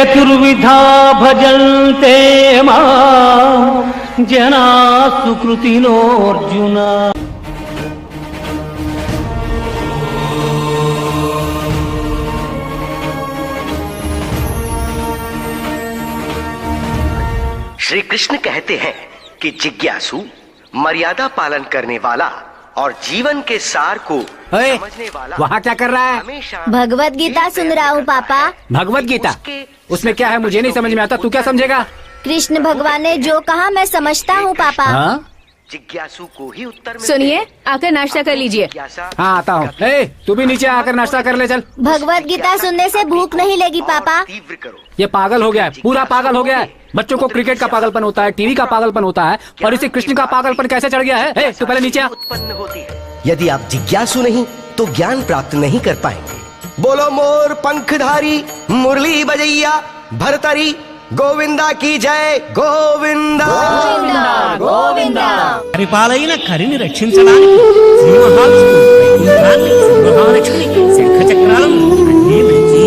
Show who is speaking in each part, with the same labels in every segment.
Speaker 1: चतुर्विधा भजन्ते मां जना सुकृतिनोऽर्जुन।
Speaker 2: श्री कृष्ण कहते हैं कि जिज्ञासु मर्यादा पालन करने वाला और जीवन के सार को समझने वाला।
Speaker 3: वहाँ क्या कर रहा है?
Speaker 4: भगवत गीता सुन रहा हूँ पापा।
Speaker 3: भगवत गीता? उसमें क्या है मुझे नहीं समझ में आता, तू क्या समझेगा?
Speaker 4: कृष्ण भगवान ने जो कहा मैं समझता हूँ पापा।
Speaker 3: हाँ?
Speaker 2: जिज्ञासु को ही उत्तर।
Speaker 5: सुनिए, आकर नाश्ता कर लीजिए।
Speaker 3: हाँ आता हूँ। तू भी नीचे आकर नाश्ता कर ले चल।
Speaker 4: भगवत गीता सुनने से भूख नहीं लगी पापा।
Speaker 3: ये पागल हो गया है, पूरा पागल हो गया है। बच्चों को क्रिकेट का पागलपन होता है, टीवी का पागलपन होता है, और इसे कृष्ण का पागलपन कैसे चढ़ गया है? तू पहले नीचे आ।
Speaker 2: यदि आप जिज्ञासु नहीं तो ज्ञान प्राप्त नहीं कर पाएंगे। बोलो मोर पंखधारी मुरली बजैया भरतरी गोविंदा की जय। गोविंदा
Speaker 4: गोविंदा गोविंदा।
Speaker 1: పరిపాలైన కరిని రక్షించడానికి సింహాలు సింహాలక్ష్మి శంఖ చక్రాలను అన్నీ వచ్చి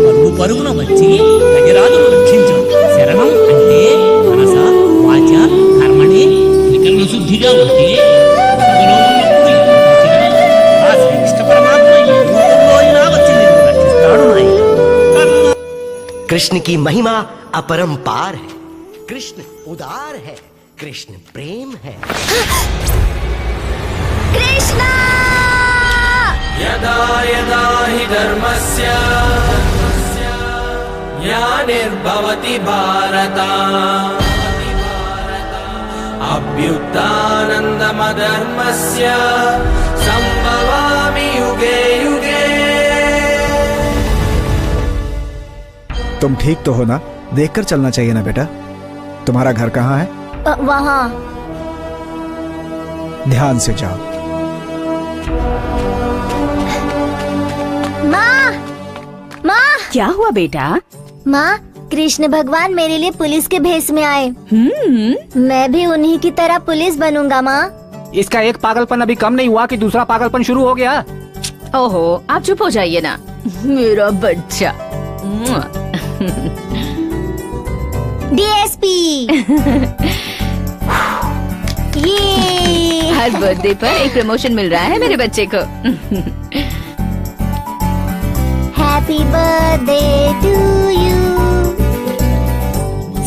Speaker 1: పరుగు పరుగున వచ్చి గజరాజును రక్షించాం. శరణం అంటే మనస వాచ కర్మణి త్రికరణ శుద్ధిగా ఉంటే అందులో ఉన్నప్పుడు ఆ శ్రీకృష్ణ పరమాత్మ ఏ రూపంలో అయినా వచ్చి నిన్ను రక్షిస్తాడు నాయన.
Speaker 2: कृष्ण की महिमा अपरंपार है। कृष्ण उदार है, कृष्ण प्रेम है।
Speaker 4: कृष्ण
Speaker 6: यदा यदा हि धर्मस्य ग्लानिर्भवति भारत अभ्युत्थानन्दमधर्मस्य संभवामि युगे युगे।
Speaker 7: तुम ठीक तो हो ना? देखकर चलना चाहिए ना बेटा। तुम्हारा घर कहाँ है?
Speaker 4: वहाँ।
Speaker 7: ध्यान से जाओ।
Speaker 4: माँ माँ।
Speaker 5: क्या हुआ बेटा?
Speaker 4: माँ, कृष्ण भगवान मेरे लिए पुलिस के भेष में आए। मैं भी उन्हीं की तरह पुलिस बनूंगा माँ।
Speaker 3: इसका एक पागलपन अभी कम नहीं हुआ कि दूसरा पागलपन शुरू हो गया।
Speaker 5: ओहो, आप चुप हो जाइए ना मेरा बच्चा।
Speaker 4: डीएसपी। ये
Speaker 5: हर बर्थडे पर एक प्रमोशन मिल रहा है मेरे बच्चे को।
Speaker 4: Happy birthday to you.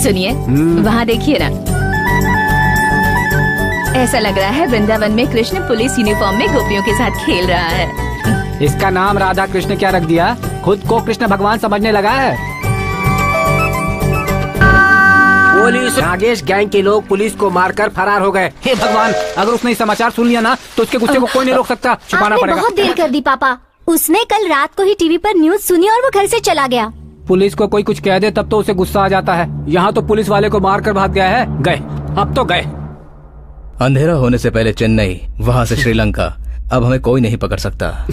Speaker 5: सुनिए, वहाँ देखिए ना, ऐसा लग रहा है वृंदावन में कृष्ण पुलिस यूनिफॉर्म में गोपियों के साथ खेल रहा है।
Speaker 3: इसका नाम राधा कृष्ण क्या रख दिया? खुद को कृष्ण भगवान समझने लगा है। पुलिस नागेश गैंग के लोग पुलिस को मारकर फरार हो गए। हे भगवान, अगर उसने समाचार सुन लिया ना तो उसके गुस्से को कोई नहीं रोक सकता। छुपाना पड़ेगा।
Speaker 4: बहुत देर कर दी पापा। उसने कल रात को ही टीवी पर न्यूज सुनी और वो घर से चला गया।
Speaker 3: पुलिस को कोई कुछ कह दे तब तो उसे गुस्सा आ जाता है। यहाँ तो पुलिस वाले को मार कर भाग गया है। गए, अब तो गए।
Speaker 8: अंधेरा होने से पहले चेन्नई, वहाँ से श्रीलंका। अब हमें कोई नहीं पकड़ सकता।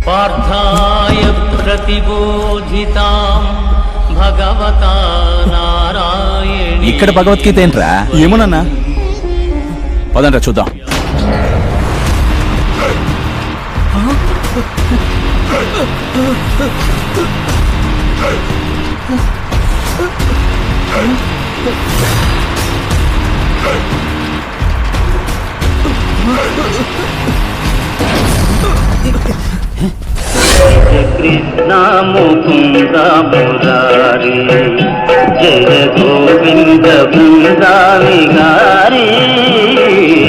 Speaker 1: पार्थाय प्रतिबोधितां भगवता नारायण।
Speaker 9: ఇక్కడ భగవద్గీత ఏంట్రా? ఏమోనన్నా, పదండ్రా చూద్దాం.
Speaker 1: कृष्ण मुकुंद मुरारी जय गोविंद बृंदाविहारी।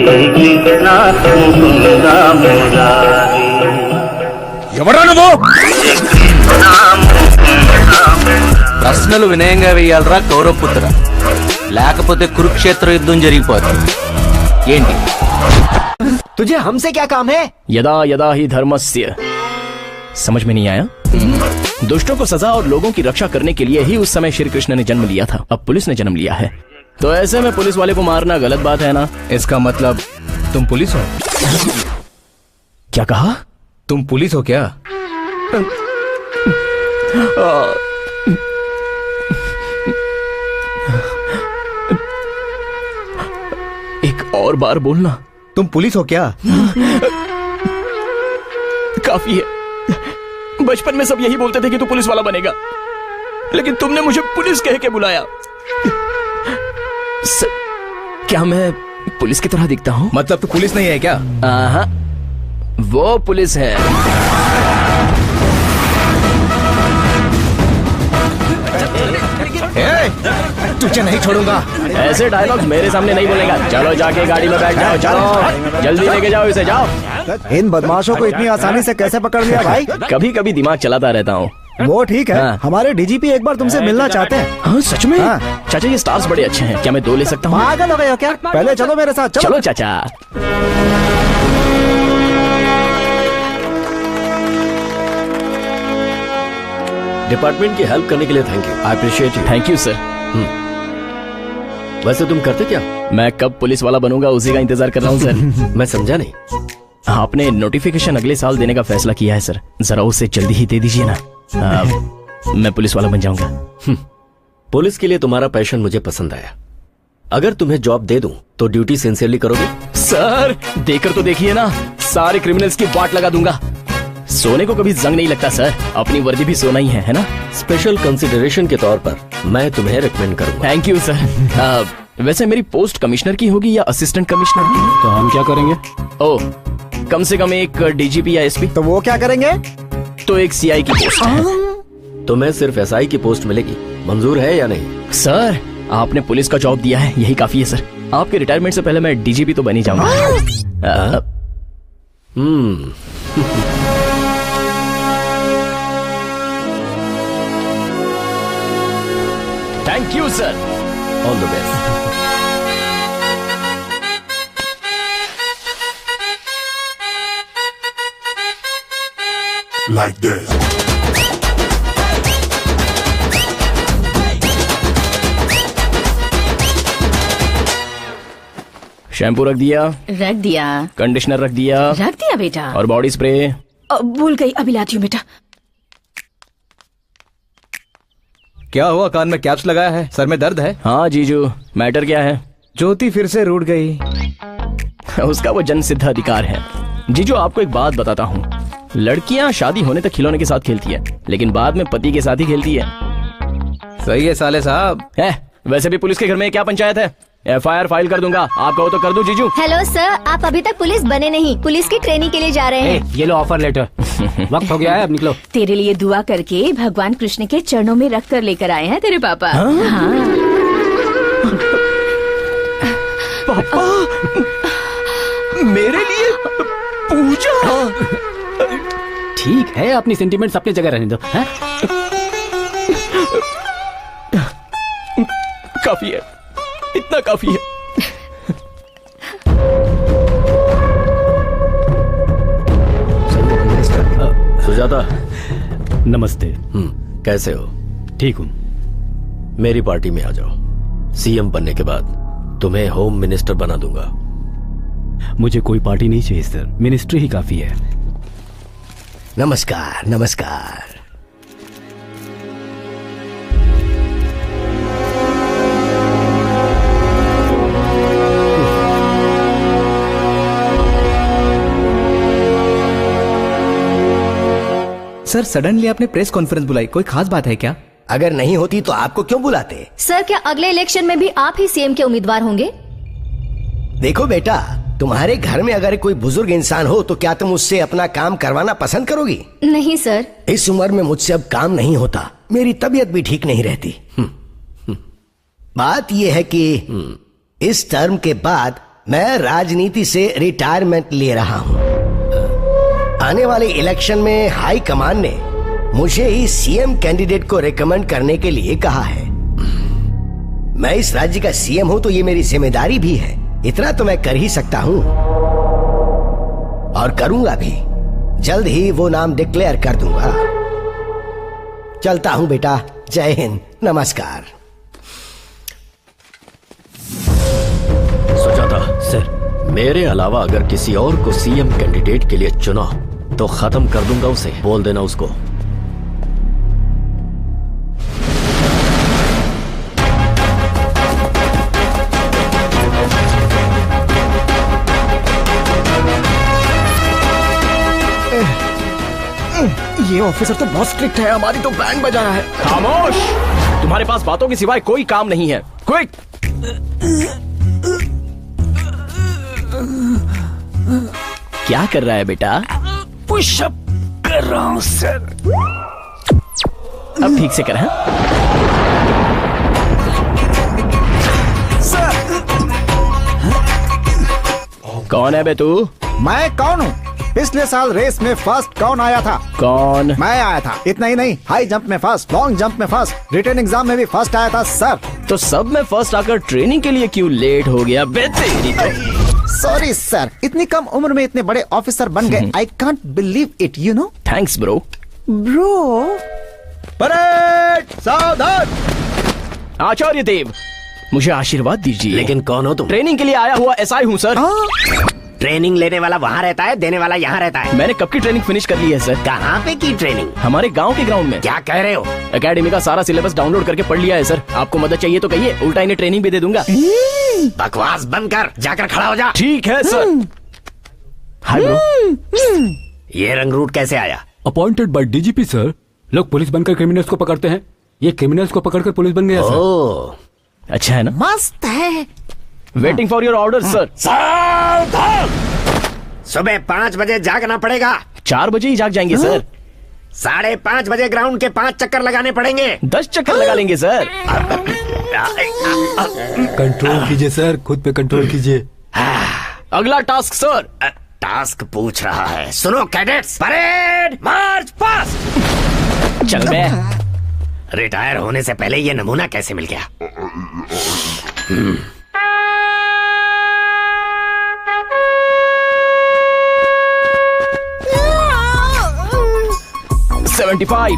Speaker 1: कृष्ण मुकुंद मुरारी।
Speaker 9: ఎవరా నువ్వు? ప్రశ్నలు వినయంగా వేయాలరా కౌరవపుత్ర, లేకపోతే కురుక్షేత్ర యుద్ధం జరిగిపోతుంది. ఏంటి?
Speaker 2: तुझे हमसे क्या काम है?
Speaker 8: यदा यदा ही धर्मस्य। समझ में नहीं आया? दुष्टों को सजा और लोगों की रक्षा करने के लिए ही उस समय श्री कृष्ण ने जन्म लिया था। अब पुलिस ने जन्म लिया है, तो ऐसे में पुलिस वाले को मारना गलत बात है ना? इसका मतलब तुम पुलिस हो? क्या कहा? तुम पुलिस हो क्या? बार बोलना।
Speaker 7: तुम पुलिस हो क्या?
Speaker 8: काफी है। बचपन में सब यही बोलते थे कि तू पुलिस वाला बनेगा, लेकिन तुमने मुझे पुलिस कह के बुलाया। क्या मैं पुलिस की तरह दिखता हूँ?
Speaker 7: मतलब तू पुलिस नहीं है क्या?
Speaker 8: हाँ, वो पुलिस है।
Speaker 7: तुझे नहीं छोड़ूंगा।
Speaker 8: ऐसे डायलॉग्स मेरे सामने नहीं बोलेगा। चलो जाके गाड़ी में बैठ जाओ, चलो जल्दी लेके जाओ इसे, जाओ।
Speaker 7: इन बदमाशों को इतनी आसानी से कैसे पकड़ लिया भाई?
Speaker 8: कभी कभी दिमाग चलाता रहता हूँ।
Speaker 7: वो ठीक है।
Speaker 8: हाँ।
Speaker 7: हमारे डीजीपी एक बार तुमसे मिलना चाहते हैं।
Speaker 8: हाँ सच में?
Speaker 7: हाँ।
Speaker 8: चाचा ये स्टार्स बड़े अच्छे हैं, क्या मैं 2 ले सकता हूँ?
Speaker 7: पागल हो गए हो क्या? पहले चलो मेरे साथ, चलो।
Speaker 8: चलो चाचा।
Speaker 10: डिपार्टमेंट की हेल्प करने के लिए thank you, I appreciate you.
Speaker 8: Thank you sir.
Speaker 10: वैसे तुम करते क्या?
Speaker 8: मैं कब पुलिस वाला बनूंगा उसी का इंतजार कर रहा हूँ सर।
Speaker 10: मैं समझा नहीं।
Speaker 8: आपने नोटिफिकेशन अगले साल देने का फैसला किया है सर, जरा उसे जल्दी ही दे दीजिए ना। मैं पुलिस वाला बन जाऊंगा।
Speaker 10: पुलिस के लिए तुम्हारा पैशन मुझे पसंद आया। अगर तुम्हें जॉब दे दूं तो ड्यूटी सिंसियरली करोगे?
Speaker 8: सर देकर तो देखिए ना, सारे क्रिमिनल्स की वाट लगा दूंगा। सोने को कभी जंग नहीं लगता सर, अपनी वर्दी भी सोना ही है ना?
Speaker 10: स्पेशल कंसिडरेशन के तौर पर मैं तुम्हें रिकमेंड करूंगा।
Speaker 8: Thank you sir. वैसे मेरी पोस्ट कमिश्नर की होगी या असिस्टेंट कमिश्नर की?
Speaker 3: तो हम क्या करेंगे?
Speaker 8: ओह, कम से कम एक डीजीपी या एसपी।
Speaker 7: तो वो क्या करेंगे?
Speaker 8: तो एक सीआई की पोस्ट है।
Speaker 10: तुम्हें सिर्फ एसआई की पोस्ट मिलेगी, मंजूर है या नहीं?
Speaker 8: सर आपने पुलिस का जॉब दिया है, यही काफी है सर। आपके रिटायरमेंट से पहले मैं डीजीपी तो बन ही जाऊंगा। Thank you sir.
Speaker 10: All the best.
Speaker 11: Like this.
Speaker 8: Shampoo रख दिया?
Speaker 5: रख दिया।
Speaker 8: कंडीशनर रख दिया?
Speaker 5: रख दिया बेटा।
Speaker 8: और बॉडी स्प्रे?
Speaker 5: भूल गई, अभी लाती हूँ बेटा।
Speaker 7: क्या हुआ? कान में कैप्स लगाया है, सर में दर्द है?
Speaker 8: हाँ जीजू, मैटर क्या है?
Speaker 7: ज्योति फिर से रूठ गई।
Speaker 8: उसका वो जन्म सिद्ध अधिकार है। जीजू आपको एक बात बताता हूँ, लड़कियाँ शादी होने तक खिलौने के साथ खेलती है, लेकिन बाद में पति के साथ ही खेलती है।
Speaker 7: सही है साले साहब।
Speaker 8: वैसे भी पुलिस के घर में क्या पंचायत है? एफआईआर फाइल कर दूंगा, आप कहो तो कर दूं जीजू।
Speaker 4: हेलो सर, आप अभी तक पुलिस बने नहीं, पुलिस की ट्रेनिंग के लिए जा रहे हैं।
Speaker 3: ये लो ऑफर लेटर। वक्त हो गया है, अब निकलो।
Speaker 5: तेरे लिए दुआ करके भगवान कृष्ण के चरणों में रख कर लेकर आए हैं तेरे पापा। हाँ।
Speaker 8: पापा मेरे लिए पूजा?
Speaker 3: ठीक है, अपनी सेंटिमेंट्स अपनी जगह रहने दो।
Speaker 8: काफी है, इतना काफी है।
Speaker 10: सुजाता
Speaker 3: नमस्ते।
Speaker 10: कैसे हो?
Speaker 3: ठीक हूँ।
Speaker 10: मेरी पार्टी में आ जाओ। सीएम बनने के बाद तुम्हें होम मिनिस्टर बना दूंगा।
Speaker 3: मुझे कोई पार्टी नहीं चाहिए सर, मिनिस्ट्री ही काफी है।
Speaker 2: नमस्कार नमस्कार।
Speaker 7: सर सडनली आपने प्रेस कॉन्फ्रेंस बुलाई, कोई खास बात है क्या?
Speaker 2: अगर नहीं होती तो आपको क्यों बुलाते?
Speaker 4: सर क्या अगले इलेक्शन में भी आप ही सीएम के उम्मीदवार होंगे?
Speaker 2: देखो बेटा, तुम्हारे घर में अगर कोई बुजुर्ग इंसान हो तो क्या तुम उससे अपना काम करवाना पसंद करोगी?
Speaker 4: नहीं सर।
Speaker 2: इस उम्र में मुझसे अब काम नहीं होता, मेरी तबीयत भी ठीक नहीं रहती। बात यह है कि इस टर्म के बाद मैं राजनीति से रिटायरमेंट ले रहा हूँ। आने वाले इलेक्शन में हाई कमान ने मुझे ही सीएम कैंडिडेट को रिकमेंड करने के लिए कहा है। मैं इस राज्य का सीएम हूं तो ये मेरी जिम्मेदारी भी है, इतना तो मैं कर ही सकता हूं और करूंगा भी। जल्द ही वो नाम डिक्लेयर कर दूंगा। चलता हूं बेटा, जय हिंद, नमस्कार।
Speaker 10: सुजाता सर, मेरे अलावा अगर किसी और को सीएम कैंडिडेट के लिए चुना तो खत्म कर दूंगा उसे, बोल देना उसको।
Speaker 8: ये ऑफिसर तो बहुत स्ट्रिक्ट है, हमारी तो बैंड बजा रहा है। खामोश, तुम्हारे पास बातों के सिवाय कोई काम नहीं है। क्विक। क्या कर रहा है बेटा? पुशअप कर रहा हूं सर। अब ठीक से कर। हाँ? कौन है बे तू?
Speaker 7: मैं कौन हूँ? पिछले साल रेस में फर्स्ट कौन आया था?
Speaker 8: कौन?
Speaker 7: मैं आया था। इतना ही नहीं, हाई जंप में फर्स्ट, लॉन्ग जंप में फर्स्ट, रिटन एग्जाम में भी फर्स्ट आया था सर।
Speaker 8: तो सब में फर्स्ट आकर ट्रेनिंग के लिए क्यों लेट हो गया बे तेरी तो?
Speaker 7: सॉरी सर, इतनी कम उम्र में इतने बड़े ऑफिसर बन गए। I can't believe it, you know.
Speaker 8: Thanks bro.
Speaker 7: Bro.
Speaker 8: Parade सावधान। आचार्य देव, मुझे आशीर्वाद दीजिए।
Speaker 10: लेकिन कौन हो तुम?
Speaker 8: ट्रेनिंग के लिए आया हुआ एसआई हूँ सर।
Speaker 10: ट्रेनिंग लेने वाला वहाँ रहता है, देने वाला यहाँ रहता है।
Speaker 8: मैंने कब की ट्रेनिंग फिनिश कर ली है सर।
Speaker 10: कहाँ पे की ट्रेनिंग?
Speaker 8: हमारे गांव के ग्राउंड में।
Speaker 10: क्या कह रहे हो?
Speaker 8: एकेडमी का सारा सिलेबस डाउनलोड करके पढ़ लिया है सर। आपको मदद चाहिए तो कहिए, उल्टा इन्हें ट्रेनिंग भी दे दूंगा।
Speaker 10: बकवास बंद कर, जाकर खड़ा हो जा।
Speaker 8: ठीक है सर। Hi bro.
Speaker 10: ये रंग रूट कैसे आया?
Speaker 3: Appointed by DGP sir. लोग पुलिस बनकर क्रिमिनल्स को पकड़ते हैं, ये क्रिमिनल्स को पकड़कर पुलिस बन गया सर।
Speaker 8: अच्छा है ना?
Speaker 7: मस्त है।
Speaker 8: Waiting for your order sir.
Speaker 10: सावधान! सुबह 5 बजे जागना पड़ेगा।
Speaker 8: 4 बजे ही जाग जाएंगे सर।
Speaker 10: 5:30 बजे ग्राउंड के 5 चक्कर लगाने पड़ेंगे।
Speaker 8: 10 चक्कर लगा लेंगे सर।
Speaker 3: कंट्रोल कीजिए सर, खुद पे कंट्रोल कीजिए।
Speaker 8: अगला टास्क सर।
Speaker 10: टास्क पूछ रहा है। सुनो कैडेट्स, परेड मार्च पास्ट।
Speaker 8: चल बे।
Speaker 10: रिटायर होने से पहले ये नमूना कैसे मिल गया?
Speaker 8: 75,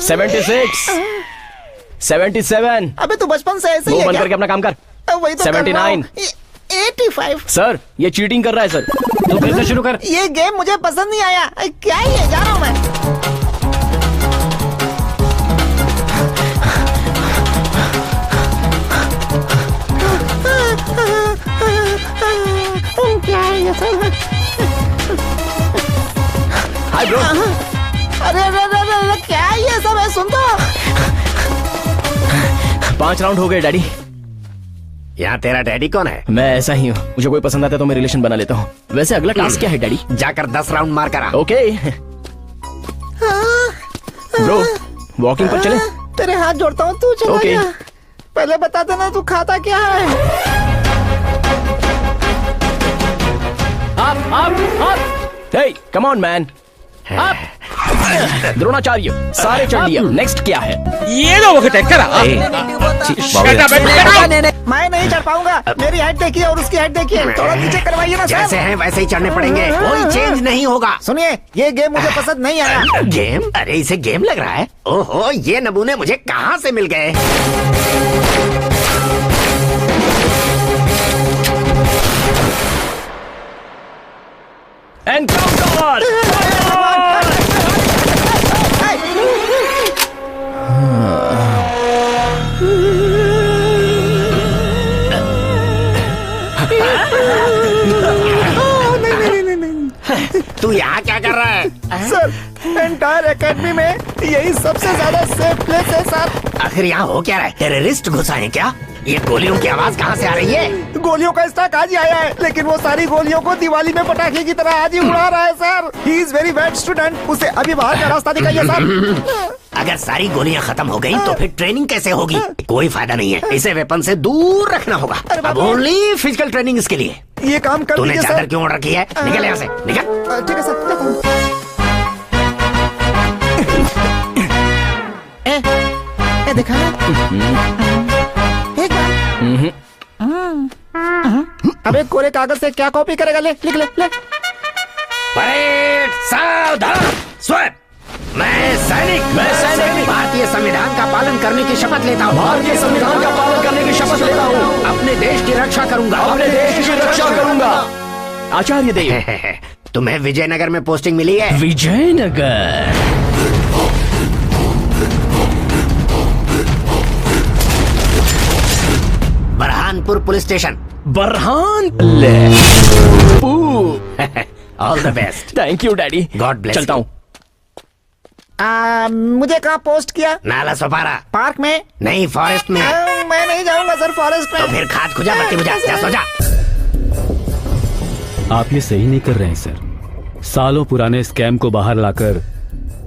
Speaker 8: 76, 77।
Speaker 7: अबे तू बचपन से ऐसे ही
Speaker 8: मुंह
Speaker 7: है
Speaker 8: बंद
Speaker 7: क्या?
Speaker 8: करके अपना काम कर।
Speaker 7: वही तो
Speaker 8: 79,
Speaker 7: 85।
Speaker 8: सर ये चीटिंग कर रहा है सर।
Speaker 3: तो फिर से शुरू कर।
Speaker 7: ये गेम मुझे पसंद नहीं आया। क्या ये, जा रहा हूँ मैं। क्या है ये सब?
Speaker 8: Hi bro.
Speaker 7: अरे क्या है ये सब है? सुन तो।
Speaker 8: 5 राउंड हो गए डैडी।
Speaker 10: यहाँ तेरा डैडी कौन है?
Speaker 8: मैं ऐसा ही हूँ, मुझे कोई पसंद आता है तो मैं रिलेशन बना लेता हूँ। वैसे अगला टास्क क्या है डैडी?
Speaker 10: जाकर 10 राउंड मार कर आ।
Speaker 8: ओके ब्रो, वॉकिंग पर चले?
Speaker 7: तेरे हाथ जोड़ता हूँ, तू चला
Speaker 8: ओके।
Speaker 7: जा। पहले बता देना तू खाता क्या है।
Speaker 8: आप हे कम ऑन मैन। द्रोणाचार्य सारे चढ़ लिया। नेक्स्ट क्या है?
Speaker 1: ఏదో ఒకటి ఎక్కరా
Speaker 7: मैं नहीं चढ़ पाऊंगा। मेरी हाइट देखिए और उसकी हाइट देखिए, थोड़ा नीचे करवाइए ना
Speaker 10: जैसे
Speaker 7: सर।
Speaker 10: हैं वैसे ही चढ़ने पड़ेंगे, कोई चेंज नहीं होगा।
Speaker 7: सुनिए, ये गेम मुझे पसंद नहीं आया।
Speaker 10: गेम? अरे इसे गेम लग रहा है। ओहो, ये नमूने मुझे कहाँ से मिल गए?
Speaker 8: एनकाउंटर!
Speaker 10: तू यहाँ क्या कर रहा है?
Speaker 7: सर, एंटायर एकेडमी में यही सबसे ज्यादा सेफ प्लेस है सर।
Speaker 10: आखिर यहाँ हो क्या रहा है? टेररिस्ट घुसा है क्या? ये गोलियों की आवाज कहाँ से आ रही है?
Speaker 7: गोलियों का स्टॉक आज ही आया है, लेकिन वो सारी गोलियों को दिवाली में पटाखे की तरह आज ही उड़ा रहा है sir. He is very bad student, उसे अभी बाहर का रास्ता दिखाइए सर।
Speaker 10: अगर सारी गोलियां खत्म हो गई तो फिर ट्रेनिंग कैसे होगी? कोई फायदा नहीं है, इसे वेपन से दूर रखना होगा। अब ओनली फिजिकल ट्रेनिंग इसके लिए।
Speaker 7: ये काम कर
Speaker 10: तूने
Speaker 7: दीजिए
Speaker 10: चादर
Speaker 7: सर।
Speaker 10: क्यों ऑर्डर की है? निकल यहाँ से, निकल।
Speaker 7: ठीक है सर, जाता हूँ। देखा ना? एक बार। अबे कोरे कागज से क्या कॉपी करेगा? ले लिख ले ले।
Speaker 10: परेड सावधान! स्वैप! मैं सैनिक भारतीय संविधान का पालन करने की शपथ लेता हूँ।
Speaker 8: भारतीय संविधान का पालन करने की शपथ लेता हूँ।
Speaker 10: अपने देश की रक्षा करूंगा।
Speaker 8: अपने देश की रक्षा करूंगा। आचार्य देव,
Speaker 10: तुम्हें विजयनगर में पोस्टिंग मिली है?
Speaker 8: Vijayanagar?
Speaker 10: Barhanpur police station.
Speaker 8: Barhan
Speaker 10: all the best.
Speaker 8: Thank you daddy.
Speaker 10: God bless.
Speaker 8: चलता हूँ।
Speaker 7: मुझे कहाँ पोस्ट किया?
Speaker 10: नाला सोपारा।
Speaker 7: पार्क में?
Speaker 10: नहीं, फॉरेस्ट में।
Speaker 7: मैं नहीं जाऊंगा सर फॉरेस्ट में।
Speaker 10: तो फिर खाद खुजा बत्ती बुझा, जा सो जा।
Speaker 11: आप ये सही नहीं कर रहे हैं सर। सालों पुराने स्कैम को बाहर लाकर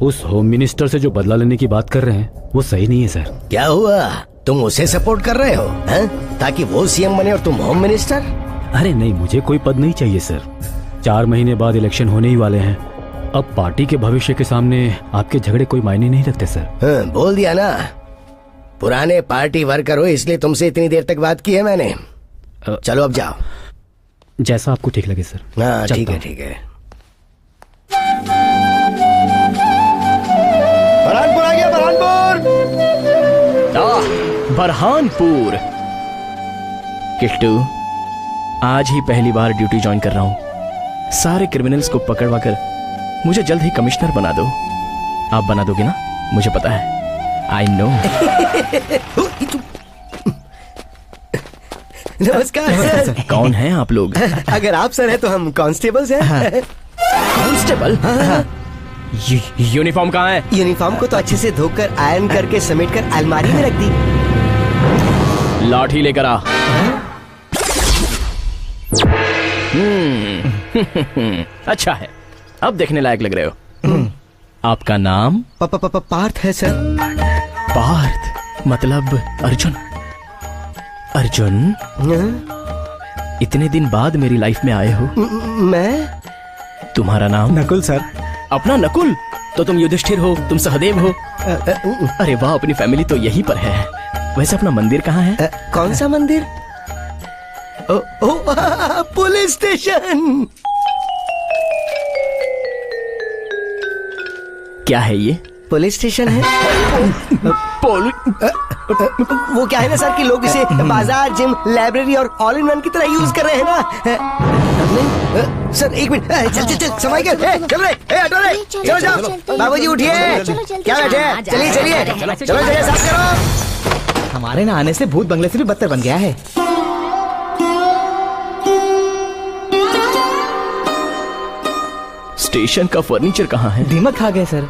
Speaker 11: उस होम मिनिस्टर से जो बदला लेने की बात कर रहे हैं वो सही नहीं है सर।
Speaker 2: क्या हुआ, तुम उसे सपोर्ट कर रहे हो हैं? ताकि वो सीएम बने और तुम होम मिनिस्टर?
Speaker 11: अरे नहीं, मुझे कोई पद नहीं चाहिए सर। 4 महीने बाद इलेक्शन होने ही वाले हैं। अब पार्टी के भविष्य के सामने आपके झगड़े कोई मायने नहीं रखते सर।
Speaker 2: बोल दिया ना, पुराने पार्टी वर्कर हो इसलिए तुमसे इतनी देर तक बात की है मैंने। चलो अब जाओ।
Speaker 11: जैसा आपको ठीक लगे सर।
Speaker 2: हाँ ठीक है ठीक है। बरहानपुर आ गया, बरहानपुर।
Speaker 8: बरहानपुर। किट्टू, आज ही पहली बार ड्यूटी ज्वाइन कर रहा हूँ। सारे क्रिमिनल्स को पकड़वा कर मुझे जल्द ही कमिश्नर बना दो। आप बना दोगे ना? मुझे पता है, आई नो।
Speaker 2: नमस्कार सर।
Speaker 8: कौन हैं आप लोग?
Speaker 2: अगर आप सर हैं तो हम कांस्टेबल्स हैं।
Speaker 8: कांस्टेबल? यूनिफॉर्म कहाँ है?
Speaker 2: यूनिफॉर्म को तो अच्छे से धोकर आयरन करके समेट कर अलमारी में रख दी।
Speaker 8: लाठी लेकर आ। अच्छा है, अब देखने लायक लग रहे हो। आपका नाम?
Speaker 2: पार्थ है सर।
Speaker 8: पार्थ मतलब अर्जुन। अर्जुन, इतने दिन बाद मेरी लाइफ में आए हो।
Speaker 2: मैं?
Speaker 8: तुम्हारा नाम?
Speaker 7: नकुल सर।
Speaker 8: अपना नकुल? तो तुम युधिष्ठिर हो, तुम सहदेव हो। अरे वाह, अपनी फैमिली तो यहीं पर है। वैसे अपना मंदिर कहाँ है?
Speaker 2: कौन सा मंदिर? Police station.
Speaker 8: क्या है ये?
Speaker 2: पुलिस स्टेशन है। वो क्या है ना सर कि लोग इसे बाजार, जिम, लाइब्रेरी और ऑल इन वन की तरह यूज कर रहे हैं ना। सर एक मिनट, चल चल चल समय कर, चल रहे, हटो रे, चलो जाओ। बाबूजी उठिए, क्या बैठे हैं? चलिए चलिए, चलो जगह साफ करो।
Speaker 7: हमारे न आने से भूत बंगले से भी बदतर बन गया है।
Speaker 8: स्टेशन का फर्नीचर कहाँ है?
Speaker 7: दीमक खा गए सर।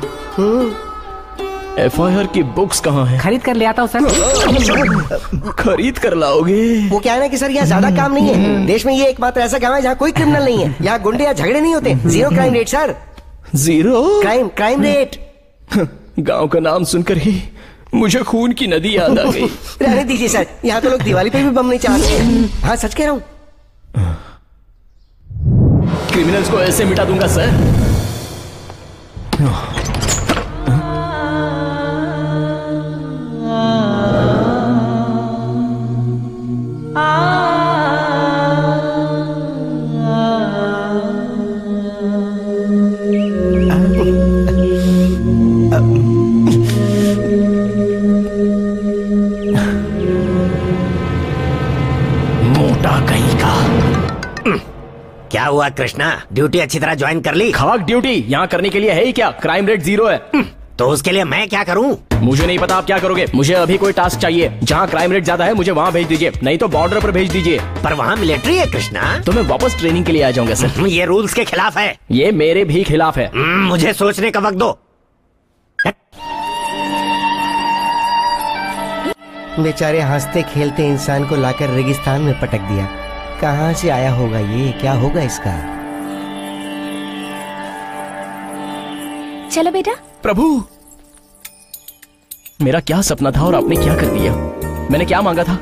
Speaker 8: FIR की बुक्स कहाँ हैं?
Speaker 3: खरीद कर ले आता हूँ सर।
Speaker 8: खरीद कर लाओगे?
Speaker 2: वो क्या है ना कि सर यहाँ ज्यादा काम नहीं है। देश में ये एकमात्र ऐसा गाँव है जहाँ कोई क्रिमिनल नहीं है। यहाँ गुंडे या झगड़े नहीं होते। 0 crime rate sir.
Speaker 8: 0
Speaker 2: crime rate.
Speaker 8: गांव का नाम सुनकर ही मुझे खून की नदी याद आ गई।
Speaker 2: रहने दीजिए सर, यहाँ तो लोग दिवाली पे भी बम नहीं चलाते। हाँ सच कह रहा हूँ।
Speaker 8: क्रिमिनल्स को ऐसे मिटा दूंगा सर।
Speaker 10: मोटा कहीं का। क्या हुआ कृष्णा, ड्यूटी अच्छी तरह ज्वाइन कर ली?
Speaker 8: खाक ड्यूटी यहाँ करने के लिए है ही क्या? क्राइम रेट 0 है।
Speaker 10: तो उसके लिए मैं क्या करूं?
Speaker 8: मुझे नहीं पता आप क्या करोगे। मुझे अभी कोई टास्क चाहिए। जहाँ क्राइम रेट ज्यादा है मुझे वहाँ भेज दीजिए, नहीं तो बॉर्डर पर भेज दीजिए।
Speaker 10: पर वहाँ मिलिट्री है कृष्णा।
Speaker 8: तो मैं वापस ट्रेनिंग के लिए आ जाऊंगा सर।
Speaker 10: ये रूल्स के खिलाफ है।
Speaker 8: ये मेरे भी खिलाफ है।
Speaker 10: मुझे सोचने का वक्त दो।
Speaker 2: बेचारे हंसते खेलते इंसान को लाकर रेगिस्तान में पटक दिया। कहाँ से आया होगा ये? क्या होगा इसका?
Speaker 5: चलो बेटा।
Speaker 8: प्रभु, मेरा क्या सपना था और आपने क्या कर दिया? मैंने क्या मांगा था?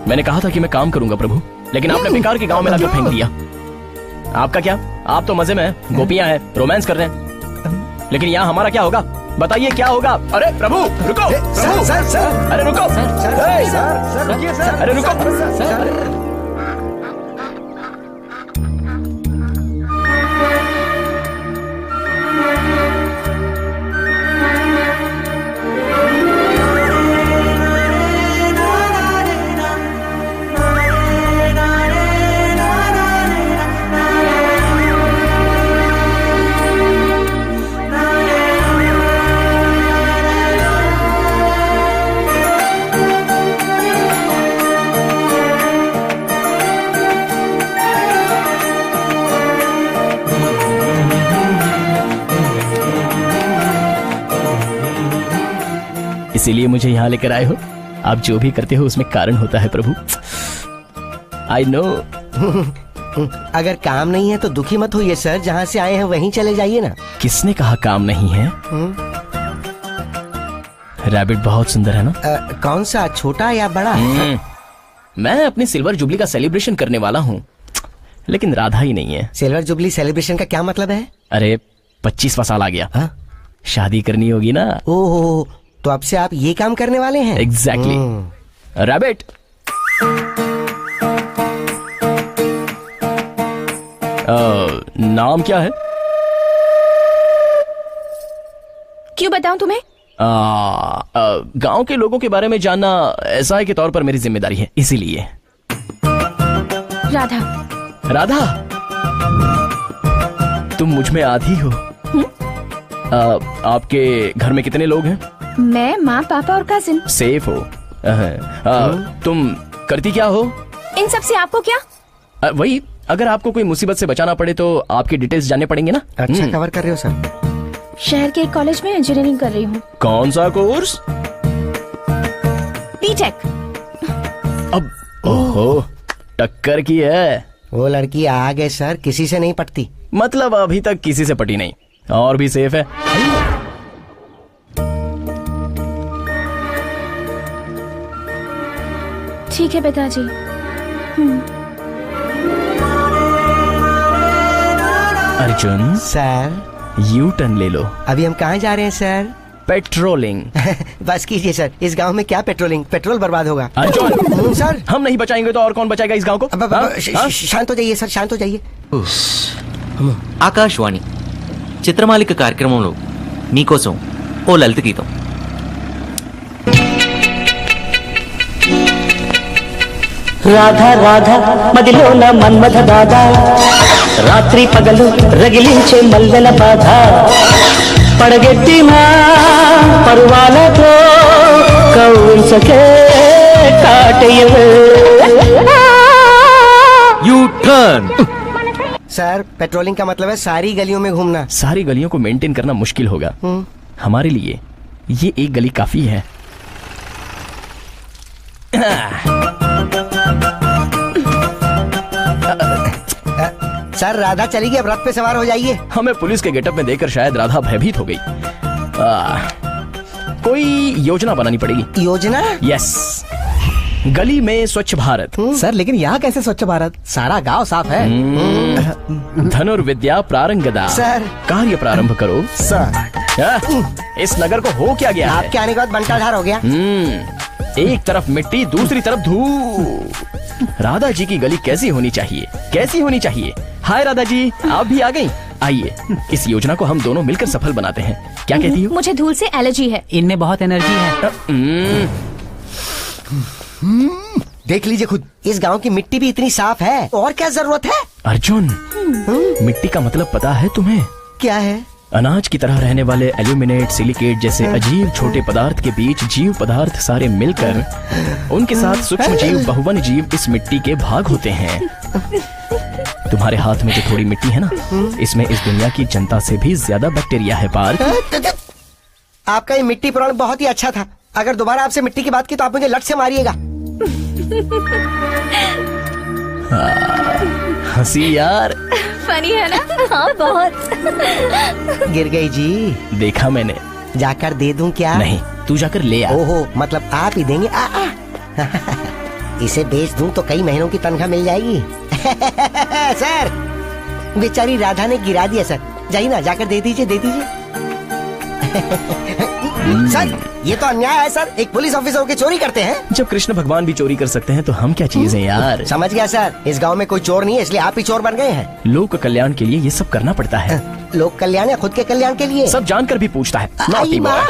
Speaker 8: मैंने कहा था कि मैं काम करूंगा प्रभु, लेकिन आपने बेकार के गांव में लाकर फेंक दिया। आपका क्या? आप तो मजे में हैं, गोपियां हैं, रोमांस कर रहे हैं। लेकिन यहाँ हमारा क्या होगा? बताइए क्या होगा? अरे प्रभु रुको, प्रभु
Speaker 2: सर
Speaker 8: अरे रुको, अरे रुको, इसीलिए मुझे यहाँ लेकर आए हो। आप जो भी करते हो उसमें कारण होता है प्रभु। I know.
Speaker 2: अगर काम नहीं है तो दुखी मत होइए सर, जहाँ से आए हैं वहीं चले जाइए ना।
Speaker 8: किसने कहा काम नहीं है? रैबिट बहुत सुंदर है ना?
Speaker 2: कौन सा, छोटा या बड़ा?
Speaker 8: मैं अपनी सिल्वर जुबली का सेलिब्रेशन करने वाला हूँ, लेकिन राधा ही नहीं है।
Speaker 2: सिल्वर जुबली सेलिब्रेशन का क्या मतलब है?
Speaker 8: अरे 25वां साल आ गया।
Speaker 2: हा?
Speaker 8: शादी करनी होगी ना।
Speaker 2: ओह, तो अब से आप ये काम करने वाले हैं?
Speaker 8: एग्जैक्टली। रैबिट, नाम क्या है?
Speaker 5: क्यों बताऊं तुम्हें?
Speaker 8: गांव के लोगों के बारे में जानना एसआई के तौर पर मेरी जिम्मेदारी है, इसीलिए।
Speaker 5: राधा।
Speaker 8: राधा, तुम मुझ में आधी हो। आपके घर में कितने लोग हैं?
Speaker 5: मैं, माँ, पापा और कजिन।
Speaker 8: सेफ हो। तुम करती क्या हो?
Speaker 5: इन सब से आपको क्या?
Speaker 8: वही, अगर आपको कोई मुसीबत से बचाना पड़े तो आपके डिटेल्स जानने पड़ेंगे ना।
Speaker 2: अच्छा कवर कर रहे हो सर।
Speaker 5: शहर के एक कॉलेज में इंजीनियरिंग कर रही हूँ।
Speaker 8: कौन सा कोर्स?
Speaker 5: बीटेक।
Speaker 8: अब ओहो, टक्कर की है।
Speaker 2: वो लड़की आगे सर, किसी से नहीं पटती।
Speaker 8: मतलब अभी तक किसी से पटी नहीं, और भी सेफ है।
Speaker 5: ठीक है पिताजी।
Speaker 8: अर्जुन
Speaker 2: सर,
Speaker 8: यू टर्न ले लो।
Speaker 2: अभी हम कहाँ जा रहे हैं सर?
Speaker 8: पेट्रोलिंग।
Speaker 2: बस कीजिए सर, इस गांव में क्या पेट्रोलिंग, पेट्रोल बर्बाद होगा।
Speaker 8: अर्जुन
Speaker 2: सर,
Speaker 8: हम नहीं बचाएंगे तो और कौन बचाएगा इस गांव को?
Speaker 2: शांत हो जाइए सर, शांत हो जाइए।
Speaker 12: ఆకాశవాణి చిత్రమాలిక కార్యక్రమంలో మీకోసం ఓ లలిత గీతం.
Speaker 13: రాధా రాధా మదిలోన మన్మథ దాదా, రాత్రి పగలు రగిలించే మల్లెల బాధ, పడగెట్టిన పరువాలతో కౌన్సకే కాటయవే.
Speaker 12: U turn.
Speaker 2: सर, पेट्रोलिंग का मतलब है सारी गलियों में घूमना।
Speaker 8: सारी गलियों को मेंटेन करना मुश्किल होगा। हमारे लिए ये एक गली काफी है।
Speaker 2: सर, राधा चलेगी, अब रथ पे सवार हो जाइए।
Speaker 8: हमें पुलिस के गेटअप में देखकर शायद राधा भयभीत हो गई। कोई योजना बनानी पड़ेगी।
Speaker 2: योजना?
Speaker 8: यस, गली में स्वच्छ भारत।
Speaker 7: सर, लेकिन यहाँ कैसे स्वच्छ भारत? सारा गांव साफ है।
Speaker 8: धनुर्विद्या प्रारंगदा।
Speaker 2: सर,
Speaker 8: कार्य प्रारंभ करो।
Speaker 7: सर,
Speaker 8: इस नगर को हो क्या गया?
Speaker 2: आपके आने के बाद बंटाधार हो गया।
Speaker 8: एक तरफ मिट्टी, दूसरी तरफ धूल। राधा जी की गली कैसी होनी चाहिए, कैसी होनी चाहिए? हाय राधा जी, आप भी आ गई। आइए, इस योजना को हम दोनों मिलकर सफल बनाते हैं। क्या कहती हो?
Speaker 5: मुझे धूल से एलर्जी है।
Speaker 3: इनमें बहुत एनर्जी है।
Speaker 2: देख लीजिए खुद, इस गांव की मिट्टी भी इतनी साफ है, और क्या जरूरत है?
Speaker 8: अर्जुन, मिट्टी का मतलब पता है तुम्हें?
Speaker 2: क्या है?
Speaker 8: अनाज की तरह रहने वाले एल्यूमिनेट, सिलिकेट जैसे अजीब छोटे पदार्थ के बीच जीव पदार्थ सारे मिलकर उनके साथ सूक्ष्म जीव, बहुवन जीव इस मिट्टी के भाग होते हैं। तुम्हारे हाथ में जो थोड़ी मिट्टी है ना, इसमें इस दुनिया की जनता से भी ज्यादा बैक्टीरिया है पार्थ।
Speaker 2: आपका ये मिट्टी पुराण बहुत ही अच्छा था। अगर दोबारा आपसे मिट्टी की बात की तो आप मुझे लट से मारिएगा।
Speaker 8: हंसी यार,
Speaker 5: फनी है ना? हाँ, बहुत।
Speaker 2: गिर गई जी।
Speaker 8: देखा मैंने।
Speaker 2: जाकर दे दूं क्या?
Speaker 8: नहीं, तू जाकर ले आ।
Speaker 2: ओहो, मतलब आप ही देंगे? इसे बेच दूं तो कई महीनों की तनख्वाह मिल जाएगी। सर, बेचारी राधा ने गिरा दिया सर। जाइए ना, जाकर दे दीजिए, दे दीजिए। सर, ये तो अन्याय है सर, एक पुलिस ऑफिसर होकर चोरी करते हैं।
Speaker 8: जब कृष्ण भगवान भी चोरी कर सकते हैं तो हम क्या चीज हैं यार।
Speaker 2: समझ गया सर, इस गांव में कोई चोर नहीं है, इसलिए आप ही चोर बन गए हैं।
Speaker 8: लोक कल्याण के लिए ये सब करना पड़ता है।
Speaker 2: लोक कल्याण या खुद के कल्याण के लिए?
Speaker 8: सब जानकर भी पूछता है।
Speaker 2: आई माँ,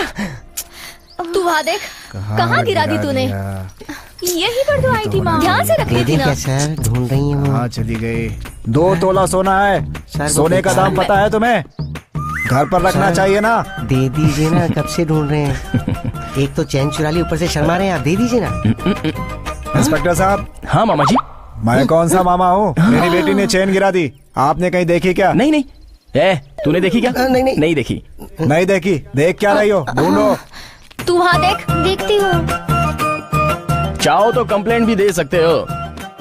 Speaker 5: तू वहाँ देख, कहाँ गिरा दी तूने? यही पर तो आई थी माँ, ध्यान से रख ली ना।
Speaker 2: सर, ढूंढ रही हूँ।
Speaker 7: हाँ, चली गई। 2 तोला सोना है। सोने का दाम पता है तुम्हें? घर पर रखना चाहिए ना।
Speaker 2: दे दीजिए ना, कब से ढूंढ रहे हैं। एक तो चैन चुरा ली, ऊपर से शर्मा रहे हैं आप। दे दीजिए ना।
Speaker 7: इंस्पेक्टर साहब।
Speaker 8: हाँ मामा जी।
Speaker 7: मैं कौन सा मामा हूँ? मेरी बेटी ने चैन गिरा दी, आपने कहीं देखी क्या?
Speaker 8: नहीं नहीं। तूने देखी क्या?
Speaker 2: नहीं नहीं,
Speaker 8: नहीं देखी।
Speaker 7: नहीं देखी, देख क्या रही हो? ढूंढो।
Speaker 5: तू वहाँ देख।
Speaker 4: देखती हूँ।
Speaker 8: चाहो तो कंप्लेंट भी दे सकते हो।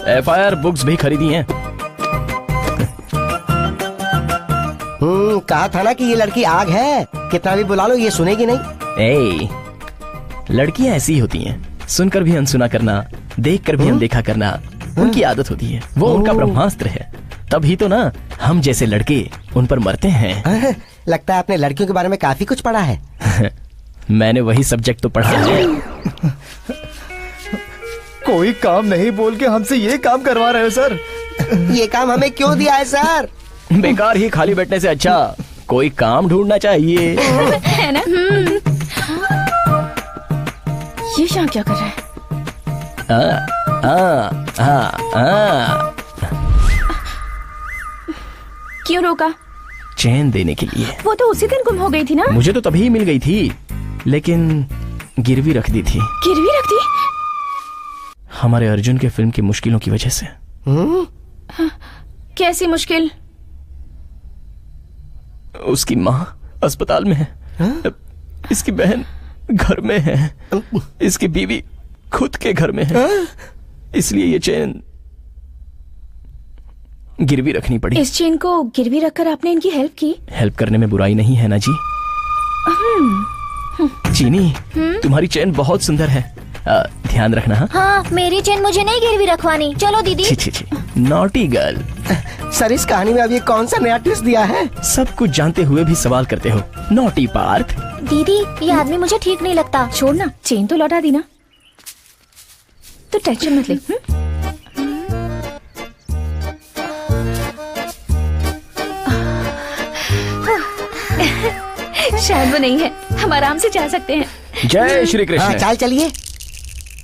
Speaker 8: एफआईआर बुक्स भी खरीदी हैं।
Speaker 2: कहा था ना कि ये लड़की आग है, कितना भी बुला लो ये सुनेगी नहीं।
Speaker 8: ए, लड़कियां ऐसी होती हैं, सुनकर भी अनसुना करना, देखकर भी अनदेखा करना उनकी आदत होती है। वो उनका ब्रह्मास्त्र है। तभी तो ना हम जैसे लड़के उन पर मरते हैं।
Speaker 2: लगता है आपने लड़कियों के बारे में काफी कुछ पढ़ा है।
Speaker 8: मैंने वही सब्जेक्ट तो पढ़ा है।
Speaker 7: कोई काम नहीं बोल के हमसे ये काम करवा रहे हो सर।
Speaker 2: ये काम हमें क्यों दिया है सर?
Speaker 8: बेकार ही खाली बैठने से अच्छा कोई काम ढूंढना चाहिए।
Speaker 5: है ना? ये शाम क्या कर रहा है? क्यों रोका?
Speaker 8: चैन देने के लिए।
Speaker 5: वो तो उसी दिन गुम हो गई थी ना।
Speaker 8: मुझे तो तभी मिल गई थी, लेकिन गिरवी रख दी थी।
Speaker 5: गिरवी रख दी?
Speaker 8: हमारे अर्जुन के फिल्म की मुश्किलों की वजह से।
Speaker 5: कैसी मुश्किल?
Speaker 8: उसकी माँ अस्पताल में है। इसकी बहन घर में है। इसकी बीवी खुद के घर में है। इसलिए ये चेन गिरवी रखनी पड़ी।
Speaker 5: इस चेन को गिरवी रखकर आपने इनकी हेल्प की?
Speaker 8: हेल्प करने में बुराई नहीं है ना जी। चीनी, तुम्हारी चेन बहुत सुंदर है। ध्यान रखना।
Speaker 4: हाँ, मेरी चेन मुझे नहीं गिरवी रखवानी। चलो दीदी।
Speaker 8: छी, नॉटी गर्ल।
Speaker 2: सर, इस कहानी में अब ये कौन सा नया ट्विस्ट दिया है?
Speaker 8: सब कुछ जानते हुए भी सवाल करते हो। नॉटी पार्थ।
Speaker 4: दीदी, ये आदमी मुझे ठीक नहीं लगता।
Speaker 5: छोड़ना, चेन तो लौटा दी ना, तो टेंशन मत ले। शायद वो नहीं है, हम आराम से जा सकते हैं।
Speaker 8: जय श्री कृष्ण।
Speaker 2: चाल चलिए।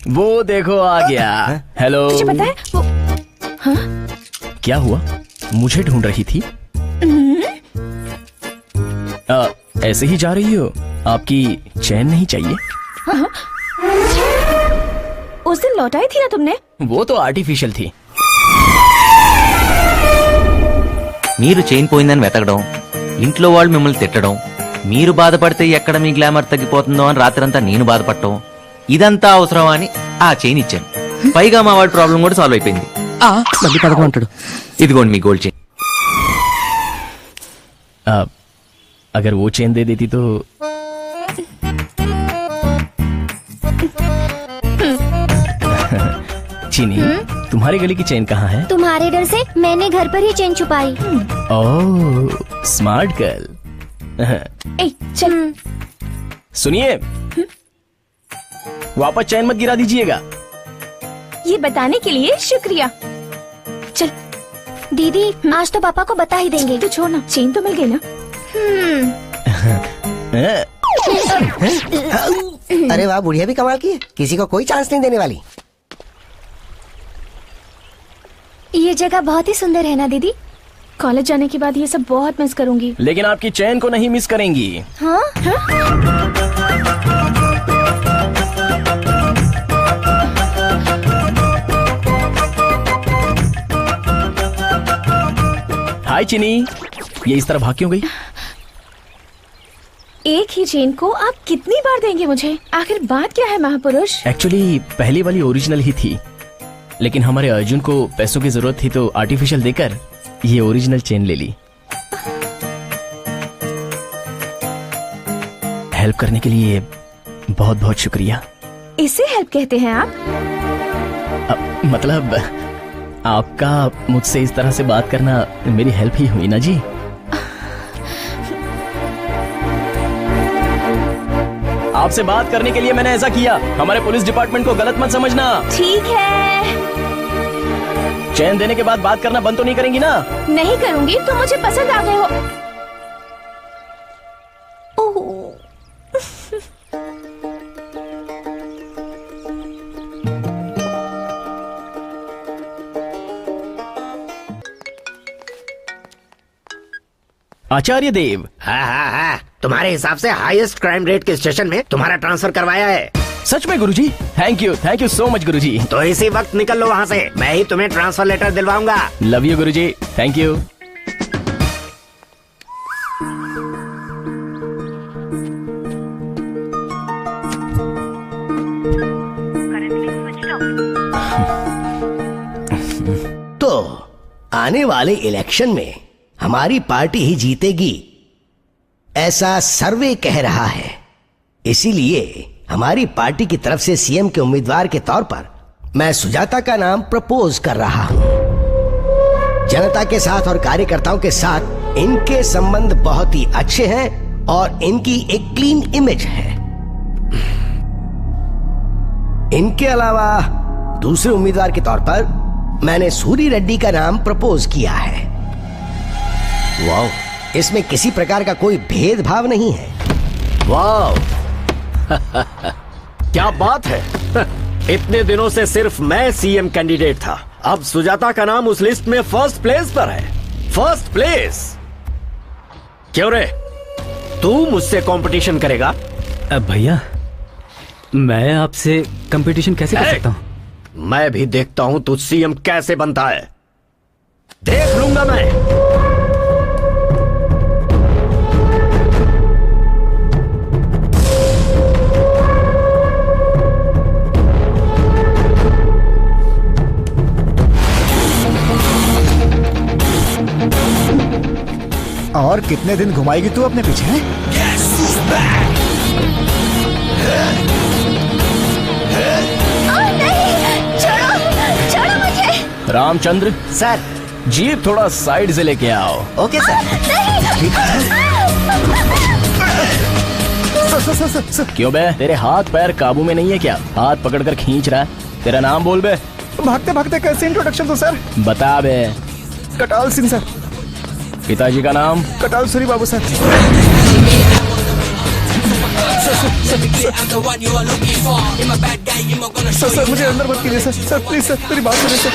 Speaker 8: वो देखो आ गया। हेलो।
Speaker 5: तुझे पता है वो? हाँ?
Speaker 8: क्या हुआ? मुझे ढूंढ रही थी? ऐसे ही जा रही हो? आपकी चैन नहीं चाहिए?
Speaker 5: हाँ? उस दिन लौटाई थी ना तुमने?
Speaker 8: वो तो आर्टिफिशियल थी।
Speaker 12: మీరు చైన్ పోయిందని వెతకడం, ఇంట్లో వాళ్ళు మిమ్మల్ని తిట్టడం, మీరు బాధపడితే ఎక్కడ మీ గ్లామర్ తగ్గిపోతుందో అని రాత్రంతా నేను బాధపడటం, ఇదంతా అవసరమా అని ఆ చైన్ ఇచ్చాను. పైగా మా వాడి ప్రాబ్లం కూడా సాల్వ్ అయిపోయింది. మళ్ళీ పథకం అంటాడు. ఇదిగోండి మీ గోల్డ్ చైన్.
Speaker 8: अगर वो चेन दे देती तो। चीनी, तुम्हारे गले की चेन कहाँ है?
Speaker 4: तुम्हारे डर से मैंने घर पर ही चेन छुपाई।
Speaker 8: ओह, स्मार्ट गर्ल।
Speaker 5: चल।
Speaker 8: सुनिए, वापस चैन मत गिरा दीजिएगा।
Speaker 5: ये बताने के लिए शुक्रिया। चल।
Speaker 4: दीदी, आज तो पापा को बता ही देंगे।
Speaker 5: तो छोड़ना, चेन तो मिल गई ना।
Speaker 2: अरे वाह, बुढ़िया भी कमाल की है, किसी को कोई चांस नहीं देने वाली।
Speaker 4: ये जगह बहुत ही सुंदर है ना दीदी?
Speaker 5: कॉलेज जाने के बाद ये सब बहुत मिस करूंगी।
Speaker 8: लेकिन आपकी चैन को नहीं मिस करेंगी।
Speaker 4: हाँ?
Speaker 8: हाय चिनी, ये इस तरह भाग क्यों गई?
Speaker 5: एक ही चेन को आप कितनी बार देंगे मुझे? आखिर बात क्या है महापुरुष?
Speaker 8: एक्चुअली पहली वाली ओरिजिनल ही थी, लेकिन हमारे अर्जुन को पैसों की जरूरत थी तो आर्टिफिशियल देकर ये ओरिजिनल चेन ले ली। हेल्प करने के लिए बहुत बहुत शुक्रिया।
Speaker 5: इसे हेल्प कहते हैं आप?
Speaker 8: मतलब आपका मुझसे इस तरह से बात करना मेरी हेल्प ही हुई ना जी। आपसे बात करने के लिए मैंने ऐसा किया। हमारे पुलिस डिपार्टमेंट को गलत मत समझना।
Speaker 5: ठीक है।
Speaker 8: चैन देने के बाद बात करना बंद तो नहीं करेंगी ना?
Speaker 5: नहीं करूंगी, तो मुझे पसंद आ गए हो।
Speaker 8: आचार्य देव।
Speaker 10: हाँ, तुम्हारे हिसाब से हाईएस्ट क्राइम रेट के स्टेशन में तुम्हारा ट्रांसफर करवाया है।
Speaker 8: सच में गुरुजी? थैंक यू सो मच गुरुजी।
Speaker 10: तो इसी वक्त निकल लो वहाँ से, मैं ही तुम्हें ट्रांसफर लेटर दिलवाऊंगा।
Speaker 8: Love you Guruji, thank you.
Speaker 2: आने वाले इलेक्शन में हमारी पार्टी ही जीतेगी, ऐसा सर्वे कह रहा है। इसीलिए हमारी पार्टी की तरफ से सीएम के उम्मीदवार के तौर पर मैं सुजाता का नाम प्रपोज कर रहा हूं। जनता के साथ और कार्यकर्ताओं के साथ इनके संबंध बहुत ही अच्छे हैं और इनकी एक क्लीन इमेज है। इनके अलावा दूसरे उम्मीदवार के तौर पर मैंने सूरी रेड्डी का नाम प्रपोज किया है। वाह, इसमें किसी प्रकार का कोई भेदभाव नहीं है।
Speaker 10: वाह क्या बात है। इतने दिनों से सिर्फ मैं सीएम कैंडिडेट था, अब सुजाता का नाम उस लिस्ट में फर्स्ट प्लेस पर है। First place. क्यों रे, तू मुझसे कंपटीशन करेगा?
Speaker 11: अब भैया मैं आपसे कंपटीशन कैसे कर सकता हूँ?
Speaker 10: मैं भी देखता हूं तू सीएम कैसे बनता है, देख लूंगा मैं।
Speaker 7: और कितने दिन घुमाएगी तू अपने पीछे?
Speaker 8: रामचंद्र
Speaker 2: सर,
Speaker 8: जीप थोड़ा साइड से लेके आओ।
Speaker 2: Okay sir.
Speaker 8: क्यों बे, तेरे हाथ पैर काबू में नहीं है क्या? हाथ पकड़कर खींच रहा है। तेरा नाम बोल बे।
Speaker 7: भागते भागते कैसे इंट्रोडक्शन दो सर?
Speaker 8: बता बे।
Speaker 7: कटाल सिंह सर।
Speaker 8: पिताजी का नाम?
Speaker 7: कटाल सूरी बाबू सर। सर मुझे अंदर मत कीजिए सर। सर प्लीज सर, मेरी बात सुनिए sir.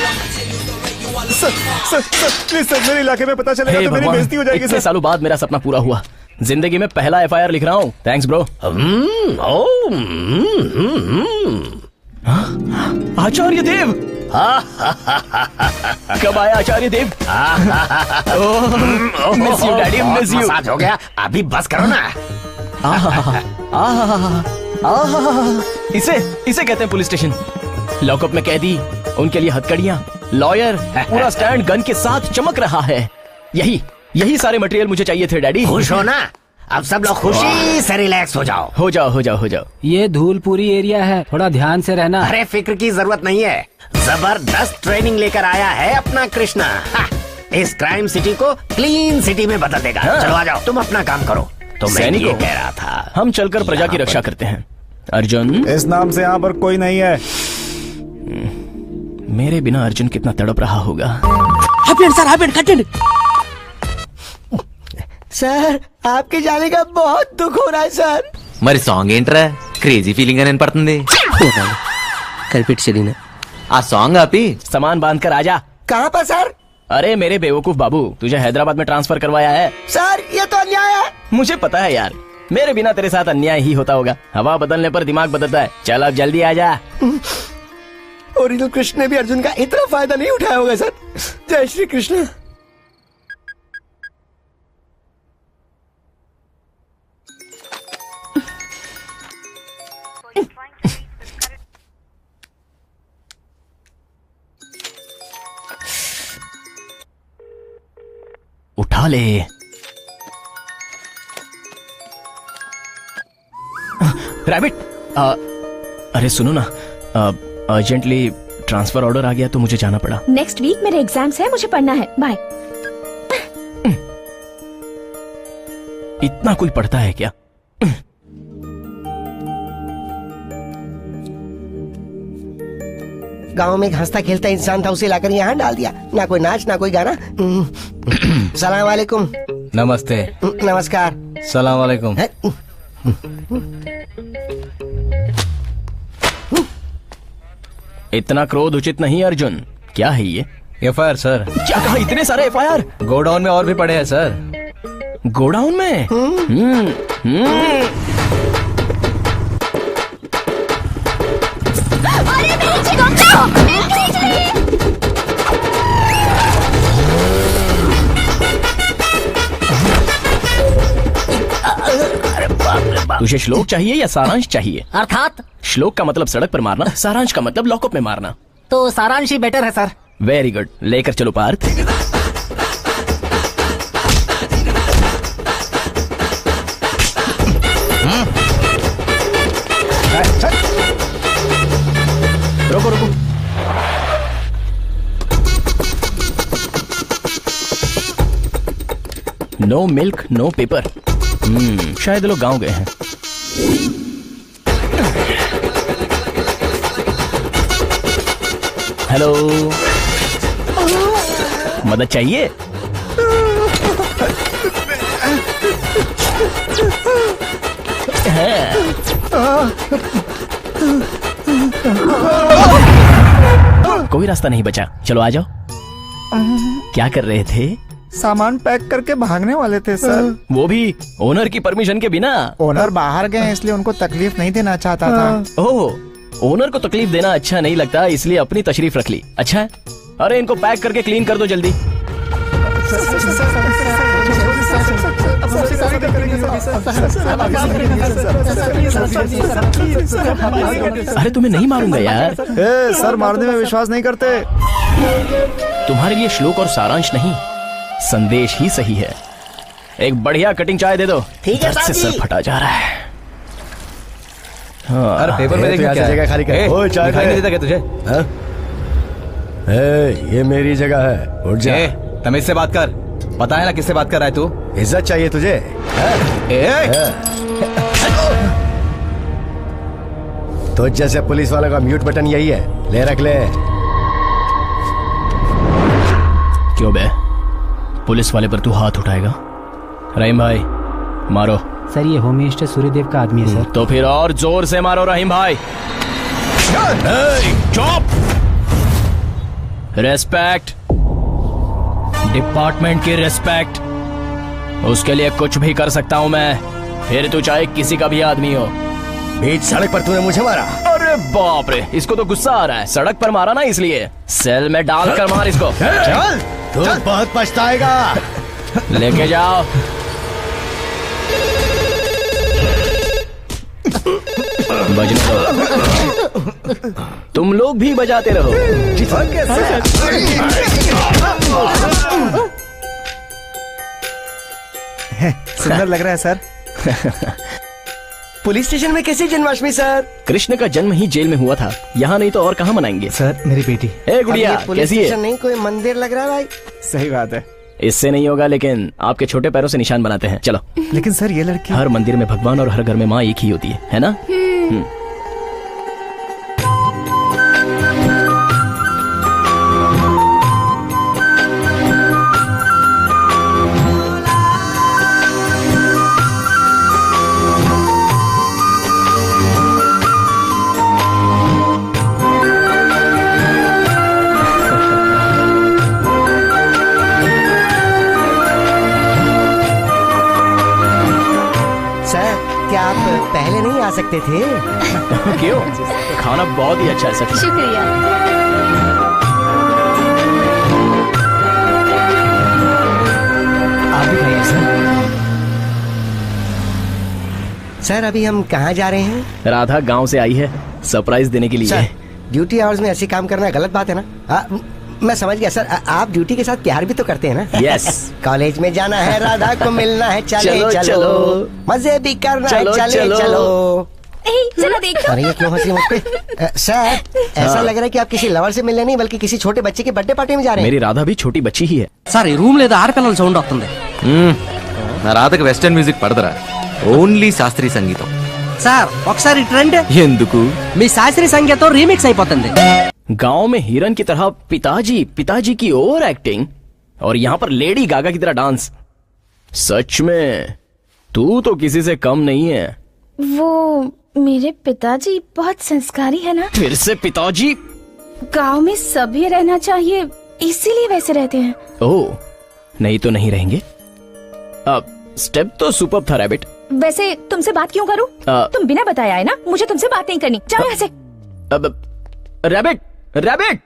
Speaker 7: Sir sir sir please sir, मेरे इलाके में पता चलेगा तो मेरी बेइज्जती हो जाएगी
Speaker 8: इतने
Speaker 7: सर।
Speaker 8: सालों बाद मेरा सपना पूरा हुआ। जिंदगी में पहला एफआईआर लिख रहा हूँ। Thanks bro. आचार्य देव। कब आया Acharya Dev? Miss you daddy, miss you.
Speaker 10: Massage हो गया, अभी बस करो ना।
Speaker 8: इसे कहते हैं पुलिस स्टेशन। लॉकअप में कैदी, उनके लिए हथकड़ियां, लॉयर, पूरा स्टैंड गन के साथ चमक रहा है। यही सारे मटेरियल मुझे चाहिए थे डैडी।
Speaker 10: खुश हो ना? अब सब लोग खुशी से रिलैक्स हो जाओ।
Speaker 8: हो जाओ।
Speaker 3: ये धूलपुरी एरिया है, थोड़ा ध्यान से रहना।
Speaker 10: अरे फिक्र की जरूरत नहीं है, जबरदस्त ट्रेनिंग लेकर आया है अपना कृष्णा। इस क्राइम सिटी को क्लीन सिटी में बदल देगा। चलो आ जाओ, तुम अपना काम करो। तो मैं ये कह रहा था,
Speaker 8: हम चलकर प्रजा की रक्षा करते हैं। अर्जुन,
Speaker 7: इस नाम से यहाँ पर कोई नहीं है।
Speaker 8: मेरे बिना अर्जुन कितना तड़प रहा होगा।
Speaker 2: सर, आपके जाने का बहुत दुख हो रहा है सर।
Speaker 12: మరి సాంగ్ ఏంట్రా క్రేజీ ఫీలింగ్ అని వినపడుతుంది?
Speaker 2: कल्पित शरीना।
Speaker 12: ఆ సాంగ్ ఆపి
Speaker 8: सामान बांध कर आजा।
Speaker 2: कहाँ पर सर?
Speaker 8: अरे मेरे बेवकूफ बाबू, तुझे हैदराबाद में ट्रांसफर करवाया है।
Speaker 2: सर ये तो अन्याय है।
Speaker 8: मुझे पता है यार, मेरे बिना तेरे साथ अन्याय ही होता होगा। हवा बदलने पर दिमाग बदलता है। चल अब जल्दी आ जा।
Speaker 2: ओरिजिनल कृष्ण ने भी अर्जुन का इतना फायदा नहीं उठाया होगा सर। जय श्री कृष्ण।
Speaker 8: उठा ले। रैबिट, अरे सुनो ना, अर्जेंटली ट्रांसफर ऑर्डर आ गया तो मुझे जाना पड़ा।
Speaker 5: नेक्स्ट वीक मेरे एग्जाम्स है, मुझे पढ़ना है। बाय।
Speaker 8: इतना कोई पढ़ता है क्या?
Speaker 2: गांव में एक हंसता खेलता इंसान था, उसे लाकर यहाँ डाल दिया। ना कोई नाच ना कोई गाना। सलाम वालेकुम।
Speaker 14: नमस्ते।
Speaker 2: नमस्कार।
Speaker 14: सलाम वालेकुम।
Speaker 8: इतना क्रोध उचित नहीं अर्जुन। क्या है ये?
Speaker 14: FIR sir.
Speaker 8: क्या कहा? इतने सारे एफआईआर?
Speaker 14: गोडाउन में और भी पड़े हैं सर।
Speaker 8: गोडाउन में? तुझे श्लोक चाहिए या सारांश चाहिए?
Speaker 15: अर्थात
Speaker 8: श्लोक का मतलब सड़क पर मारना, सारांश का मतलब लॉकअप में मारना।
Speaker 15: तो सारांश ही बेटर है सर।
Speaker 8: वेरी गुड, लेकर चलो Parth. No milk no paper. शायद लोग गांव गए हैं। हेलो, मदद चाहिए? कोई रास्ता नहीं बचा, चलो आ जाओ। क्या कर रहे थे?
Speaker 7: सामान पैक करके भागने वाले थे सर।
Speaker 8: वो भी ओनर की परमिशन के बिना?
Speaker 7: ओनर बाहर गए इसलिए उनको तकलीफ नहीं देना चाहता था।
Speaker 8: ओह, ओनर को तकलीफ देना अच्छा नहीं लगता, इसलिए अपनी तशरीफ रख ली। अच्छा है। अरे इनको पैक करके क्लीन कर दो जल्दी। अरे तुम्हें नहीं मारूंगा यार।
Speaker 7: सर मारने में विश्वास नहीं करते।
Speaker 8: तुम्हारे लिए श्लोक और सारांश नहीं, संदेश ही सही है। एक बढ़िया कटिंग चाय दे दो।
Speaker 2: ठीक है
Speaker 8: से सर फटा जा रहा है। हाँ।
Speaker 14: अरे पेपर में देखना क्या
Speaker 2: जगह खाली कर।
Speaker 14: ओ, चाय दिखाई नहीं देता क्या तुझे?
Speaker 2: ये मेरी जगह है, उठ जा।
Speaker 14: तमीज से बात कर। पता है ना किससे बात कर रहा है तू?
Speaker 2: इज्जत चाहिए तुझे? तो जैसे पुलिस वालों का म्यूट बटन यही है, ले रख ले।
Speaker 8: क्यों बे, पुलिस वाले पर तू हाथ उठाएगा? रहीम भाई मारो।
Speaker 3: सर ये होम मिनिस्टर सूर्यदेव का आदमी है सर।
Speaker 8: तो फिर और जोर से मारो रहीम भाई। चुप। रेस्पेक्ट, डिपार्टमेंट की रेस्पेक्ट, उसके लिए कुछ भी कर सकता हूं मैं, फिर तू चाहे किसी का भी आदमी हो।
Speaker 2: बीच सड़क पर तूने मुझे मारा।
Speaker 8: अरे बाप रे, इसको तो गुस्सा आ रहा है। सड़क पर मारा ना, इसलिए सेल में डाल कर मार इसको।
Speaker 2: चल, तू बहुत पछताएगा।
Speaker 8: लेके जाओ। बजने दो। तुम लोग भी बजाते रहो।
Speaker 7: सुंदर लग रहा है सर।
Speaker 2: पुलिस स्टेशन में कैसे जन्माष्टमी सर?
Speaker 8: कृष्ण का जन्म ही जेल में हुआ था, यहाँ नहीं तो और कहाँ मनाएंगे?
Speaker 3: सर मेरी बेटी।
Speaker 8: ए गुड़िया,
Speaker 2: पुलिस
Speaker 8: कैसी है?
Speaker 2: स्टेशन नहीं, कोई मंदिर लग रहा है भाई।
Speaker 7: सही बात है।
Speaker 8: इससे नहीं होगा, लेकिन आपके छोटे पैरों से निशान बनाते हैं। चलो।
Speaker 7: लेकिन सर ये लड़की,
Speaker 8: हर मंदिर में भगवान और हर घर में माँ एक ही होती है ना?
Speaker 2: पहले नहीं आ सकते थे?
Speaker 8: क्यों? खाना बहुत ही अच्छा है सर।
Speaker 5: शुक्रिया।
Speaker 2: आप भी खाइए सर। सर अभी हम कहाँ जा रहे हैं?
Speaker 8: राधा गांव से आई है सरप्राइज देने के लिए।
Speaker 2: सर, ड्यूटी आवर्स में ऐसे काम करना गलत बात है ना? मैं समझ गया सर, आप ड्यूटी के साथ प्यार भी तो करते हैं ना?
Speaker 8: यस।
Speaker 2: कॉलेज में जाना है, राधा को मिलना है, चलो चलो, मजे भी करना है, चलो चलो।
Speaker 5: चलो देखो।
Speaker 2: अरे ये क्यों हंसी मुझ पे? सर ऐसा लग रहा है कि आप किसी लवर से मिलने नहीं बल्कि किसी छोटे बच्चे की बर्थडे पार्टी में जा रहे हैं।
Speaker 8: मेरी राधा भी छोटी बच्ची ही है।
Speaker 12: సార్ ఈ రూమ్ లేదా ఆడపిల్లల సౌండ్ వస్తుంది. నా రాధకు వెస్టర్న్ మ్యూజిక్ పడదరా, ఓన్లీ శాస్త్రీయ సంగీతం.
Speaker 15: సార్ ఒకసారి ట్రెండ్
Speaker 12: ఎందుకు?
Speaker 15: మీ శాస్త్రీయ సంగీతం రీమిక్స్ అయిపోతుంది.
Speaker 8: गांव में हिरन की तरह पिताजी की ओवर एक्टिंग, और यहाँ पर लेडी गागा की तरह डांस। सच में तू तो किसी से कम नहीं है।
Speaker 5: वो मेरे पिताजी बहुत संस्कारी है ना?
Speaker 8: फिर से पिताजी?
Speaker 5: गांव में सभी रहना चाहिए, इसीलिए वैसे रहते हैं।
Speaker 8: ओह, नहीं तो नहीं रहेंगे। अब स्टेप तो सुपर था रैबिट।
Speaker 5: वैसे तुमसे बात क्यों करूं? तुम बिना बताया है ना, मुझे तुमसे बात नहीं करनी। चलो यहाँ से।
Speaker 8: अब रैबिट रैबिट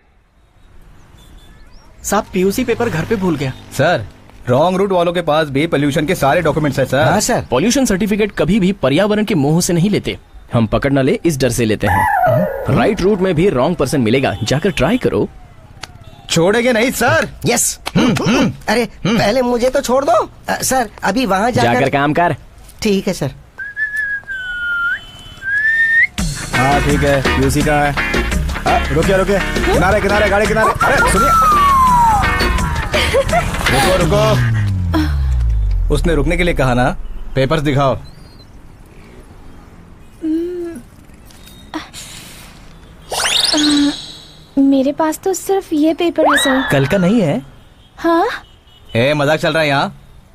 Speaker 3: साहब पीयूसी पेपर घर पे भूल गया।
Speaker 14: सर रॉन्ग रूट वालों के पास भी पोल्यूशन के सारे डॉक्यूमेंट्स हैं सर।
Speaker 2: हाँ सर।
Speaker 8: पॉल्यूशन सर्टिफिकेट कभी भी पर्यावरण के मोह से नहीं लेते, हम पकड़ न ले इस डर से लेते हैं। राइट रूट में भी रॉन्ग पर्सन मिलेगा, जाकर ट्राई करो।
Speaker 14: छोड़ेंगे नहीं सर।
Speaker 2: यस। अरे पहले मुझे तो छोड़ दो सर, अभी वहाँ
Speaker 8: जाकर काम कर।
Speaker 2: ठीक है सर।
Speaker 7: हाँ ठीक है, पीयूसी का है। रुकिए रुकिए, किनारे किनारे, गाड़ी किनारे। अरे सुनिए, रुको रुको
Speaker 14: उसने रुकने के लिए कहा ना। पेपर्स दिखाओ।
Speaker 5: मेरे पास तो सिर्फ ये पेपर है सर।
Speaker 14: कल का नहीं है?
Speaker 5: हाँ?
Speaker 14: मजाक चल रहा है यहाँ।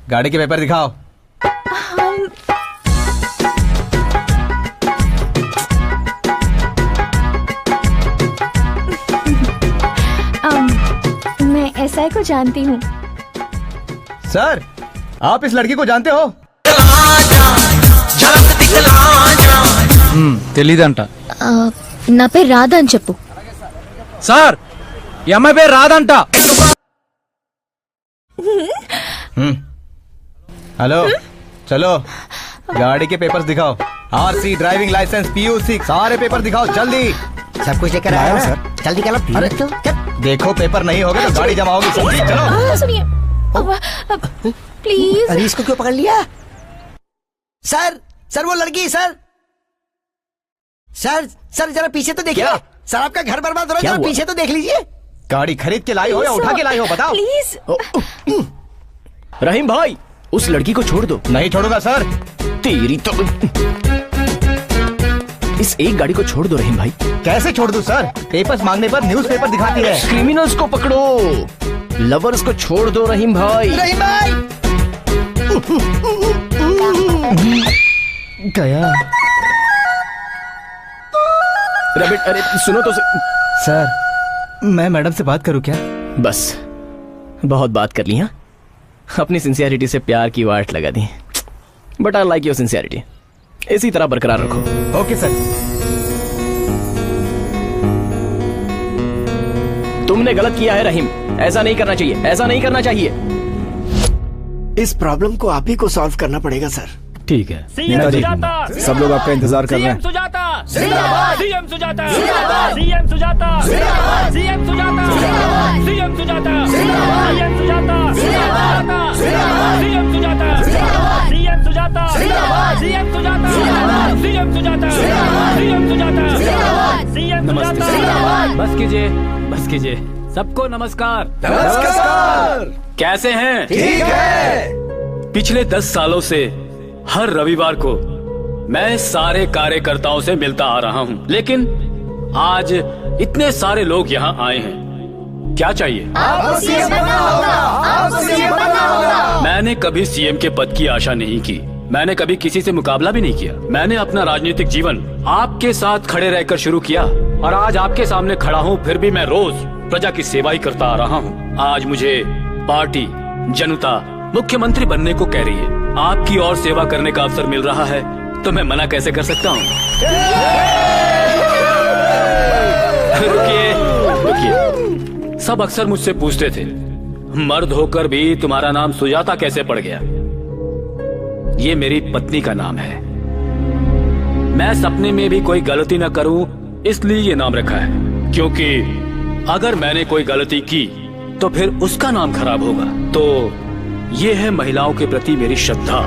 Speaker 14: गाड़ी के पेपर दिखाओ।
Speaker 5: मैं एसआई को जानती हूँ।
Speaker 14: सर, आप इस लड़की को जानते हो?
Speaker 3: తెలీదంట.
Speaker 5: నా పేరు రాధా అని చెప్పు.
Speaker 3: సార్, ఈ అమ్మాయి పేరు రాదంట.
Speaker 14: हेलो, चलो गाड़ी के पेपर्स दिखाओ। आरसी, ड्राइविंग लाइसेंस, PUC, सारे पेपर दिखाओ जल्दी।
Speaker 2: सब कुछ लेकर आया सर। जल्दी निकालो।
Speaker 14: अरे देखो, पेपर नहीं होगा तो गाड़ी जमा होगी। जल्दी चलो।
Speaker 5: सुनिए प्लीज।
Speaker 2: अरे इसको क्यों पकड़ लिया? सर, सर वो लड़की सर। सर, सर जरा पीछे तो देखिए। सर आपका घर बर्बाद हो रहा है, जरा पीछे तो देख लीजिए।
Speaker 14: गाड़ी खरीद के लाई हो या उठा के लाई हो, बताओ
Speaker 5: प्लीज।
Speaker 8: रहीम भाई, उस लड़की को छोड़ दो।
Speaker 14: नहीं छोड़ूंगा सर।
Speaker 8: तेरी तो इस एक गाड़ी को छोड़ दो रहीम भाई।
Speaker 14: कैसे छोड़ दूं सर? पेपर्स मांगने पर न्यूज़पेपर दिखाती है।
Speaker 8: क्रिमिनल्स को पकड़ो, लवर्स को छोड़ दो रहीम भाई।
Speaker 2: रहीम भाई
Speaker 14: गया।
Speaker 8: रबिट, अरे सुनो तो
Speaker 14: सर, मैं मैडम से बात करूं क्या?
Speaker 8: बस बहुत बात कर लिया। अपनी सिंसियरिटी से प्यार की वाट लगा दी। But I like your sincerity. इसी तरह बरकरार रखो।
Speaker 14: Okay sir.
Speaker 8: तुमने गलत किया है रहीम। ऐसा नहीं करना चाहिए, ऐसा नहीं करना चाहिए।
Speaker 16: इस प्रॉब्लम को आप ही को सॉल्व करना पड़ेगा सर।
Speaker 11: ठीक है।
Speaker 14: सब लोग आपका इंतजार कर रहे हैं।
Speaker 1: Sujata CM Sujata CM Sujata CM Sujata CM Sujata CM Sujata CM Sujata CM Sujata CM Sujata CM Sujata CM Sujata CM Sujata.
Speaker 11: बस कीजिए, बस कीजिए। सबको नमस्कार।
Speaker 14: नमस्कार।
Speaker 11: कैसे हैं?
Speaker 14: ठीक है।
Speaker 11: पिछले 10 सालों से हर रविवार को मैं सारे कार्यकर्ताओं से मिलता आ रहा हूं, लेकिन आज इतने सारे लोग यहाँ आए हैं। क्या चाहिए?
Speaker 6: आपको सीएम बनना होगा, आपको सीएम बनना होगा।
Speaker 11: मैंने कभी सीएम के पद की आशा नहीं की। मैंने कभी किसी से मुकाबला भी नहीं किया। मैंने अपना राजनीतिक जीवन आपके साथ खड़े रहकर शुरू किया और आज आपके सामने खड़ा हूँ। फिर भी मैं रोज प्रजा की सेवा ही करता आ रहा हूँ। आज मुझे पार्टी, जनता मुख्यमंत्री बनने को कह रही है। आपकी और सेवा करने का अवसर मिल रहा है तो मैं मना कैसे कर सकता हूँ? रुकिए, रुकिए। सब अक्सर मुझसे पूछते थे, मर्द होकर भी तुम्हारा नाम सुजाता कैसे पड़ गया? ये मेरी पत्नी का नाम है। मैं सपने में भी कोई गलती न करूं, इसलिए ये नाम रखा है। क्योंकि अगर मैंने कोई गलती की तो फिर उसका नाम खराब होगा। तो ये है महिलाओं के प्रति मेरी श्रद्धा।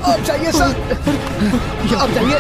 Speaker 2: आप जाइए सर, आप जाइए।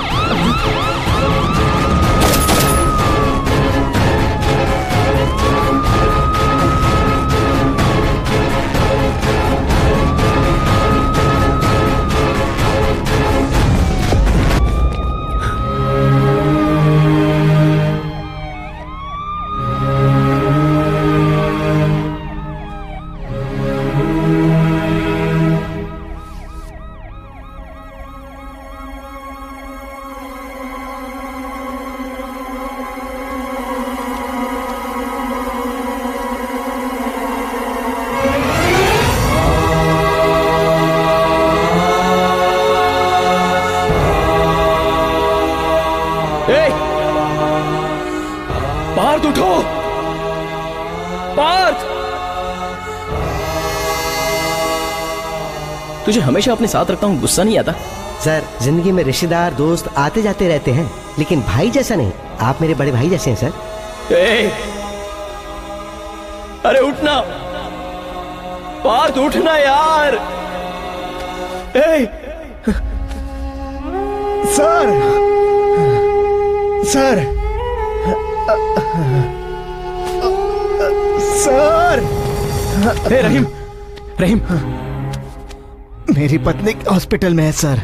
Speaker 11: पार्थ उठो, पार्थ।
Speaker 8: तुझे हमेशा अपने साथ रखता हूँ, गुस्सा नहीं आता?
Speaker 2: सर, जिंदगी में रिश्तेदार दोस्त आते जाते रहते हैं, लेकिन भाई जैसा नहीं। आप मेरे बड़े भाई जैसे हैं सर।
Speaker 8: अरे उठना पार्थ, उठना यार।
Speaker 7: Sir, sir, sir.
Speaker 8: Rahim, Rahim,
Speaker 7: मेरी पत्नी हॉस्पिटल में है सर।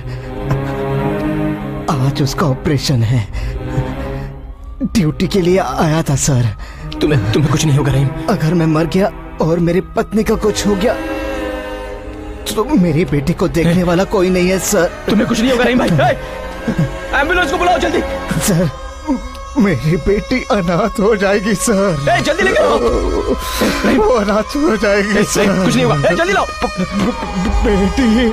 Speaker 7: आज उसका ऑपरेशन है। ड्यूटी के लिए आया था सर।
Speaker 8: तुम्हें कुछ नहीं होगा रहीम।
Speaker 7: अगर मैं मर गया और मेरी पत्नी का कुछ हो गया तो मेरी बेटी को देखने वाला कोई नहीं है सर।
Speaker 8: तुम्हें कुछ नहीं होगा रहीम भाई। एम्बुलेंस को बुलाओ जल्दी।
Speaker 7: सर, मेरी बेटी अनाथ हो जाएगी सर।
Speaker 8: जल्दी लेके आओ।
Speaker 7: वो अनाथ हो जाएगी सर।
Speaker 8: कुछ नहीं होगा, जल्दी लाओ।
Speaker 7: बेटी।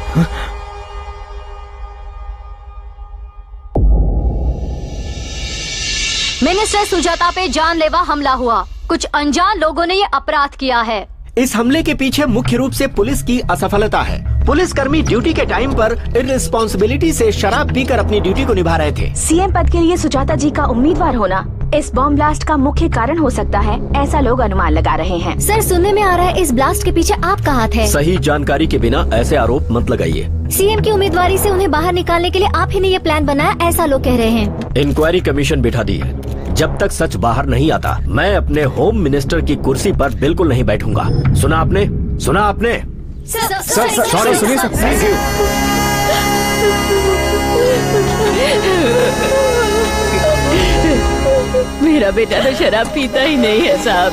Speaker 5: मिनिस्टर सुजाता पे जानलेवा हमला हुआ। कुछ अनजान लोगों ने ये अपराध किया है।
Speaker 16: इस हमले के पीछे मुख्य रूप से पुलिस की असफलता है। पुलिसकर्मी ड्यूटी के टाइम पर इररिस्पांसिबिलिटी से शराब पीकर अपनी ड्यूटी को निभा रहे थे।
Speaker 17: सीएम पद के लिए सुजाता जी का उम्मीदवार होना इस बॉम्ब ब्लास्ट का मुख्य कारण हो सकता है, ऐसा लोग अनुमान लगा रहे हैं।
Speaker 5: सर, सुनने में आ रहा है इस ब्लास्ट के पीछे आपका हाथ है।
Speaker 10: सही जानकारी के बिना ऐसे आरोप मत लगाइए।
Speaker 5: सीएम की उम्मीदवारी से उन्हें बाहर निकालने के लिए आप ही ने ये प्लान बनाया, ऐसा लोग कह रहे हैं।
Speaker 10: इंक्वायरी कमीशन बिठा दी है। जब तक सच बाहर नहीं आता, मैं अपने होम मिनिस्टर की कुर्सी पर बिल्कुल नहीं बैठूंगा। सुना आपने? सुना आपने?
Speaker 7: सॉरी, सुनिए सर। Thank you.
Speaker 18: मेरा बेटा तो शराब पीता ही नहीं है साहब।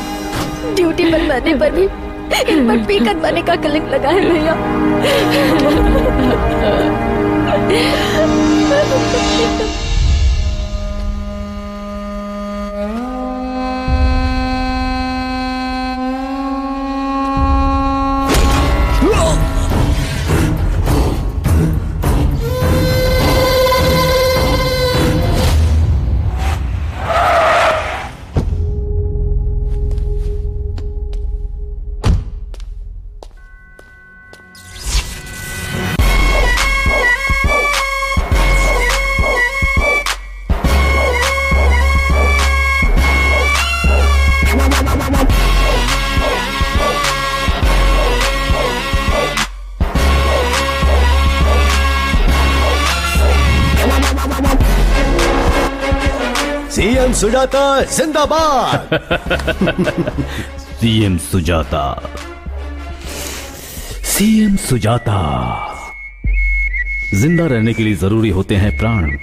Speaker 5: ड्यूटी पर मरने पर भी इन पर पीकर मरने का कलंक लगा है भैया।
Speaker 2: सीएम सुजाता जिंदाबाद।
Speaker 11: CM Sujata, CM Sujata. जिंदा रहने के लिए जरूरी होते हैं प्राण,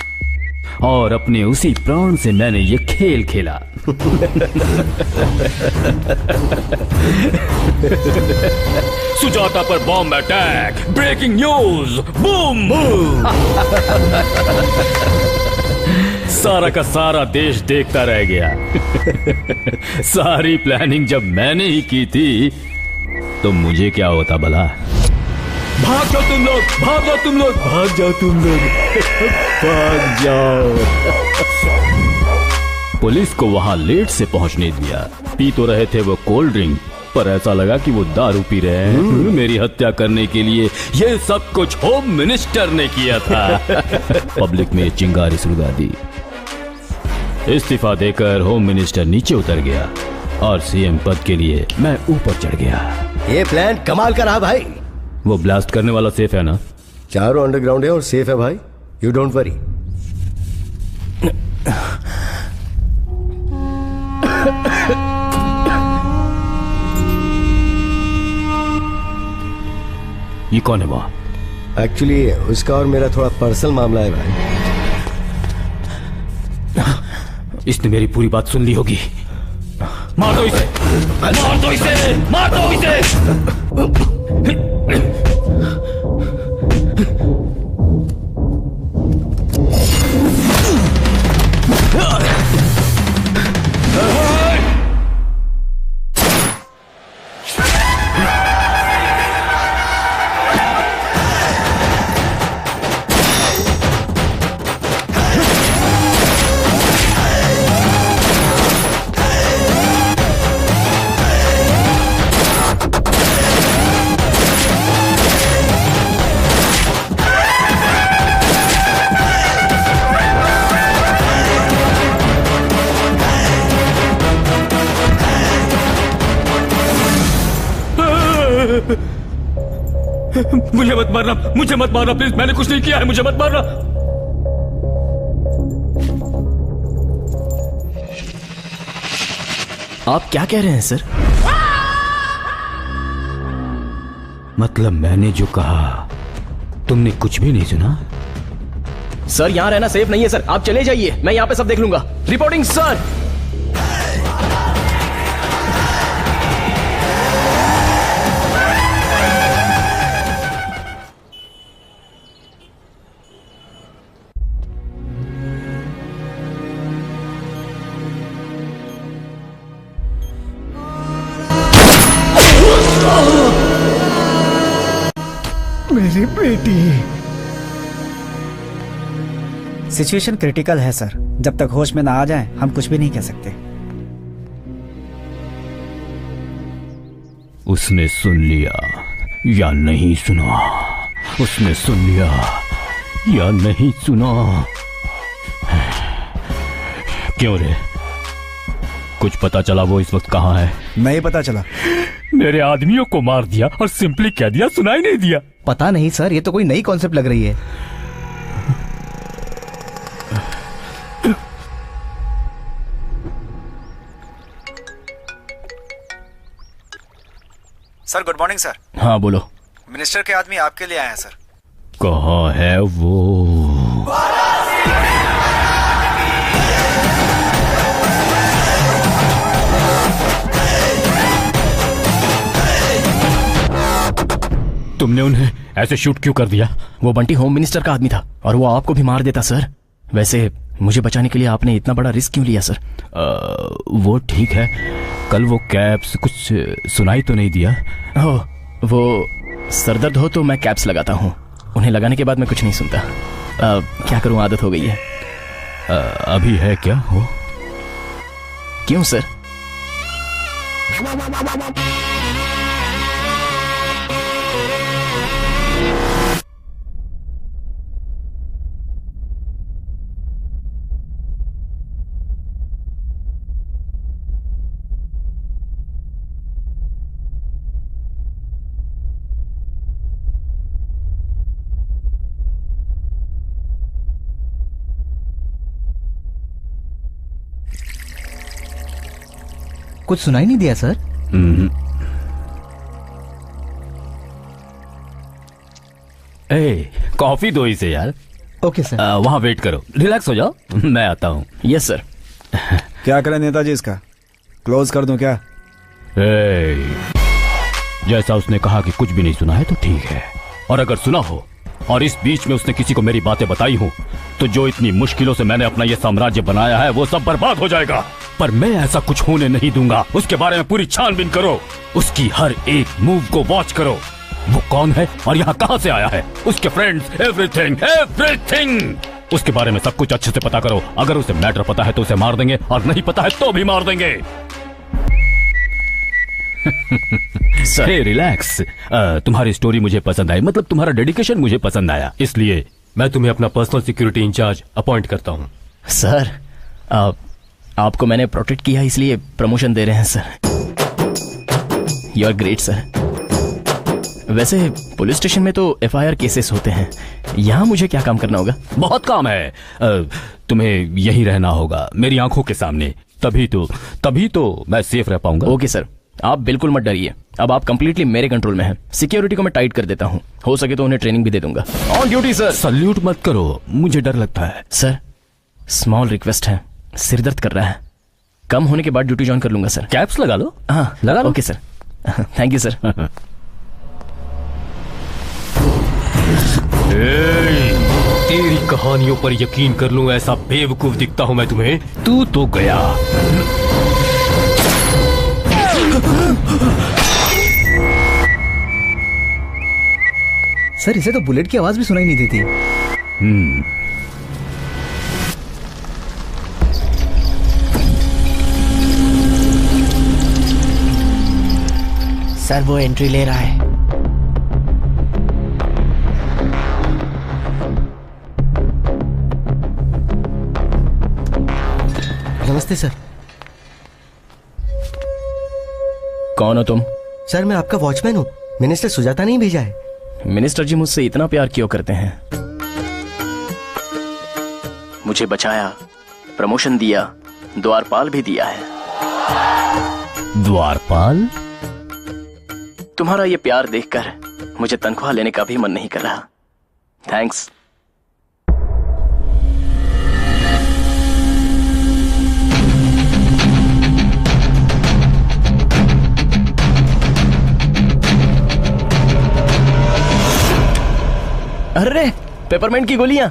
Speaker 11: और अपने उसी प्राण से मैंने ये खेल खेला। सुजाता पर bomb attack, breaking news, boom. सारा का सारा देश देखता रह गया। सारी प्लानिंग जब मैंने ही की थी तो मुझे क्या होता भला? भाग जाओ तुम लोग, भाग जाओ तुम लोग, भाग जाओ तुम लोग, भाग जाओ। पुलिस को वहां लेट से पहुंचने दिया। पी तो रहे थे वो कोल्ड ड्रिंक, पर ऐसा लगा कि वो दारू पी रहे हैं। मेरी हत्या करने के लिए ये सब कुछ होम मिनिस्टर ने किया था। पब्लिक में चिंगारी सुलगा दी। इस्तीफा देकर होम मिनिस्टर नीचे उतर गया और सीएम पद के लिए मैं ऊपर चढ़ गया।
Speaker 2: ये प्लान कमाल का रहा भाई।
Speaker 11: वो ब्लास्ट करने वाला सेफ है ना?
Speaker 2: चारों अंडरग्राउंड है और सेफ है भाई, यू डोंट वरी।
Speaker 11: ये कौन है वहां?
Speaker 2: एक्चुअली उसका और मेरा थोड़ा पर्सनल मामला है भाई।
Speaker 11: इसने मेरी पूरी बात सुन ली होगी। मार दो इसे, मार दो इसे, मार दो इसे। मुझे मत मारना, मुझे मत मारना प्लीज, मैंने कुछ नहीं किया है, मुझे मत मारना।
Speaker 8: आप क्या कह रहे हैं सर?
Speaker 11: मतलब मैंने जो कहा तुमने कुछ भी नहीं सुना?
Speaker 8: सर यहाँ रहना सेफ नहीं है सर, आप चले जाइए, मैं यहाँ पे सब देख लूंगा। Reporting sir.
Speaker 7: मेरी बेटी। सिचुएशन क्रिटिकल है सर, जब तक होश में ना आ जाएं, हम कुछ भी नहीं कह सकते।
Speaker 11: उसने सुन लिया या नहीं सुना? उसने सुन लिया या नहीं सुना? क्यों रे, कुछ पता चला वो इस वक्त कहाँ है?
Speaker 7: नहीं पता चला।
Speaker 11: मेरे आदमियों को मार दिया और सिंपली कह दिया सुनाई नहीं दिया।
Speaker 14: पता नहीं सर, ये तो कोई नई कॉन्सेप्ट लग रही है।
Speaker 7: Sir good morning sir.
Speaker 8: हाँ बोलो।
Speaker 7: मिनिस्टर के आदमी आपके लिए आए हैं सर।
Speaker 11: कहाँ है वो? तुमने उन्हें ऐसे शूट क्यों कर दिया?
Speaker 8: वो बंटी होम मिनिस्टर का आदमी था और वो आपको भी मार देता सर। वैसे मुझे बचाने के लिए आपने इतना बड़ा रिस्क क्यों लिया सर?
Speaker 11: वो ठीक है, कल वो कैप्स कुछ सुनाई तो नहीं दिया?
Speaker 8: वो सरदर्द हो तो मैं कैप्स लगाता हूँ, उन्हें लगाने के बाद मैं कुछ नहीं सुनता। क्या करूँ, आदत हो गई है।
Speaker 11: अभी है क्या हो?
Speaker 8: क्यों सर?
Speaker 14: कुछ सुनाई नहीं दिया सर?
Speaker 11: कॉफी दो इसे यार।
Speaker 14: Okay sir.
Speaker 11: वहां वेट करो, रिलैक्स हो जाओ, मैं आता हूँ।
Speaker 8: Yes sir.
Speaker 7: क्या करें नेताजी, इसका क्लोज कर दूं क्या?
Speaker 11: जैसा उसने कहा कि कुछ भी नहीं सुना है तो ठीक है, और अगर सुना हो और इस बीच में उसने किसी को मेरी बातें बताई हो तो जो इतनी मुश्किलों से मैंने अपना ये साम्राज्य बनाया है वो सब बर्बाद हो जाएगा। पर मैं ऐसा कुछ होने नहीं दूंगा। उसके बारे में पूरी छानबीन करो, उसकी हर एक मूव को वॉच करो। वो कौन है और यहाँ कहाँ से आया है, उसके फ्रेंड्स, एवरीथिंग एवरीथिंग, उसके बारे में सब कुछ अच्छे से पता करो। अगर उसे मैटर पता है तो उसे मार देंगे, और नहीं पता है तो भी मार देंगे।
Speaker 8: Sir
Speaker 11: relax. तुम्हारी स्टोरी मुझे पसंद आई, मतलब तुम्हारा डेडिकेशन मुझे पसंद आया, इसलिए मैं तुम्हें अपना पर्सनल सिक्योरिटी इंचार्ज अपॉइंट करता हूँ।
Speaker 8: सर आपको मैंने प्रोटेक्ट किया इसलिए प्रमोशन दे रहे हैं sir. You are great sir. वैसे पुलिस स्टेशन में तो FIR केसेस होते हैं, यहाँ मुझे क्या काम करना होगा?
Speaker 11: बहुत काम है। तुम्हें यहीं रहना होगा मेरी आंखों के सामने, तभी तो मैं सेफ रह पाऊंगा।
Speaker 8: ओके सर, आप बिल्कुल मत डरिए, अब आप कंप्लीटली मेरे कंट्रोल में हैं। सिक्योरिटी को मैं टाइट कर देता हूँ, हो सके तो उन्हें ट्रेनिंग भी दे दूंगा। On duty sir.
Speaker 11: सल्यूट मत करो, मुझे डर लगता है।
Speaker 8: सर स्मॉल रिक्वेस्ट है, सिर दर्द कर रहा है, कम होने के बाद ड्यूटी ज्वाइन कर लूंगा सर।
Speaker 11: कैप्स लगा लो।
Speaker 8: हाँ
Speaker 11: लगा लो।
Speaker 8: Okay sir, thank you sir.
Speaker 11: तेरी कहानियों पर यकीन कर लूं ऐसा बेवकूफ दिखता हूं मैं तुम्हें? तू तो गया।
Speaker 14: सर इसे तो बुलेट की आवाज भी सुनाई नहीं देती।
Speaker 15: सर वो एंट्री ले रहा है।
Speaker 2: नमस्ते सर।
Speaker 8: कौन हो तुम?
Speaker 2: सर मैं आपका वॉचमैन हूँ, मिनिस्टर सुजाता नहीं भेजा है।
Speaker 8: मिनिस्टर जी मुझसे इतना प्यार क्यों करते हैं? मुझे बचाया, प्रमोशन दिया, द्वारपाल भी दिया है।
Speaker 11: द्वारपाल?
Speaker 8: तुम्हारा ये प्यार देखकर मुझे तनख्वाह लेने का भी मन नहीं कर रहा। थैंक्स। अरे पेपरमेंट की गोलियां।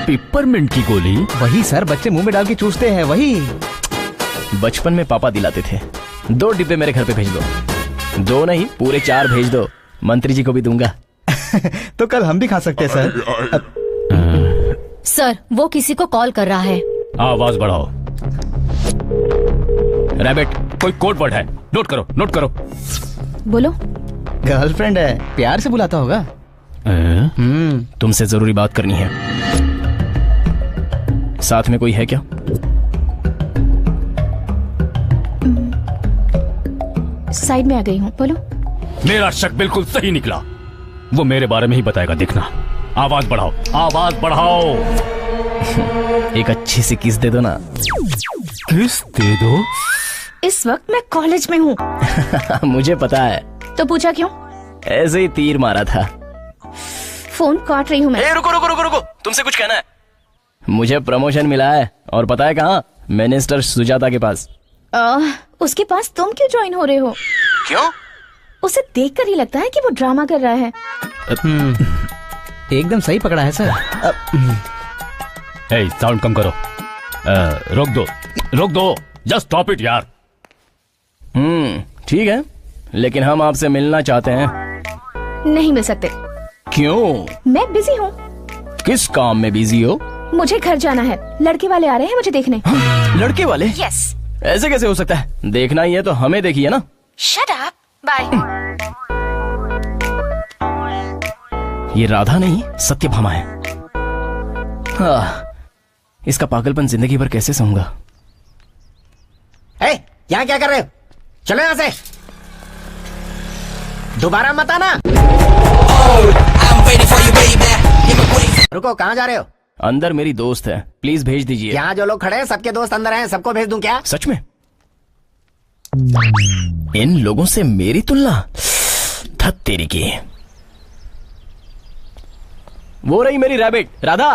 Speaker 11: पेपरमेंट की गोली?
Speaker 14: वही सर, बच्चे मुंह में डाल के चूसते हैं, वही।
Speaker 8: बचपन में पापा दिलाते थे। 2 डिब्बे मेरे घर पे भेज दो। 2 नहीं, पूरे 4 भेज दो। मंत्री जी को भी दूंगा।
Speaker 14: तो कल हम भी खा सकते हैं सर।
Speaker 5: सर, वो किसी को कॉल कर रहा है।
Speaker 11: आवाज बढ़ाओ। रैबिट, कोई कोड वर्ड है, नोट करो, नोट करो।
Speaker 5: बोलो।
Speaker 14: गर्लफ्रेंड है, प्यार से बुलाता होगा।
Speaker 8: तुमसे जरूरी बात करनी है। साथ में कोई है क्या?
Speaker 5: साइड में आ गई हूँ, बोलो।
Speaker 11: मेरा शक बिल्कुल सही निकला। वो मेरे बारे में ही बताएगा, देखना। आवाज बढ़ाओ, आवाज बढ़ाओ।
Speaker 8: एक अच्छी सी किस दे दो ना।
Speaker 11: किस दे दो?
Speaker 5: इस वक्त मैं कॉलेज में हूँ।
Speaker 8: मुझे पता है।
Speaker 5: तो पूछा क्यों?
Speaker 8: ऐसे ही तीर मारा था।
Speaker 5: फोन काट रही हूँ मैं।
Speaker 8: रुको रुको रुको रुको, तुमसे कुछ कहना है। मुझे प्रमोशन मिला है, और पता है कहाँ? मिनिस्टर सुजाता के पास।
Speaker 5: उसके पास तुम क्यों ज्वाइन हो रहे हो?
Speaker 8: क्यों?
Speaker 5: उसे देखकर ही लगता है कि वो ड्रामा कर रहा है।
Speaker 14: एकदम सही पकड़ा है सर।
Speaker 11: साउंड कम करो। रोक दो, रोक दो, जस्ट स्टॉप इट यार।
Speaker 8: ठीक है, लेकिन हम आपसे मिलना चाहते हैं।
Speaker 5: नहीं मिल सकते।
Speaker 8: क्यों?
Speaker 5: मैं बिजी हूँ।
Speaker 8: किस काम में बिजी हो?
Speaker 5: मुझे घर जाना है, लड़के वाले आ रहे हैं मुझे देखने।
Speaker 8: लड़के वाले?
Speaker 5: यस।
Speaker 8: ऐसे कैसे हो सकता है? देखना ही है तो हमें देखिए ना।
Speaker 5: Shut up, bye.
Speaker 8: ये राधा नहीं, सत्यभामा है। इसका पागलपन जिंदगी भर कैसे सहूंगा?
Speaker 16: यहाँ क्या कर रहे हो? चलो यहाँ से, दोबारा मत आना। रुको, कहाँ जा रहे हो?
Speaker 8: अंदर मेरी दोस्त है, प्लीज भेज दीजिए।
Speaker 16: यहाँ जो लोग खड़े हैं सबके दोस्त अंदर हैं, सबको भेज दूं क्या?
Speaker 8: सच में? इन लोगों से मेरी तुलना? धत तेरी की। वो रही मेरी रैबिट, राधा।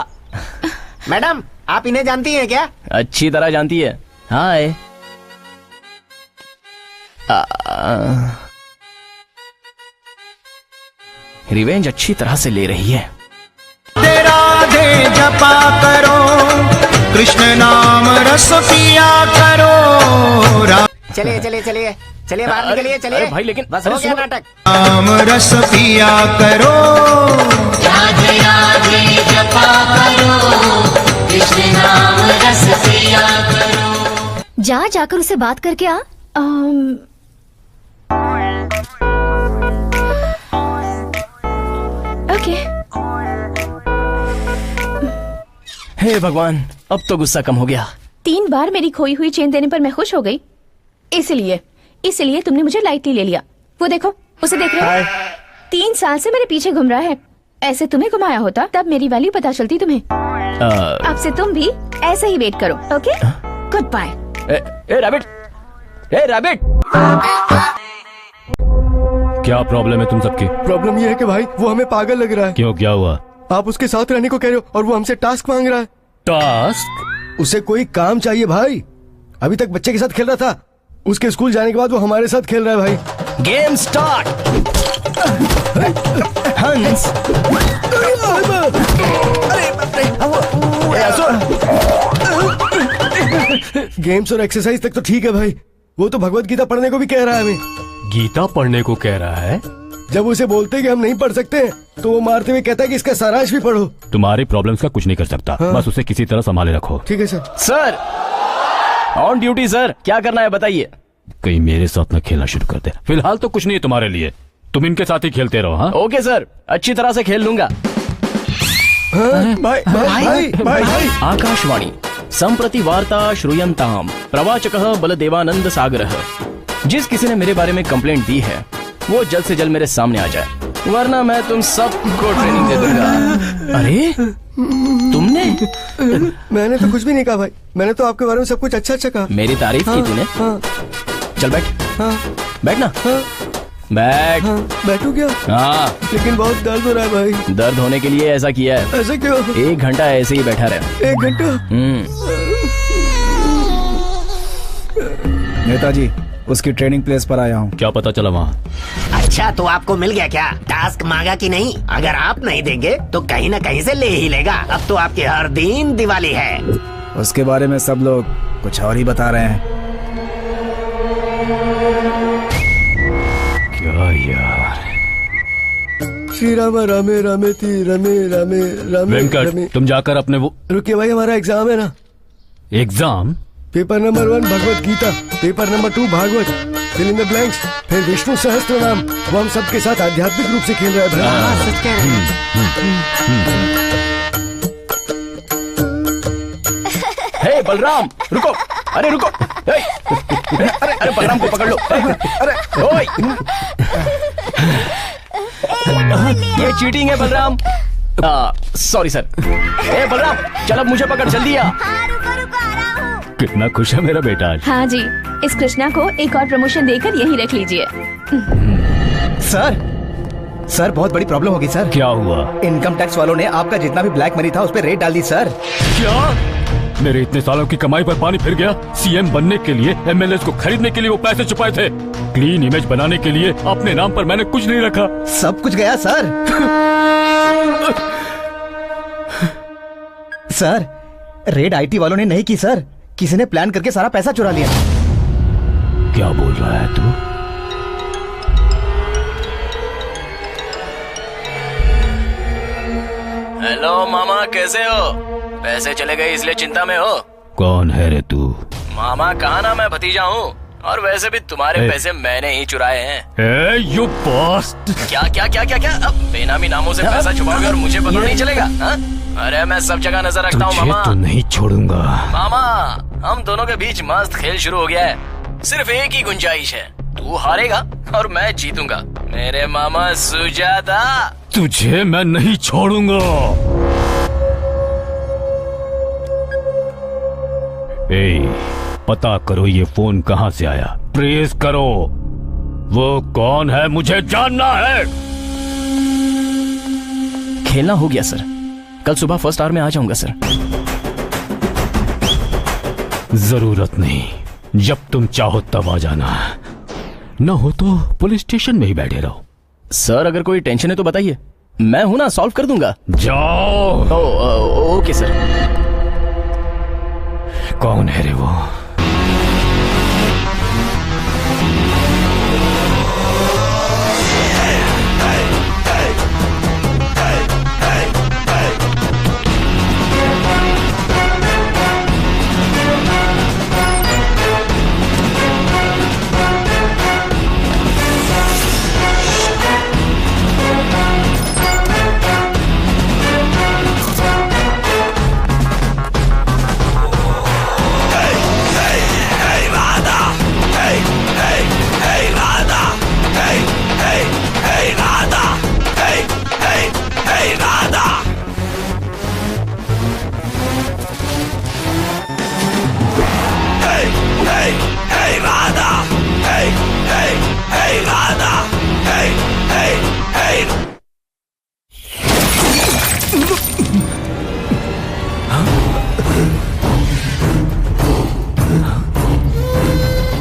Speaker 16: मैडम, आप इन्हें जानती हैं क्या?
Speaker 8: अच्छी तरह जानती है। हाय। रिवेंज अच्छी तरह से ले रही है।
Speaker 19: राधे जपा करो, कृष्ण नाम रस पिया करो।
Speaker 16: चलिए चलिए चलिए चलिए, बाहर निकलिए, चलिए।
Speaker 8: अरे भाई, लेकिन
Speaker 16: बस हो गया नाटक।
Speaker 19: नाम रस पिया करो,
Speaker 6: राधे राधे जपा करो, कृष्ण नाम रस पिया करो।
Speaker 5: जा जाकर उसे बात करके आ। ओके।
Speaker 8: हे भगवान, अब तो गुस्सा कम हो गया।
Speaker 5: 3 बार मेरी खोई हुई चेन देने पर मैं खुश हो गई, इसलिए तुमने मुझे लाइटली ले लिया। वो देखो, उसे देख रहे हो? 3 साल से मेरे पीछे घूम रहा है। ऐसे तुम्हें घुमाया होता तब मेरी वैल्यू पता चलती तुम्हें। अब से तुम भी ऐसे ही वेट करो, okay? Good bye.
Speaker 8: Rabbit, rabbit.
Speaker 11: क्या प्रॉब्लम है तुम सबकी?
Speaker 2: प्रॉब्लम ये है कि भाई वो हमें पागल लग रहा है।
Speaker 11: क्यों, क्या हुआ?
Speaker 2: आप उसके साथ रहने को कह रहे हो और वो हमसे टास्क मांग रहा है।
Speaker 11: टास्क?
Speaker 2: उसे कोई काम चाहिए भाई। अभी तक बच्चे के साथ खेल रहा था, उसके स्कूल जाने के बाद वो हमारे साथ खेल रहा है भाई।
Speaker 8: Game start. हंस।
Speaker 2: गेम्स और एक्सरसाइज तक तो ठीक है भाई, वो तो भगवत गीता पढ़ने को भी कह रहा है हमें।
Speaker 11: गीता पढ़ने को कह रहा है?
Speaker 2: जब उसे बोलते हैं कि हम नहीं पढ़ सकते तो वो मारते हुए कहता है कि इसका सारांश भी पढ़ो।
Speaker 11: तुम्हारी प्रॉब्लम्स का कुछ नहीं कर सकता।
Speaker 2: हाँ।
Speaker 11: बस उसे किसी तरह संभाले रखो।
Speaker 2: ठीक है sir.
Speaker 8: Sir on duty sir, क्या करना है बताइए।
Speaker 11: कहीं मेरे साथ न खेलना शुरू कर दे। फिलहाल तो कुछ नहीं है तुम्हारे लिए, तुम इनके साथ ही खेलते रहो। हाँ
Speaker 8: ओके सर, अच्छी तरह से खेल लूंगा।
Speaker 2: भाई।
Speaker 8: आकाशवाणी संप्रति वार्ता श्रूयन्ताम प्रवाचकः बलदेवानंद सागरः। जिस किसी ने मेरे बारे में कंप्लेंट दी है वो जल्द से जल्द मेरे सामने आ जाए। वरना मैं तुम सबको ट्रेनिंग दे दूंगा। अरे तुमने?
Speaker 2: मैंने तो कुछ भी नहीं कहा भाई, मैंने तो आपके बारे में सब कुछ अच्छा कहा।
Speaker 8: मेरी तारीफ की तूने? चल बैठ। बैठ ना। बैठ।
Speaker 2: बैठू क्या?
Speaker 8: हाँ।
Speaker 2: लेकिन बहुत दर्द हो रहा है भाई।
Speaker 8: दर्द होने के लिए ऐसा किया है।
Speaker 2: ऐसा क्यों?
Speaker 8: 1 घंटा ऐसे ही बैठा रहे।
Speaker 2: 1 घंटा?
Speaker 14: नेताजी, उसकी ट्रेनिंग प्लेस पर आया हूँ।
Speaker 11: क्या पता चला वहाँ?
Speaker 16: अच्छा, तो आपको मिल गया क्या? टास्क मांगा कि नहीं? अगर आप नहीं देंगे तो कहीं न कहीं से ले ही लेगा। अब तो आपके हर दिन दिवाली है।
Speaker 14: उसके बारे में सब लोग कुछ और ही बता रहे हैं।
Speaker 11: क्या यार?
Speaker 2: श्री राम रामे रामे ती रमे रामे रामे
Speaker 11: वेंकट,
Speaker 2: रमे।
Speaker 11: तुम जाकर अपने वो।
Speaker 2: रुकिए भाई, हमारा एग्जाम है ना।
Speaker 11: Exam?
Speaker 2: Paper number 1 Bhagavad Gita, paper number 2 Bhagavat, fill in the blanks, फिर विष्णु सहस्त्र नाम। वो हम सबके साथ आध्यात्मिक रूप से खेल रहे हैं भाई।
Speaker 16: सच कह रहे हैं।
Speaker 8: हे बलराम, रुको। अरे रुको। अरे बलराम को पकड़ लो। अरे ओए, ये चीटिंग है बलराम। Sorry sir. ए बलराम, चल अब मुझे पकड़, जल्दी आ।
Speaker 11: कितना खुश है मेरा बेटा आज।
Speaker 5: हाँ जी, इस कृष्णा को एक और प्रमोशन देकर यहीं रख लीजिए।
Speaker 14: सर बहुत बड़ी प्रॉब्लम होगी सर।
Speaker 11: क्या हुआ?
Speaker 14: इनकम टैक्स वालों ने आपका जितना भी ब्लैक मनी था उस पर रेड डाल दी सर।
Speaker 11: क्या? मेरे इतने सालों की कमाई पर पानी फिर गया? सीएम बनने के लिए, एमएलए को खरीदने के लिए वो पैसे छुपाए थे। क्लीन इमेज बनाने के लिए अपने नाम पर मैंने कुछ नहीं रखा।
Speaker 14: सब कुछ गया सर। सर, रेड आईटी वालों ने नहीं की सर, किसी ने प्लान करके सारा पैसा चुरा लिया।
Speaker 11: क्या बोल रहा है तू?
Speaker 8: हेलो मामा, कैसे हो? पैसे चले गए इसलिए चिंता में हो?
Speaker 11: कौन है रे तू?
Speaker 8: मामा कहा ना मैं भतीजा हूँ, और वैसे भी तुम्हारे पैसे मैंने ही चुराए हैं।
Speaker 11: यू बॉस्ट!
Speaker 8: क्या क्या क्या क्या क्या? अब बेनामी नामों से पैसा छुपाओगे और मुझे पता नहीं चलेगा? हा? अरे मैं सब जगह नजर रखता हूँ मामा।
Speaker 11: तो नहीं छोड़ूंगा
Speaker 8: मामा। हम दोनों के बीच मस्त खेल शुरू हो गया है। सिर्फ एक ही गुंजाइश है, तू हारेगा और मैं जीतूंगा। मेरे मामा सुजाता।
Speaker 11: तुझे मैं नहीं छोड़ूंगा। पता करो ये फोन कहाँ से आया। ट्रेस करो, वो कौन है मुझे जानना है।
Speaker 8: खेलना हो गया सर, कल सुबह फर्स्ट आवर में आ जाऊंगा सर।
Speaker 11: जरूरत नहीं, जब तुम चाहो तब आ जाना, न हो तो पुलिस स्टेशन में ही बैठे रहो।
Speaker 8: सर अगर कोई टेंशन है तो बताइए, मैं हूं ना, सॉल्व कर दूंगा।
Speaker 11: जाओ।
Speaker 8: Okay sir.
Speaker 11: कौन है रे वो?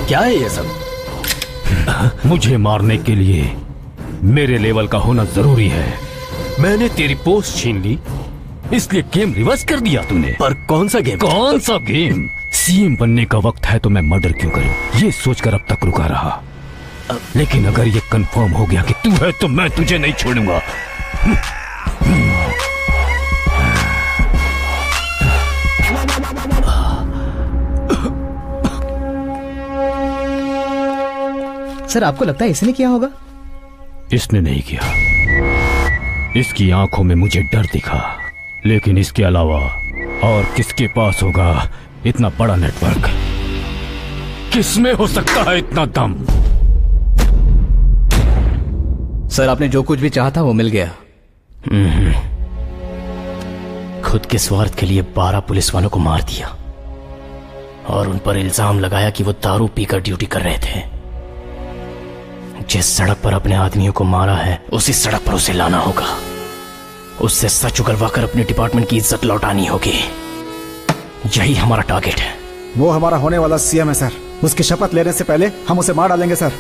Speaker 10: क्या है ये सब?
Speaker 11: मुझे मारने के लिए मेरे लेवल का होना जरूरी है। मैंने तेरी पोस्ट छीन ली, इसलिए गेम रिवर्स कर दिया तूने।
Speaker 10: पर कौन सा गेम?
Speaker 11: कौन सा गेम? सीएम बनने का वक्त है तो मैं मर्डर क्यों करूं, ये सोचकर अब तक रुका रहा। लेकिन अगर ये कंफर्म हो गया कि तू है तो मैं तुझे नहीं छोड़ूंगा।
Speaker 14: सर आपको लगता है इसने किया होगा?
Speaker 11: इसने नहीं किया, इसकी आंखों में मुझे डर दिखा, लेकिन इसके अलावा और किसके पास होगा इतना बड़ा नेटवर्क? किसमें हो सकता है इतना दम?
Speaker 14: सर आपने जो कुछ भी चाहा था वो मिल गया।
Speaker 8: खुद के स्वार्थ के लिए 12 पुलिस वालों को मार दिया और उन पर इल्जाम लगाया कि वो दारू पीकर ड्यूटी कर रहे थे। जिस सड़क पर अपने आदमियों को मारा है उसी सड़क पर उसे लाना होगा। उससे सच उगलवाकर अपने डिपार्टमेंट की इज्जत लौटानी होगी। यही हमारा टारगेट है।
Speaker 7: वो हमारा होने वाला सीएम है सर। उसकी शपथ लेने से पहले हम उसे मार डालेंगे सर।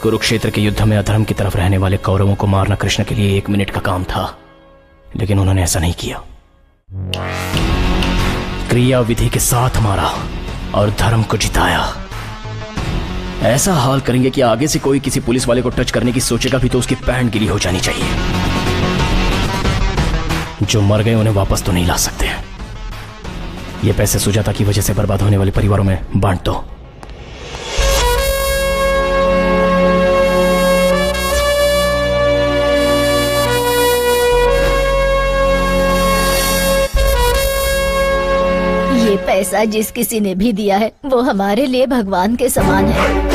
Speaker 8: कुरुक्षेत्र के युद्ध में अधर्म की तरफ रहने वाले कौरवों को मारना कृष्ण के लिए 1 मिनट का काम था, लेकिन उन्होंने ऐसा नहीं किया। क्रिया विधि के साथ मारा और धर्म को जिताया। ऐसा हाल करेंगे कि आगे से कोई किसी पुलिस वाले को टच करने की सोचेगा भी तो उसकी पैंट गीली हो जानी चाहिए। जो मर गए उन्हें वापस तो नहीं ला सकते। ये पैसे सुजाता की वजह से बर्बाद होने वाले परिवारों में बांट दो।
Speaker 18: ये पैसा जिस किसी ने भी दिया है वो हमारे लिए भगवान के समान है।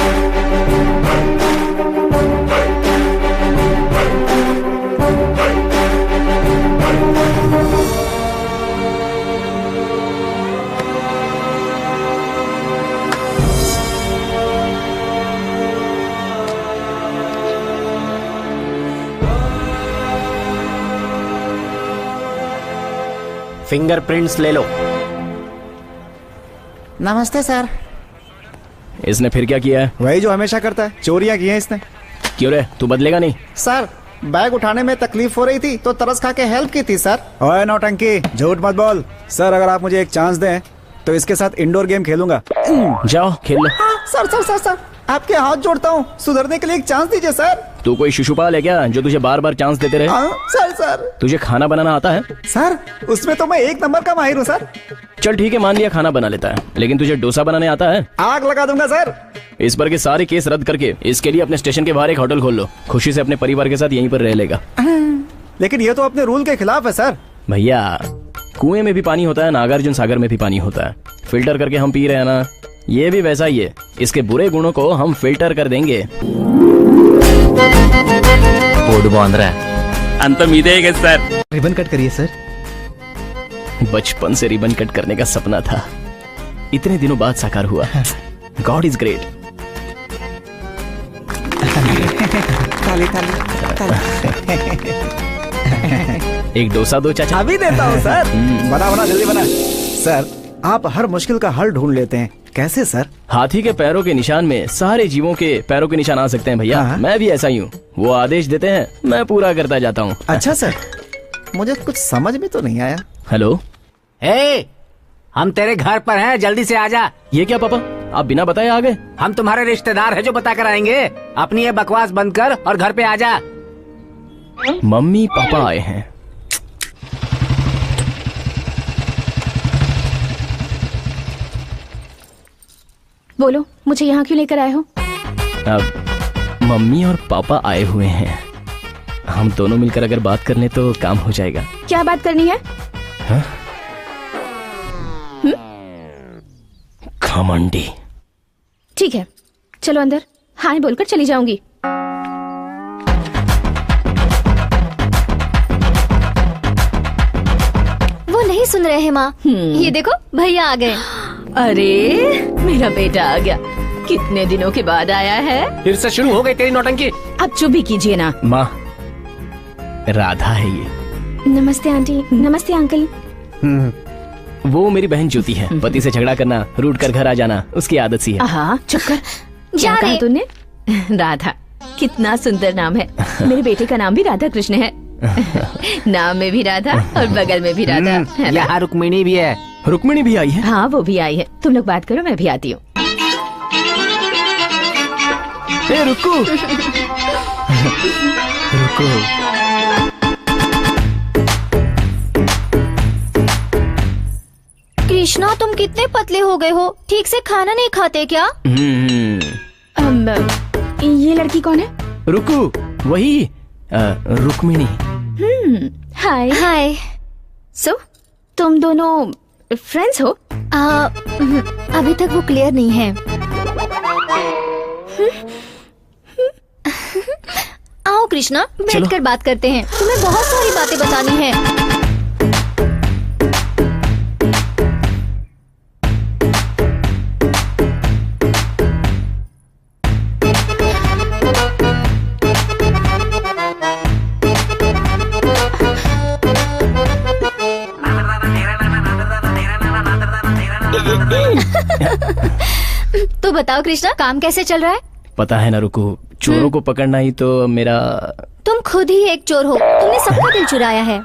Speaker 16: फिंगरप्रिंट्स ले लो। नमस्ते सर।
Speaker 8: इसने फिर क्या किया है?
Speaker 7: वही जो हमेशा करता है, चोरियां की हैं इसने।
Speaker 8: क्यों रे, तू बदलेगा नहीं?
Speaker 7: सर बैग उठाने में तकलीफ हो रही थी तो तरस खा के हेल्प की थी सर। ओए नौटंकी, झूठ मत बोल। सर अगर आप मुझे एक चांस दें तो इसके साथ इंडोर गेम खेलूंगा।
Speaker 8: जाओ खेल लो।
Speaker 7: सर सर सर सर आपके हाथ जोड़ता हूँ, सुधरने के लिए एक चांस दीजिए सर।
Speaker 8: तू कोई शिशुपाल है क्या जो तुझे बार बार चांस देते रहे?
Speaker 7: सर सर
Speaker 8: तुझे खाना बनाना आता है?
Speaker 7: सर उसमें तो मैं 1 नंबर का माहिर हूँ सर।
Speaker 8: चल ठीक है, मान लिया खाना बना लेता है, लेकिन तुझे डोसा बनाने आता है?
Speaker 7: आग लगा दूंगा सर।
Speaker 8: इस पर के सारे केस रद्द करके इसके लिए अपने स्टेशन के बाहर एक होटल खोल लो। खुशी से अपने परिवार के साथ यहीं पर रह लेगा।
Speaker 7: लेकिन ये तो अपने रूल के खिलाफ है सर।
Speaker 8: भैया कुएं में भी पानी होता है, नागार्जुन सागर में भी पानी होता है। फिल्टर करके हम पी रहे हैं ना, ये भी वैसा ही है। इसके बुरे गुणों को हम फिल्टर कर देंगे।
Speaker 14: अंत मीदेगा सर। रिबन कट करिए सर।
Speaker 8: बचपन से रिबन कट करने का सपना था, इतने दिनों बाद साकार हुआ। God is great.
Speaker 7: ताली ताली ताली।
Speaker 8: एक डोसा दो चाचा।
Speaker 7: अभी देता हूँ सर। बना बना जल्दी बना। सर आप हर मुश्किल का हल ढूंढ लेते हैं, कैसे सर?
Speaker 8: हाथी के पैरों के निशान में सारे जीवों के पैरों के निशान आ सकते हैं भैया। मैं भी ऐसा ही हूँ। वो आदेश देते हैं, मैं पूरा करता जाता हूँ।
Speaker 7: अच्छा सर, मुझे कुछ समझ में तो नहीं आया।
Speaker 8: हेलो,
Speaker 3: हम तेरे घर पर हैं, जल्दी से आजा।
Speaker 8: ये क्या पापा, आप बिना बताए आ गए?
Speaker 3: हम तुम्हारे रिश्तेदार हैं जो बता कर आएंगे। अपनी ये बकवास बंद कर और घर पे आजा।
Speaker 8: मम्मी पापा आए हैं।
Speaker 5: बोलो, मुझे यहाँ क्यों लेकर आए हो?
Speaker 8: अब मम्मी और पापा आए हुए हैं, हम दोनों मिलकर अगर बात कर लें तो काम हो जाएगा।
Speaker 5: क्या बात करनी है?
Speaker 8: घमंडी।
Speaker 5: ठीक है, चलो अंदर। हाँ बोलकर चली जाऊंगी।
Speaker 4: वो नहीं सुन रहे हैं माँ। ये देखो भैया आ गए।
Speaker 18: अरे मेरा बेटा आ गया, कितने दिनों के बाद आया है।
Speaker 3: फिर से शुरू हो गई तेरी नौटंकी।
Speaker 5: अब चुप भी कीजिए ना।
Speaker 8: माँ, राधा है ये।
Speaker 5: नमस्ते आंटी। नमस्ते अंकल।
Speaker 8: वो मेरी बहन ज्योति है। पति से झगड़ा करना, रूठ कर घर आ जाना उसकी आदत सी है।
Speaker 5: हाँ चुप कर। क्या कहा तूने? राधा, कितना सुंदर नाम है। मेरे बेटे का नाम भी राधा कृष्ण है। नाम में भी राधा और बगल में भी राधा।
Speaker 3: यहाँ रुक्मिणी भी है।
Speaker 8: रुक्मिणी भी आई है?
Speaker 5: हाँ वो भी आई है। तुम लोग बात करो, मैं भी आती हूँ।
Speaker 8: रुको रुको।
Speaker 4: कृष्णा तुम कितने पतले हो गए हो, ठीक से खाना नहीं खाते क्या?
Speaker 5: ये लड़की कौन है?
Speaker 8: रुकू, वही रुक्मिणी।
Speaker 5: हाय
Speaker 4: हाय।
Speaker 5: सो तुम दोनों फ्रेंड्स हो?
Speaker 4: अभी तक वो क्लियर नहीं है। आओ कृष्णा, बैठकर बात करते हैं। तुम्हें बहुत सारी बातें बतानी है। तो बताओ कृष्णा, काम कैसे चल रहा है?
Speaker 8: पता है ना रुकू, चोरों को पकड़ना ही तो मेरा।
Speaker 4: तुम खुद ही एक चोर हो, तुमने सबका दिल चुराया है।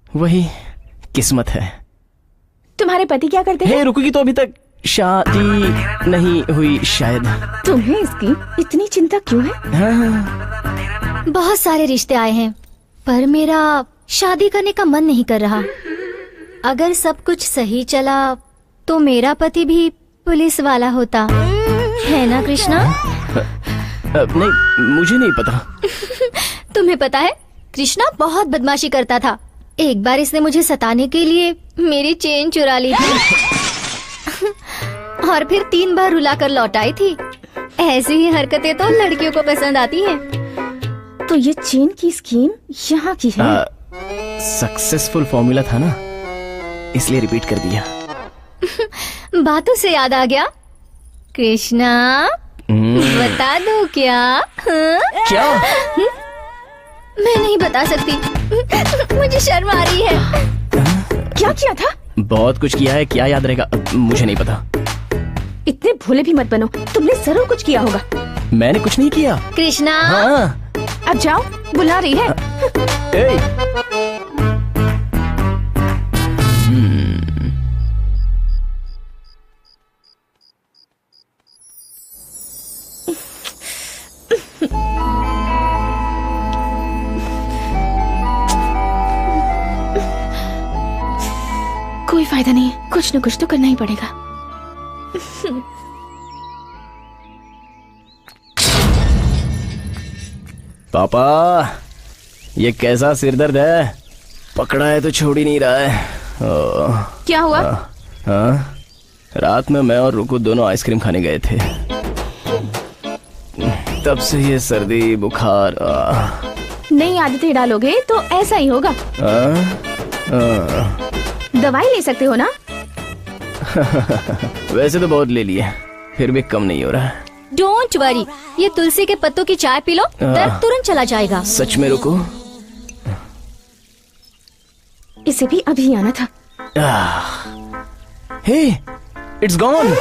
Speaker 8: वही किस्मत है।
Speaker 5: तुम्हारे पति क्या करते हैं?
Speaker 8: रुकू की तो अभी तक शादी नहीं हुई शायद।
Speaker 5: तुम्हें इसकी इतनी चिंता क्यों है?
Speaker 8: हाँ।
Speaker 4: बहुत सारे रिश्ते आए हैं, पर मेरा शादी करने का मन नहीं कर रहा। अगर सब कुछ सही चला तो मेरा पति भी पुलिस वाला होता, है ना कृष्णा?
Speaker 8: नहीं, मुझे नहीं पता।
Speaker 4: तुम्हें पता है, कृष्णा बहुत बदमाशी करता था। एक बार इसने मुझे सताने के लिए मेरी चेन चुरा ली थी और फिर 3 बार रुला कर लौटाई थी। ऐसी ही हरकतें तो लड़कियों को पसंद आती हैं।
Speaker 5: तो ये चेन की स्कीम यहाँ की है?
Speaker 8: सक्सेसफुल फॉर्मूला था ना, इसलिए रिपीट कर दिया।
Speaker 4: बातों से याद आ गया, कृष्णा बता दो क्या?
Speaker 8: क्या?
Speaker 4: मैं नहीं बता सकती, मुझे शर्म आ रही है।
Speaker 5: क्या किया था?
Speaker 8: बहुत कुछ किया है, क्या याद रहेगा? मुझे नहीं पता।
Speaker 5: इतने भोले भी मत बनो, तुमने जरूर कुछ किया होगा।
Speaker 8: मैंने कुछ नहीं किया।
Speaker 4: कृष्णा
Speaker 8: हाँ।
Speaker 5: अब जाओ, बुला रही है। कोई फायदा नहीं है, कुछ न कुछ तो करना ही पड़ेगा।
Speaker 8: पापा, ये कैसा सिरदर्द है? पकड़ा है तो छोड़ ही नहीं रहा है।
Speaker 5: क्या हुआ?
Speaker 8: हाँ, रात में मैं और रुकू दोनों आइसक्रीम खाने गए थे, तब से ये सर्दी बुखार।
Speaker 5: नई आदतें डालोगे तो ऐसा ही होगा। दवाई ले सकते हो ना?
Speaker 8: वैसे तो बहुत ले लिए, फिर भी कम नहीं हो रहा।
Speaker 4: डोंट वरी, ये तुलसी के पत्तों की चाय पी लो, दर्द तुरंत चला जाएगा।
Speaker 8: सच में रुको?
Speaker 5: इसे भी अभी आना था।
Speaker 8: हे, इट्स गॉन।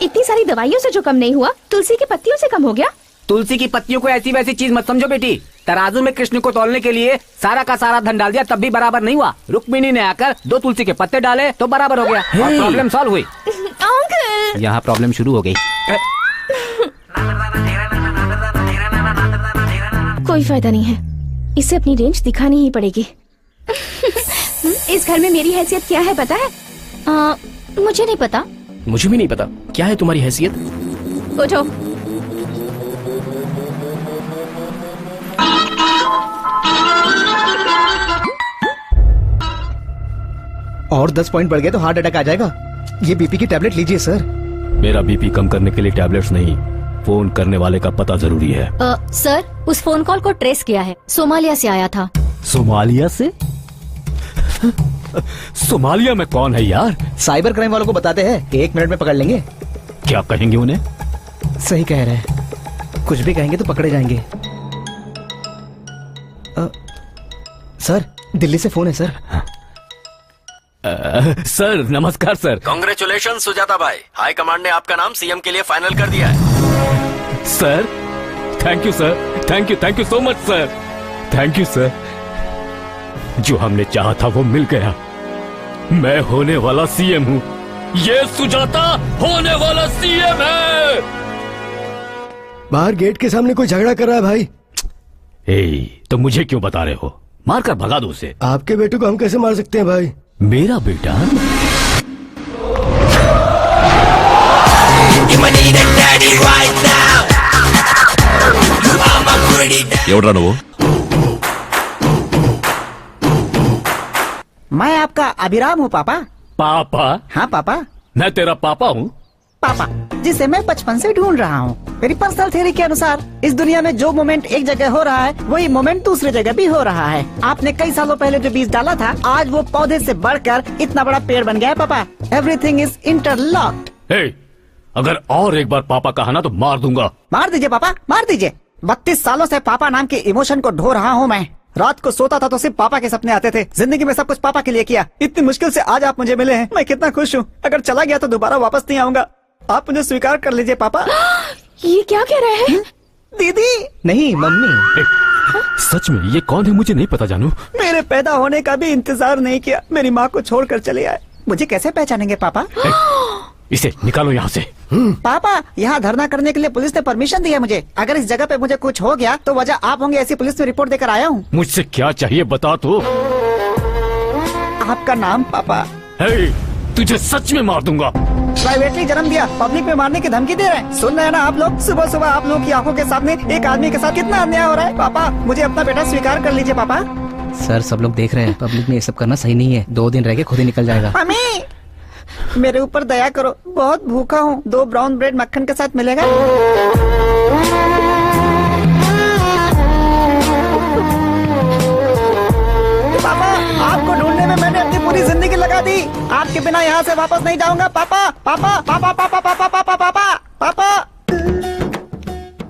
Speaker 5: इतनी सारी दवाइयों से जो कम नहीं हुआ, तुलसी की पत्तियों से कम हो गया।
Speaker 3: तुलसी की पत्तियों को ऐसी वैसी चीज मत समझो बेटी। तराजू में कृष्ण को तौलने के लिए सारा का सारा धन डाल दिया, तब भी बराबर नहीं हुआ। रुक्मिणी ने आकर 2 तुलसी के पत्ते डाले तो बराबर हो गया और प्रॉब्लम सॉल्व हुई।
Speaker 5: अंकल,
Speaker 3: यहाँ प्रॉब्लम शुरू हो गई।
Speaker 5: कोई फायदा नहीं है, इसे अपनी रेंज दिखानी ही पड़ेगी। इस घर में मेरी हैसियत क्या है पता है?
Speaker 4: मुझे नहीं पता।
Speaker 8: मुझे भी नहीं पता। क्या है तुम्हारी हैसियत?
Speaker 5: उठो।
Speaker 14: और 10 पॉइंट बढ़ गए तो हार्ट अटैक आ जाएगा। ये बीपी की टैबलेट लीजिए सर।
Speaker 11: मेरा बीपी कम करने के लिए टैबलेट्स नहीं, फोन करने वाले का पता जरूरी है।
Speaker 4: सर, उस फोन कॉल को ट्रेस किया है, सोमालिया से आया था।
Speaker 11: सोमालिया से? सोमालिया में कौन है यार?
Speaker 14: साइबर क्राइम वालों को बताते हैं, 1 मिनट में पकड़ लेंगे।
Speaker 11: क्या कहेंगे उन्हें?
Speaker 14: सही कह रहे हैं, कुछ भी कहेंगे तो पकड़े जाएंगे। सर, दिल्ली से फोन है सर।
Speaker 11: सर नमस्कार सर।
Speaker 10: कांग्रेचुलेशन सुजाता भाई, हाई कमांड ने आपका नाम सीएम के लिए फाइनल कर दिया है।
Speaker 11: Sir thank you sir, thank you so much sir, thank you sir. जो हमने चाहा था वो मिल गया। मैं होने वाला सीएम हूँ, ये सुजाता होने वाला सीएम है।
Speaker 2: बाहर गेट के सामने कोई झगड़ा कर रहा है भाई।
Speaker 11: तो मुझे क्यों बता रहे हो? मारकर भगा दो उसे।
Speaker 2: आपके बेटे को हम कैसे मार सकते हैं भाई?
Speaker 11: मेरा बेटा?
Speaker 9: ఎవడ్రా నువ్వు?
Speaker 15: मैं आपका अभिराम हूँ पापा।
Speaker 11: पापा?
Speaker 15: हाँ पापा।
Speaker 11: मैं तेरा पापा हूँ?
Speaker 15: पापा जिसे मैं बचपन से ढूंढ रहा हूँ। मेरी पर्सनल थ्योरी के अनुसार इस दुनिया में जो मोमेंट एक जगह हो रहा है वही मोमेंट दूसरी जगह भी हो रहा है। आपने कई सालों पहले जो बीज डाला था आज वो पौधे से बढ़कर इतना बड़ा पेड़ बन गया है पापा। Everything is interlocked.
Speaker 11: अगर और एक बार पापा कहा ना तो मार दूंगा।
Speaker 15: मार दीजिए पापा, मार दीजिए। 32 सालों से पापा नाम के इमोशन को ढो रहा हूँ मैं। रात को सोता था तो सिर्फ पापा के सपने आते थे। जिंदगी में सब कुछ पापा के लिए किया। इतनी मुश्किल से आज आप मुझे मिले हैं, मैं कितना खुश हूँ। अगर चला गया तो दोबारा वापस नहीं आऊंगा। आप मुझे स्वीकार कर लीजिए पापा।
Speaker 5: ये क्या कह रहे हैं?
Speaker 15: दीदी
Speaker 14: नहीं मम्मी।
Speaker 11: सच में ये कौन है मुझे नहीं पता जानू।
Speaker 15: मेरे पैदा होने का भी इंतजार नहीं किया, मेरी माँ को छोड़कर चले आए। मुझे कैसे पहचानेंगे पापा?
Speaker 11: इसे निकालो यहाँ से।
Speaker 15: पापा यहाँ धरना करने के लिए पुलिस ने परमिशन दी है मुझे। अगर इस जगह पे मुझे कुछ हो गया तो वजह आप होंगे, ऐसी पुलिस में रिपोर्ट देकर आया हूँ।
Speaker 11: मुझसे क्या चाहिए बता तो।
Speaker 15: आपका नाम पापा।
Speaker 11: तुझे सच में मार दूंगा।
Speaker 15: प्राइवेटली जन्म दिया, पब्लिक में मारने की धमकी दे रहे हैं। सुन रहे हैं ना आप लोग? सुबह सुबह आप लोग की आंखों के सामने एक आदमी के साथ कितना अन्याय हो रहा है। पापा मुझे अपना बेटा स्वीकार कर लीजिए पापा।
Speaker 3: सर सब लोग देख रहे हैं, पब्लिक में ये सब करना सही नहीं है। 2 दिन रह के खुद ही निकल जाएगा।
Speaker 15: मम्मी मेरे ऊपर दया करो, बहुत भूखा हूँ। 2 ब्राउन ब्रेड मक्खन के साथ मिलेगा? पापा आपको ढूंढने में मैंने अपनी पूरी जिंदगी लगा दी। आपके बिना यहाँ से वापस नहीं जाऊंगा पापा। पापा पापा पापा पापा पापा पापा पापा।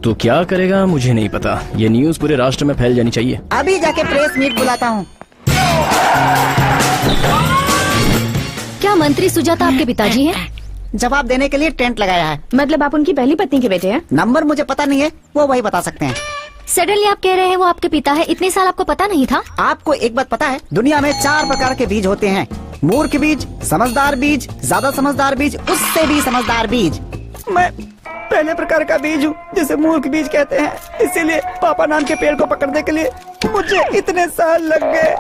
Speaker 8: तो क्या करेगा मुझे नहीं पता। ये न्यूज़ पूरे राष्ट्र में फैल जानी चाहिए।
Speaker 15: अभी जाके प्रेस मीट बुलाता हूँ।
Speaker 4: क्या मंत्री सुजाता आपके पिताजी हैं?
Speaker 15: जवाब देने के लिए टेंट लगाया है।
Speaker 5: मतलब आप उनकी पहली पत्नी के बेटे हैं?
Speaker 15: नंबर मुझे पता नहीं है, वो वही बता सकते हैं।
Speaker 4: सडनली आप कह रहे हैं वो आपके पिता है। इतने साल आपको पता नहीं था?
Speaker 15: आपको एक बात पता है, दुनिया में 4 प्रकार के बीज होते हैं। मूर्ख बीज, समझदार बीज, ज्यादा समझदार बीज, उससे भी समझदार बीज। मैं पहले प्रकार का बीज हूँ जिसे मूर्ख बीज कहते हैं। इसीलिए पापा नाम के पेड़ को पकड़ने के लिए मुझे इतने साल लग गए।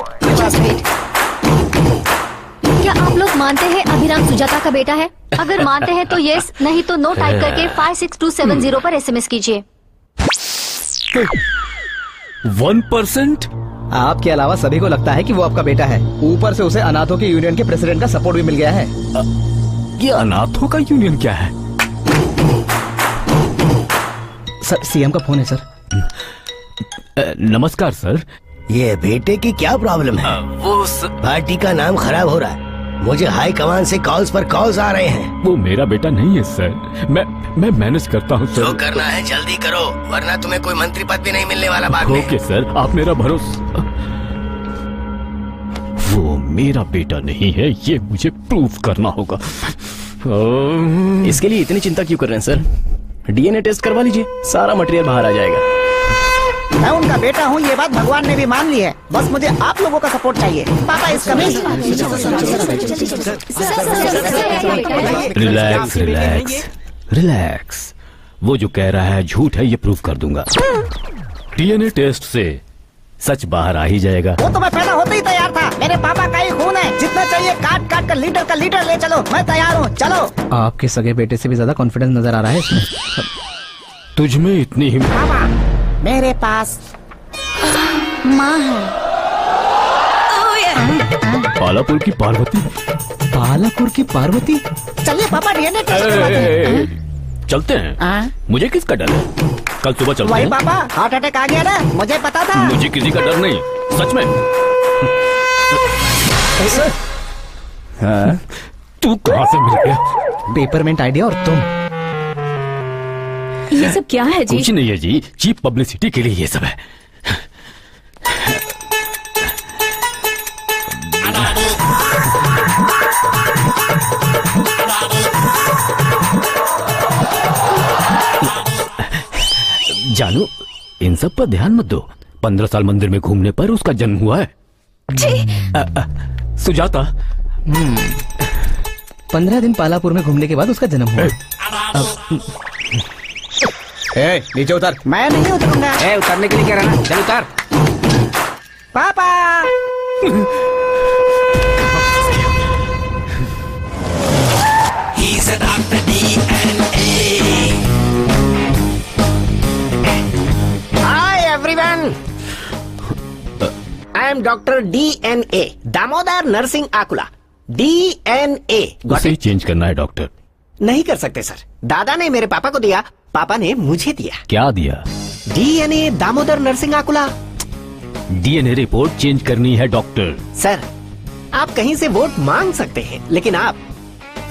Speaker 4: क्या आप लोग मानते हैं अभिराम सुजाता का बेटा है? अगर मानते हैं तो यस, नहीं तो नो टाइप करके 56270 पर SMS कीजिए।
Speaker 11: 1%?
Speaker 14: आपके अलावा सभी को लगता है कि वो आपका बेटा है। ऊपर से उसे अनाथों के यूनियन के प्रेसिडेंट का सपोर्ट भी मिल गया है।
Speaker 11: ये अनाथों का यूनियन क्या है?
Speaker 3: सर सीएम का फोन है सर।
Speaker 11: नमस्कार सर।
Speaker 20: ये बेटे की क्या प्रॉब्लम है?
Speaker 11: वो
Speaker 20: पार्टी का नाम खराब हो रहा है। मुझे हाई कमान से कॉल्स पर कॉल्स आ रहे हैं।
Speaker 11: वो मेरा बेटा नहीं है सर। मैं मैनेज करता हूँ सर।
Speaker 20: जो करना है जल्दी करो, वरना तुम्हें कोई मंत्री पद भी नहीं मिलने वाला बाद में।
Speaker 11: ओके सर, आप मेरा भरोसा। वो मेरा बेटा नहीं है, ये मुझे प्रूव करना होगा।
Speaker 8: इसके लिए इतनी चिंता क्यों कर रहे हैं सर? DNA टेस्ट करवा लीजिए, सारा मटेरियल बाहर आ जाएगा।
Speaker 15: मैं उनका बेटा हूँ, ये बात भगवान ने भी मान ली है। बस मुझे आप लोगों का सपोर्ट चाहिए। पापा इस
Speaker 11: रिलैक्स रिलैक्स रिलैक्स। वो जो कह रहा है झूठ है, ये प्रूव कर दूंगा। DNA टेस्ट से सच बाहर आ ही जाएगा।
Speaker 15: वो तो मैं पैदा होते ही तैयार था। मेरे पापा का ही खून है। जितना चाहिए काट काट कर लीटर का लीटर ले चलो, मैं तैयार हूँ। चलो।
Speaker 3: आपके सगे बेटे से भी ज्यादा कॉन्फिडेंस नजर आ रहा है इसमें।
Speaker 11: तुझ में इतनी हिम्मत?
Speaker 15: पापा मेरे पास माँ है।
Speaker 11: पालापुर की पार्वती।
Speaker 3: पालापुर की पार्वती?
Speaker 15: चलिए पापा DNA टेस्ट करवाते हैं।
Speaker 11: चलते हैं। मुझे किसका डर है? कल सुबह चलते
Speaker 15: वही
Speaker 11: हैं।
Speaker 15: पापा हार्ट अटैक आ गया ना, मुझे पता था।
Speaker 11: मुझे किसी का डर नहीं, सच में।
Speaker 8: हाँ?
Speaker 11: तू कहाँ से मिल गया?
Speaker 3: पेपरमेंट आइडिया और तुम।
Speaker 5: ये सब क्या है जी?
Speaker 11: कुछ नहीं है जी, चीप पब्लिसिटी के लिए ये सब है। जानू, इन सब पर ध्यान मत दो। 15 साल मंदिर में घूमने पर उसका जन्म हुआ है। सुजाता।
Speaker 3: 15 दिन पालापुर में घूमने के बाद उसका जन्म हुआ।
Speaker 14: नीचे उतर।
Speaker 15: मैं नहीं उतरूंगा।
Speaker 3: उतरने के लिए कह रहा ना, चल उतर।
Speaker 15: पापा
Speaker 1: He's a Dr. DNA.
Speaker 16: Hi everyone. I am Dr. DNA, Damodar Narasimha आकुला। DNA
Speaker 11: उसे ही चेंज करना है डॉक्टर।
Speaker 16: नहीं कर सकते सर। दादा ने मेरे पापा को दिया, पापा ने मुझे दिया।
Speaker 11: क्या दिया?
Speaker 16: DNA Damodar Narasimha आकुला।
Speaker 11: DNA report change करनी है डॉक्टर।
Speaker 16: सर, आप कहीं से वोट मांग सकते हैं, लेकिन आप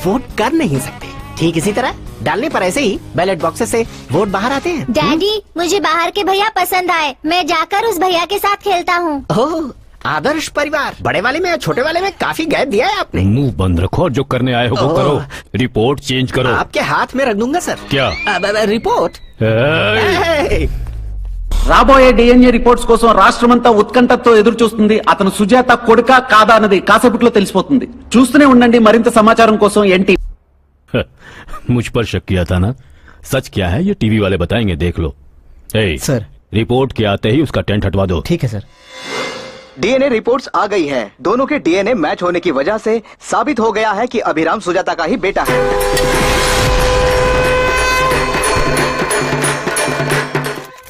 Speaker 16: वोट कर नहीं सकते। ठीक इसी तरह डालने पर ऐसे ही बैलेट बॉक्सेस से वोट बाहर आते हैं।
Speaker 4: डैडी, मुझे बाहर के भैया पसंद आए, मैं जाकर उस भैया के साथ खेलता हूँ।
Speaker 16: ओह, आदर्श परिवार। बड़े वाले में और छोटे वाले में काफी गैप दिया है आपने।
Speaker 11: मुंह बंद रखो और जो करने आए हो वो करो। रिपोर्ट चेंज करो।
Speaker 16: आपके हाथ में रख दूंगा सर।
Speaker 11: क्या?
Speaker 16: रिपोर्ट।
Speaker 21: రాబోయే డిఎన్ఏ రిపోర్ట్స్ కోసం రాష్ట్రమంతా ఉత్కంఠతో ఎదురు చూస్తుంది. అతను సుజాత కొడుకా కాదా అన్నది కాసేపట్లో తెలిసిపోతుంది. చూస్తూనే ఉండండి మరింత సమాచారం కోసం ఎన్టీ।
Speaker 11: मुझ पर शक किया था ना? सच क्या है ये टीवी वाले बताएंगे, देख लो।
Speaker 14: सर,
Speaker 11: रिपोर्ट के आते ही उसका टेंट हटवा दो।
Speaker 14: ठीक है सर। डीएनए रिपोर्ट्स आ गई हैं। दोनों के डीएनए मैच होने की वजह से साबित हो गया है कि अभिराम सुजाता का ही बेटा है।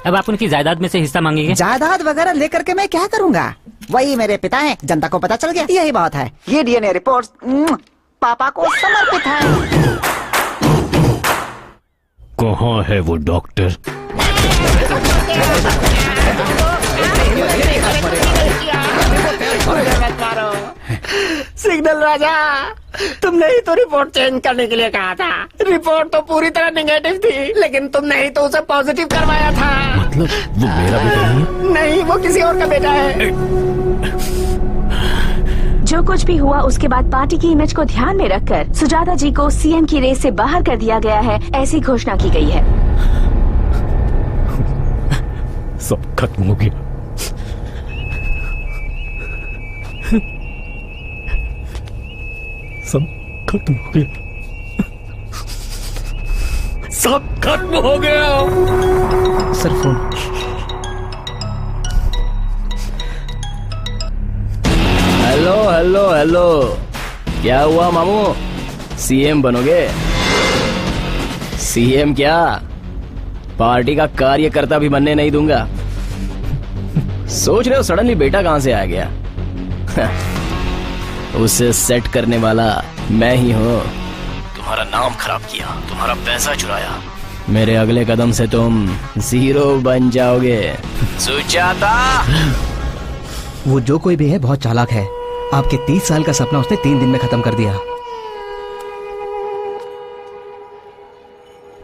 Speaker 3: अब आप उनकी जायदाद में से हिस्सा मांगेंगे?
Speaker 15: जायदाद वगैरह लेकर के मैं क्या करूँगा? वही मेरे पिता हैं, जनता को पता चल गया, यही बात है। ये डीएनए रिपोर्ट्स पापा को समर्पित है।
Speaker 11: कहाँ है वो डॉक्टर?
Speaker 16: सिग्नल राजा, तुमने ही तो रिपोर्ट चेंज करने के लिए कहा था। रिपोर्ट तो पूरी तरह नेगेटिव थी, लेकिन तुमने ही तो उसे पॉजिटिव करवाया था।
Speaker 11: मतलब वो मेरा बेटा नहीं है?
Speaker 16: नहीं, वो किसी और का बेटा है।
Speaker 17: जो कुछ भी हुआ उसके बाद पार्टी की इमेज को ध्यान में रखकर सुजाता जी को सीएम की रेस से बाहर कर दिया गया है, ऐसी घोषणा की गई है।
Speaker 11: सब खत्म हो गया। सब खत्म हो गया। सब खत्म हो गया।
Speaker 14: Sir phone.
Speaker 8: Hello hello hello, क्या हुआ मामू? सीएम बनोगे? सीएम क्या, पार्टी का कार्यकर्ता भी बनने नहीं दूंगा। सोच रहे हो सडनली बेटा कहां से आ गया? उसे सेट करने वाला मैं ही हूँ। तुम्हारा नाम खराब किया, तुम्हारा पैसा चुराया, मेरे अगले कदम से तुम जीरो बन जाओगे। सुजाता!
Speaker 14: वो जो कोई भी है बहुत चालाक है। आपके 30 साल का सपना उसने 3 दिन में खत्म कर दिया।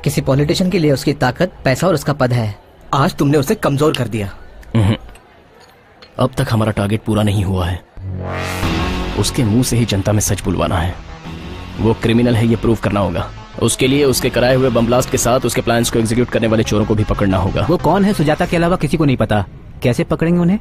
Speaker 14: किसी पॉलिटिशियन के लिए उसकी ताकत, पैसा और उसका पद है। आज तुमने उसे कमजोर कर दिया।
Speaker 8: अब तक हमारा टारगेट पूरा नहीं हुआ है। उसके मुंह से ही जनता में सच बुलवाना है। वो क्रिमिनल है ये प्रूव करना होगा। उसके लिए उसके कराए हुए बम ब्लास्ट के साथ उसके प्लान्स को एग्जीक्यूट करने वाले चोरों को भी पकड़ना होगा।
Speaker 3: वो कौन है सुजाता के अलावा किसी को नहीं पता। कैसे पकड़ेंगे उन्हें?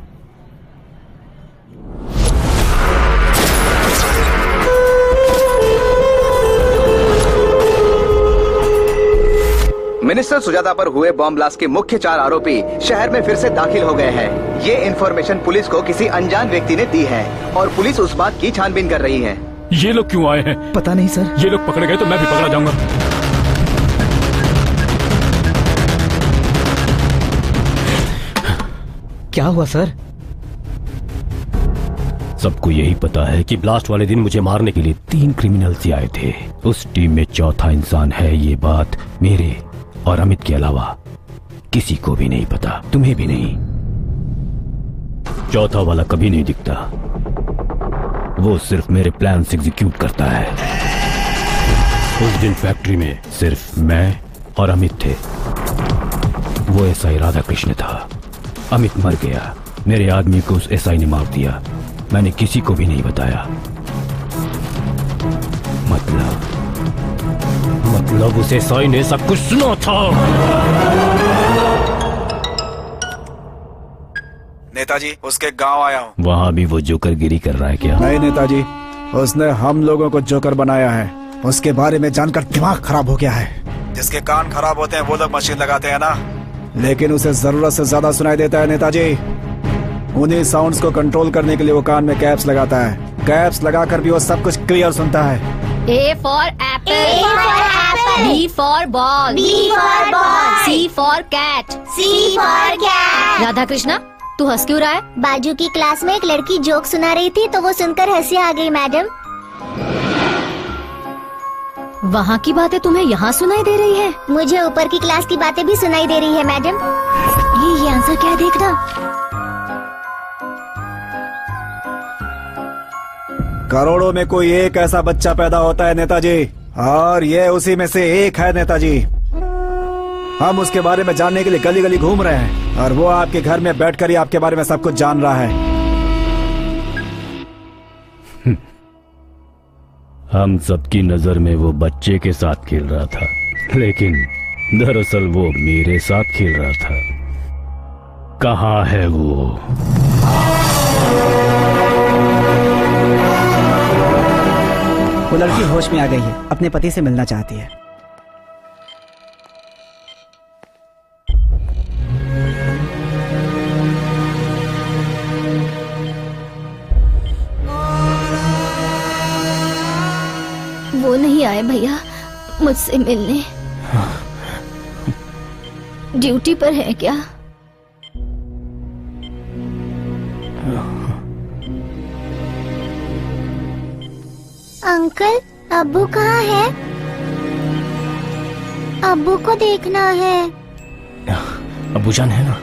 Speaker 14: मिनिस्टर सुजाता पर हुए बॉम्ब ब्लास्ट के मुख्य 4 आरोपी शहर में फिर से दाखिल हो गए हैं। ये इन्फॉर्मेशन पुलिस को किसी अनजान व्यक्ति ने दी है और पुलिस उस बात की छानबीन कर रही है।
Speaker 11: ये लोग क्यों आए हैं?
Speaker 14: पता नहीं सर।
Speaker 11: ये लोग पकड़े गए तो मैं भी पकड़ा जाऊंगा।
Speaker 14: क्या हुआ सर?
Speaker 11: सबको यही पता है कि ब्लास्ट वाले दिन मुझे मारने के लिए 3 क्रिमिनल्स आए थे। उस टीम में चौथा इंसान है, ये बात मेरे और अमित के अलावा किसी को भी नहीं पता, तुम्हें भी नहीं। चौथा वाला कभी नहीं दिखता, वो सिर्फ मेरे प्लान से एग्जीक्यूट करता है। उस दिन फैक्ट्री में सिर्फ मैं और अमित थे। वो एसआई राधा कृष्ण था। अमित मर गया, मेरे आदमी को उस एसआई ने मार दिया। मैंने किसी को भी नहीं बताया। मतलब उस एसआई ने सब कुछ सुना था।
Speaker 7: नेताजी, उसके गांव आया हूँ।
Speaker 11: वहाँ भी वो जोकर गिरी कर रहा है क्या?
Speaker 7: नहीं नेताजी, उसने हम लोगों को जोकर बनाया है। उसके बारे में जानकर दिमाग खराब हो गया है। जिसके कान खराब होते हैं वो लोग मशीन लगाते हैं ना, लेकिन उसे जरूरत से ज्यादा सुनाई देता है नेताजी। उन्हीं साउंड्स को कंट्रोल करने के लिए वो कान में कैप्स लगाता है। कैप्स लगाकर भी वो सब कुछ क्लियर सुनता है।
Speaker 4: A for apple, B for ball, C for cat, Radha Krishna, तू हंस क्यों रहा है?
Speaker 6: बाजू की क्लास में एक लड़की जोक सुना रही थी तो वो सुनकर हंसी आ गई मैडम।
Speaker 4: वहाँ की बातें तुम्हें यहाँ सुनाई दे रही है?
Speaker 6: मुझे ऊपर की क्लास की बातें भी सुनाई दे रही है मैडम।
Speaker 4: ये आंसर क्या है देखना।
Speaker 7: करोड़ों में कोई एक ऐसा बच्चा पैदा होता है नेताजी, और ये उसी में से एक है नेताजी। हम उसके बारे में जानने के लिए गली गली घूम रहे हैं, और वो आपके घर में बैठकर ही आपके बारे में सब कुछ जान रहा है।
Speaker 13: हम सबकी नजर में वो बच्चे के साथ खेल रहा था, लेकिन दरअसल वो मेरे साथ खेल रहा था। कहाँ है वो?
Speaker 15: वो लड़की होश में आ गई है, अपने पति से मिलना चाहती है।
Speaker 4: वो नहीं आए भैया मुझसे मिलने। ड्यूटी पर है क्या?
Speaker 6: अंकल, अब्बू कहाँ है? अब्बू को देखना है।
Speaker 8: अब्बूजान है ना?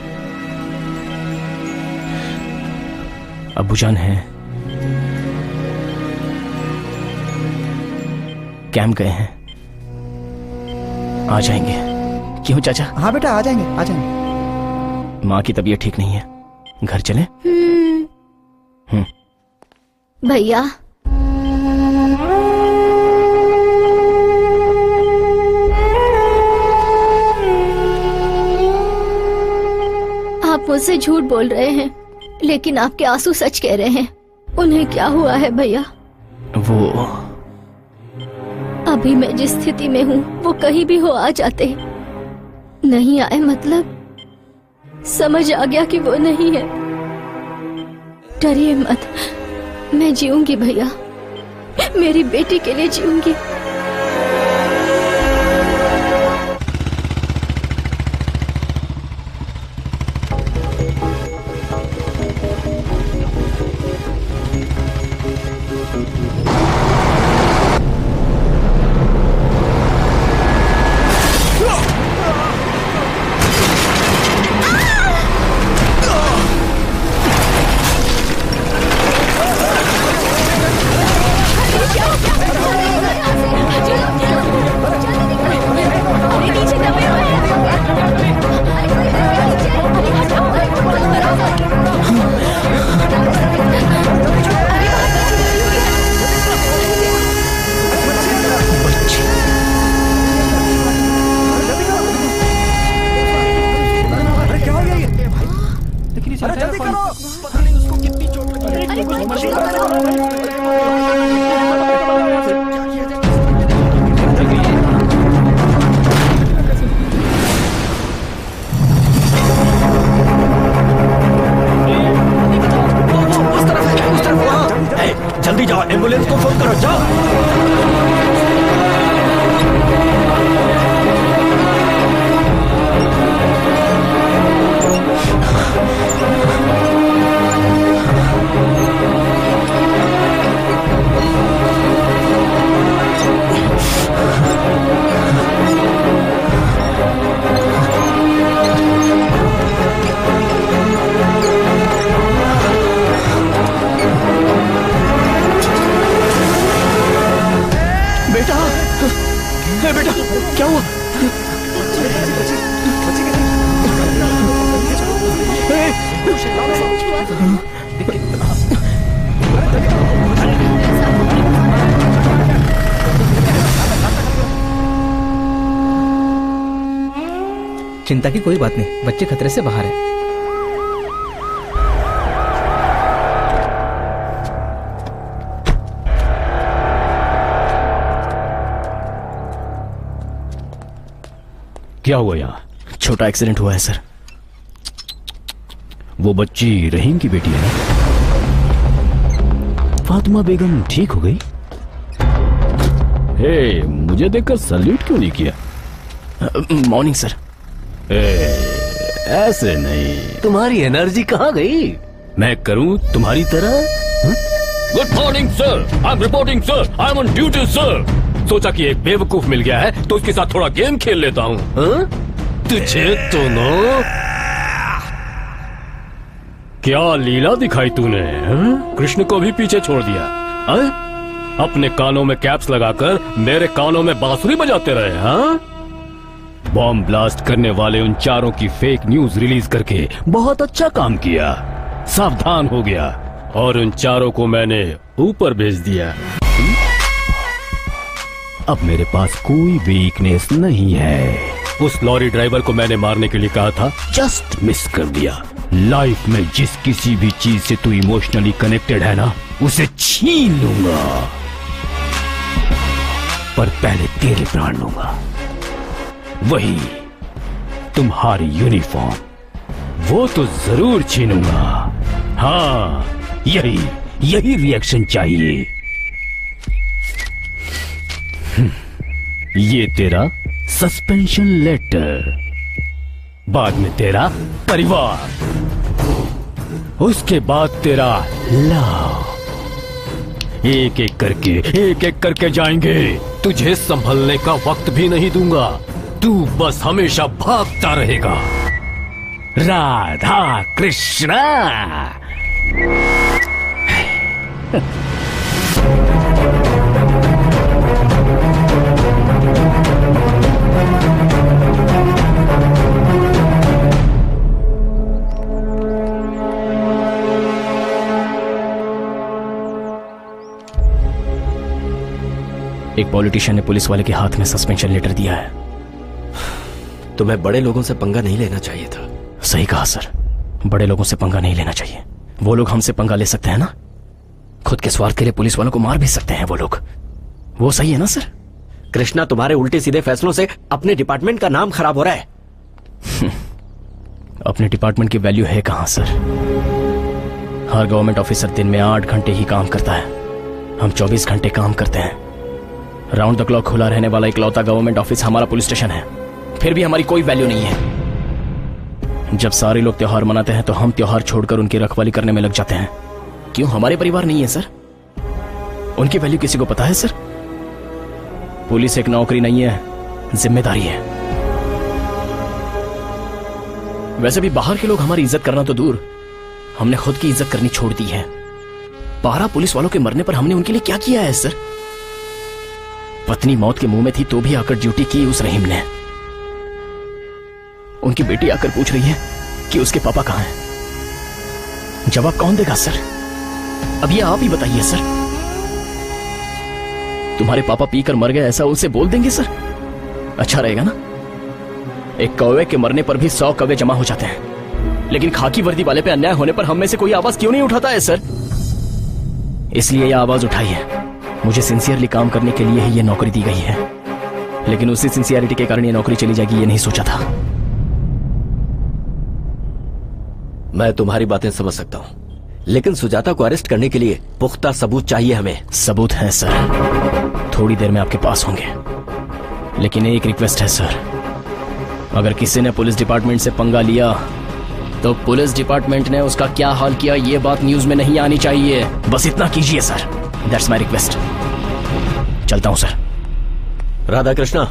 Speaker 8: अब्बूजान है। कैंप गए हैं, आ जाएंगे। क्यों चाचा?
Speaker 15: हाँ बेटा, आ जाएंगे आ जाएंगे।
Speaker 8: माँ की तबीयत ठीक नहीं है, घर चले?
Speaker 4: भैया आप मुझसे झूठ बोल रहे हैं, लेकिन आपके आंसू सच कह रहे हैं। उन्हें क्या हुआ है भैया?
Speaker 8: वो
Speaker 4: अभी मैं जिस स्थिति में हूँ वो कहीं भी हो आ जाते। नहीं आए मतलब समझ आ गया कि वो नहीं है। डरिए मत, मैं जीऊंगी भैया, मेरी बेटी के लिए जीऊंगी।
Speaker 10: जल्दी जाओ, एम्बुलेंस को फोन करो, जाओ।
Speaker 8: बेटा क्या हुआ?
Speaker 22: चिंता की कोई बात नहीं, बच्चे खतरे से बाहर है।
Speaker 13: क्या हुआ यहाँ?
Speaker 8: छोटा एक्सीडेंट हुआ है सर।
Speaker 13: वो बच्ची रहीम की बेटी है? फातिमा बेगम ठीक हो गई? हे, मुझे देखकर सल्यूट क्यों नहीं किया?
Speaker 8: Morning sir.
Speaker 13: ऐसे नहीं।
Speaker 10: तुम्हारी एनर्जी कहाँ गई?
Speaker 13: मैं करूं तुम्हारी तरह?
Speaker 11: Good morning sir, I am reporting sir, I am on duty sir.
Speaker 13: सोचा कि एक बेवकूफ मिल गया है तो उसके साथ थोड़ा गेम खेल लेता हूँ। तुझे तो ना क्या लीला दिखाई तूने? कृष्ण को भी पीछे छोड़ दिया। अपने कानों में कैप्स लगाकर मेरे कानों में बांसुरी बजाते रहे। हाँ, बॉम्ब ब्लास्ट करने वाले उन चारों की फेक न्यूज रिलीज करके बहुत अच्छा काम किया। सावधान हो गया और उन चारों को मैंने ऊपर भेज दिया। अब मेरे पास कोई वीकनेस नहीं है। उस लॉरी ड्राइवर को मैंने मारने के लिए कहा था, जस्ट मिस कर दिया। लाइफ में जिस किसी भी चीज से तू इमोशनली कनेक्टेड है ना, उसे छीन लूंगा, पर पहले तेरे प्राण लूंगा। वही तुम्हारी यूनिफॉर्म, वो तो जरूर छीनूंगा। हाँ, यही रिएक्शन चाहिए। ये तेरा सस्पेंशन लेटर, बाद में तेरा परिवार, उसके बाद तेरा लव। एक एक करके जाएंगे। तुझे संभलने का वक्त भी नहीं दूंगा। तू बस हमेशा भागता रहेगा। राधा कृष्णा।
Speaker 8: एक पॉलिटिशियन ने पुलिस वाले के हाथ में सस्पेंशन लेटर दिया है।
Speaker 10: तुम्हें बड़े लोगों से पंगा नहीं लेना चाहिए था।
Speaker 8: सही कहा सर, बड़े लोगों से पंगा नहीं लेना चाहिए। वो लोग हमसे पंगा ले सकते हैं ना, खुद के स्वार्थ के लिए पुलिस वालों को मार भी सकते हैं वो लोग। वो सही है ना सर?
Speaker 10: कृष्णा, तुम्हारे उल्टे सीधे फैसलों से अपने डिपार्टमेंट का नाम खराब हो रहा है।
Speaker 8: अपने डिपार्टमेंट की वैल्यू है कहां सर? हर गवर्नमेंट ऑफिसर दिन में 8 घंटे ही काम करता है, हम 24 घंटे काम करते हैं। राउंड द क्लॉक खुला रहने वाला इकलौता गवर्नमेंट ऑफिस हमारा पुलिस स्टेशन है, फिर भी हमारी कोई वैल्यू नहीं है। जब सारे लोग त्योहार मनाते हैं तो हम त्योहार छोड़कर उनकी रखवाली करने में लग जाते हैं। क्यों? हमारे परिवार नहीं है सर? उनकी वैल्यू किसी को पता है सर? पुलिस एक नौकरी नहीं है, जिम्मेदारी है। वैसे भी बाहर के लोग हमारी इज्जत करना तो दूर, हमने खुद की इज्जत करनी छोड़ दी है। 12 पुलिस वालों के मरने पर हमने उनके लिए क्या किया है सर? पत्नी मौत के मुंह में थी तो भी आकर ड्यूटी की उस रहीम ने। उनकी बेटी आकर पूछ रही है कि उसके पापा कहां हैं। जवाब कौन देगा सर? अब ये आप ही बताइए सर। तुम्हारे पापा पीकर मर गए ऐसा उनसे बोल देंगे सर? अच्छा रहेगा ना? एक कौवे के मरने पर भी 100 कौवे जमा हो जाते हैं, लेकिन खाकी वर्दी वाले पे अन्याय होने पर हम में से कोई आवाज क्यों नहीं उठाता है सर? इसलिए यह आवाज उठाई है। मुझे सिंसियरली काम करने के लिए ही यह नौकरी दी गई है, लेकिन उसी सिंसियरिटी के कारण यह नौकरी चली जाएगी ये नहीं सोचा था।
Speaker 10: मैं तुम्हारी बातें समझ सकता हूं, लेकिन सुजाता को अरेस्ट करने के लिए पुख्ता सबूत चाहिए हमें।
Speaker 8: सबूत है सर, थोड़ी देर में आपके पास होंगे, लेकिन एक रिक्वेस्ट है सर। अगर किसी ने पुलिस डिपार्टमेंट से पंगा लिया तो पुलिस डिपार्टमेंट ने उसका क्या हाल किया ये बात न्यूज में नहीं आनी चाहिए। बस इतना कीजिए सर, दैट्स माय रिक्वेस्ट। चलता हूं सर।
Speaker 10: राधा कृष्णा,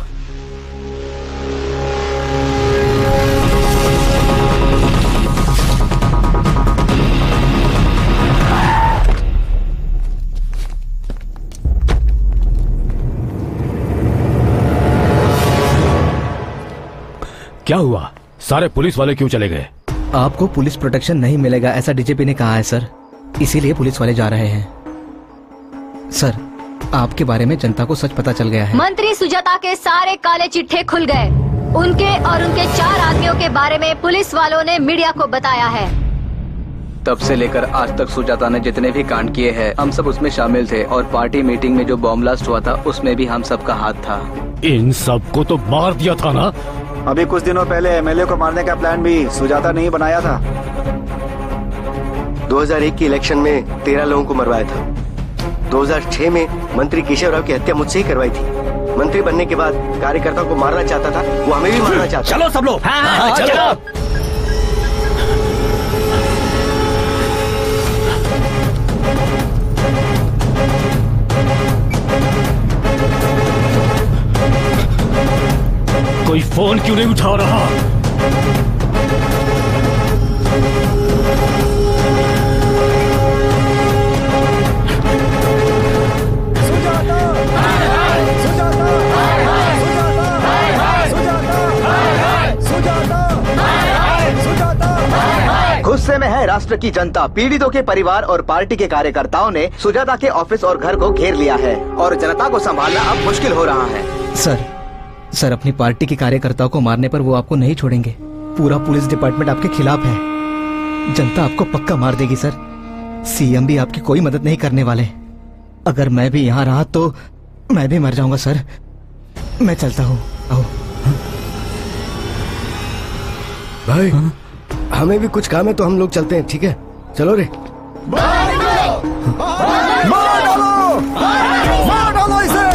Speaker 13: क्या हुआ? सारे पुलिस वाले क्यों चले गए?
Speaker 22: आपको पुलिस प्रोटेक्शन नहीं मिलेगा ऐसा डीजीपी ने कहा है सर, इसीलिए पुलिस वाले जा रहे हैं। सर, आपके बारे में जनता को सच पता चल गया है।
Speaker 4: मंत्री सुजाता के सारे काले चिट्ठे खुल गए। उनके और उनके 4 आदमियों के बारे में पुलिस वालों ने मीडिया को बताया है।
Speaker 14: तब से लेकर आज तक सुजाता ने जितने भी कांड किए हैं हम सब उसमें शामिल थे, और पार्टी मीटिंग में जो बॉम्ब ब्लास्ट हुआ था उसमें भी हम सब का हाथ था।
Speaker 13: इन सबको तो मार दिया था ना?
Speaker 7: अभी कुछ दिनों पहले एमएलए को मारने का प्लान भी सुजाता ने ही बनाया था।
Speaker 2: 2001 की इलेक्शन में 13 लोगों को मरवाया था। 2006 में मंत्री केशव राव की हत्या मुझसे ही करवाई थी। मंत्री बनने के बाद कार्यकर्ताओं को मारना चाहता था, वो हमें भी मारना चाहता।
Speaker 10: चलो सब लोग।
Speaker 8: हाँ, चलो।
Speaker 13: फोन क्यों नहीं उठा रहा?
Speaker 14: गुस्से में है राष्ट्र की जनता। पीड़ितों के परिवार और पार्टी के कार्यकर्ताओं ने सुजाता के ऑफिस और घर को घेर लिया है और जनता को संभालना अब मुश्किल हो रहा है।
Speaker 22: सर अपनी पार्टी के कार्यकर्ताओं को मारने पर वो आपको नहीं छोड़ेंगे। पूरा पुलिस डिपार्टमेंट आपके खिलाफ है। जनता आपको पक्का मार देगी सर। सीएम भी आपकी कोई मदद नहीं करने वाले। अगर मैं भी यहाँ रहा तो मैं भी मर जाऊंगा सर। मैं चलता हूँ। आओ
Speaker 2: भाई हमें भी कुछ काम है तो हम लोग चलते हैं, ठीक है? चलो रे।
Speaker 6: मार डालो इसे।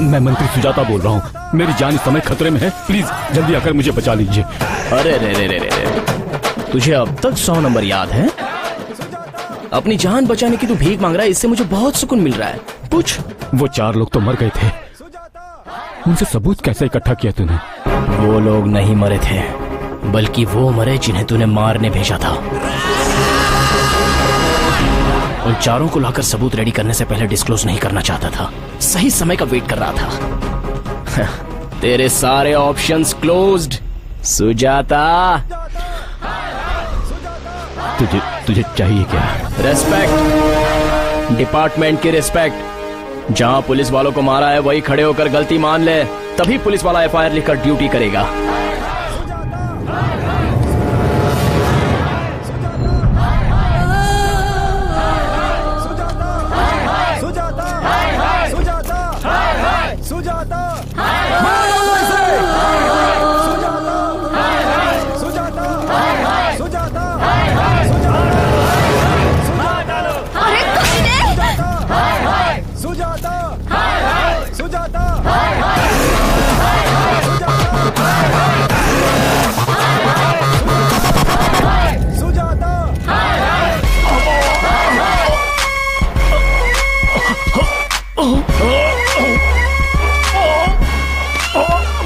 Speaker 13: मैं मंत्री सुजाता बोल रहा हूँ। मेरी जान इस समय खतरे में है। प्लीज जल्दी आकर मुझे बचा लीजिए।
Speaker 8: अरे रे रे रे रे, तुझे अब तक 100 नंबर याद है? अपनी जान बचाने की तू भीख मांग रहा है, इससे मुझे बहुत सुकून मिल रहा है। पूछ।
Speaker 13: वो 4 लोग तो मर गए थे, उनसे सबूत कैसे इकट्ठा किया तूने?
Speaker 8: वो लोग नहीं मरे थे, बल्कि वो मरे जिन्हें तूने मारने भेजा था। उन चारों को लाकर सबूत रेडी करने से पहले डिस्क्लोज नहीं करना चाहता था। सही समय का वेट कर रहा था। तेरे सारे ऑप्शंस क्लोज्ड सुजाता।
Speaker 13: तुझे चाहिए क्या?
Speaker 8: रेस्पेक्ट, डिपार्टमेंट की रिस्पेक्ट। जहां पुलिस वालों को मारा है वही खड़े होकर गलती मान ले, तभी पुलिस वाला एफआईआर लिखकर ड्यूटी करेगा।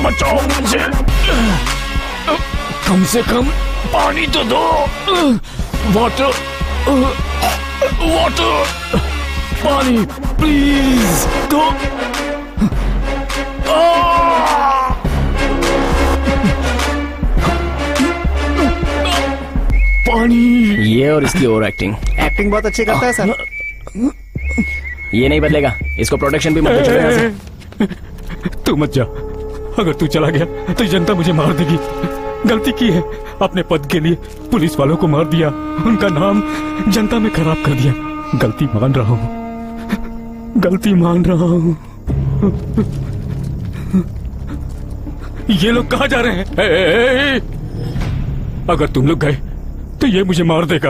Speaker 13: बचाओ मुझे, कम से कम पानी तो दो। वाटर, वाटर, पानी प्लीज दो। पानी।
Speaker 8: ये और इसकी ओवर एक्टिंग
Speaker 15: बहुत अच्छी करता है सर।
Speaker 8: ये नहीं बदलेगा, इसको प्रोटेक्शन भी मत दे।
Speaker 13: तू मत जा। अगर तू चला गया तो जनता मुझे मार देगी। गलती की है, अपने पद के लिए पुलिस वालों को मार दिया, उनका नाम जनता में खराब कर दिया। गलती मान रहा हूँ, गलती मान रहा हूँ। ये लोग कहाँ जा रहे हैं? अगर तुम लोग गए तो ये मुझे मार देगा।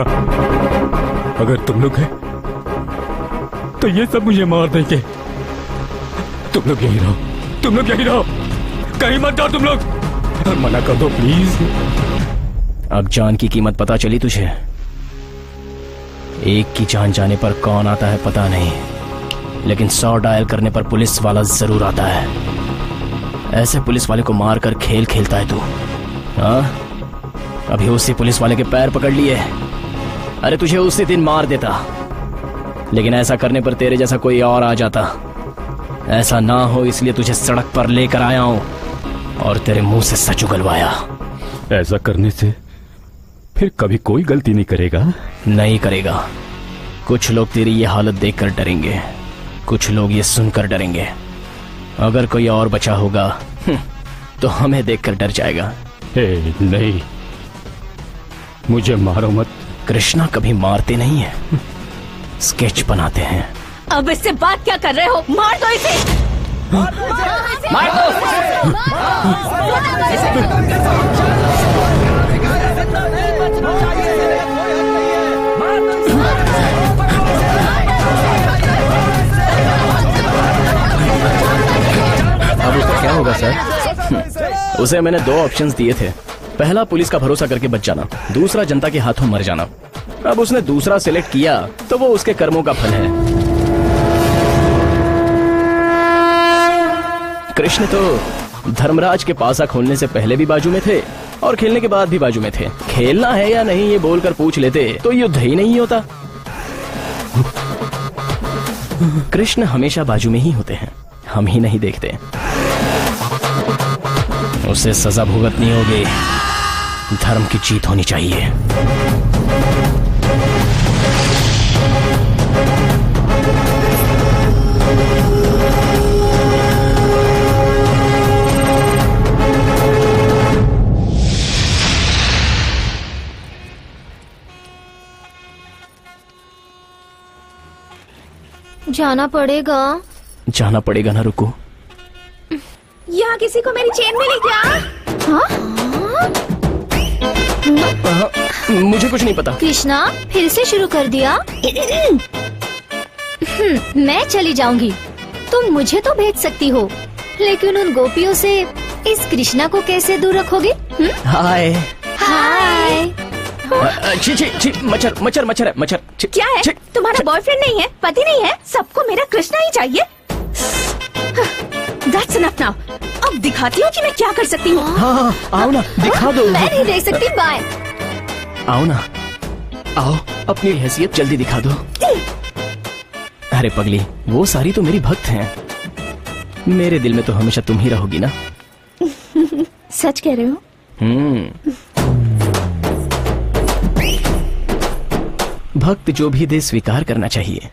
Speaker 13: अगर तुम लोग गए तो ये सब मुझे मार देंगे। तुम लोग यही रहो, तुम लोग यही रहो, कहीं मत जाओ तुम लोग। मना कर दो प्लीज।
Speaker 8: अब जान की कीमत पता चली तुझे? एक की जान जाने पर कौन आता है पता नहीं, लेकिन 100 डायल करने पर पुलिस वाला जरूर आता है। ऐसे पुलिस वाले को मारकर खेल खेलता है तू? हाँ, अभी उसी पुलिस वाले के पैर पकड़ लिए। अरे तुझे उसी दिन मार देता, लेकिन ऐसा करने पर तेरे जैसा कोई और आ जाता। ऐसा ना हो इसलिए तुझे सड़क पर लेकर आया हूं और तेरे मुंह से सच उगलवाया।
Speaker 13: ऐसा करने से फिर कभी कोई गलती नहीं करेगा?
Speaker 8: नहीं करेगा। कुछ लोग तेरी ये हालत देखकर डरेंगे, कुछ लोग ये सुनकर डरेंगे। अगर कोई और बचा होगा तो हमें देखकर डर जाएगा।
Speaker 13: नहीं, मुझे मारो मत।
Speaker 8: कृष्णा कभी मारते नहीं है, स्केच बनाते हैं।
Speaker 18: अब इससे बात क्या कर रहे हो? मार दो इसे।
Speaker 8: मार दो।
Speaker 22: अब उसका क्या होगा सर?
Speaker 8: उसे मैंने 2 ऑप्शंस दिए थे, पहला पुलिस का भरोसा करके बच जाना, दूसरा जनता के हाथों मर जाना। अब उसने दूसरा सिलेक्ट किया तो वो उसके कर्मों का फल है। कृष्ण तो धर्मराज के पासा खोलने से पहले भी बाजू में थे और खेलने के बाद भी बाजू में थे। खेलना है या नहीं ये बोलकर पूछ लेते तो युद्ध ही नहीं होता। कृष्ण हमेशा बाजू में ही होते हैं, हम ही नहीं देखते। उसे सजा भुगतनी होगी, धर्म की जीत होनी चाहिए।
Speaker 4: जाना पड़ेगा।
Speaker 8: जाना पड़ेगा ना, रुको।
Speaker 5: यहाँ किसी को मेरी चेन मिली क्या? हाँ?
Speaker 8: मुझे कुछ नहीं पता।
Speaker 4: कृष्णा फिर से शुरू कर दिया। मैं चली जाऊंगी, तुम मुझे तो भेज सकती हो, लेकिन उन गोपियों से इस कृष्णा को कैसे दूर रखोगे?
Speaker 8: हाय
Speaker 4: हाय।
Speaker 8: छी छी छी, मच्छर मच्छर मच्छर है, मच्छर।
Speaker 5: क्या है? तुम्हारा बॉयफ्रेंड नहीं है, पति नहीं है, सबको मेरा कृष्णा ही चाहिए। That's enough now. अब दिखाती हूँ कि मैं क्या कर सकती हूँ।
Speaker 8: हाँ, आओ ना, दिखा दो।
Speaker 4: मैं नहीं देख सकती, बाय।
Speaker 8: आओ ना, आओ, अपनी हैसियत जल्दी दिखा दो। अरे पगली, वो सारी तो मेरी भक्त हैं। मेरे दिल में तो हमेशा तुम ही रहोगी ना।
Speaker 5: सच कह रहे हो?
Speaker 8: भक्त जो भी दे स्वीकार करना चाहिए।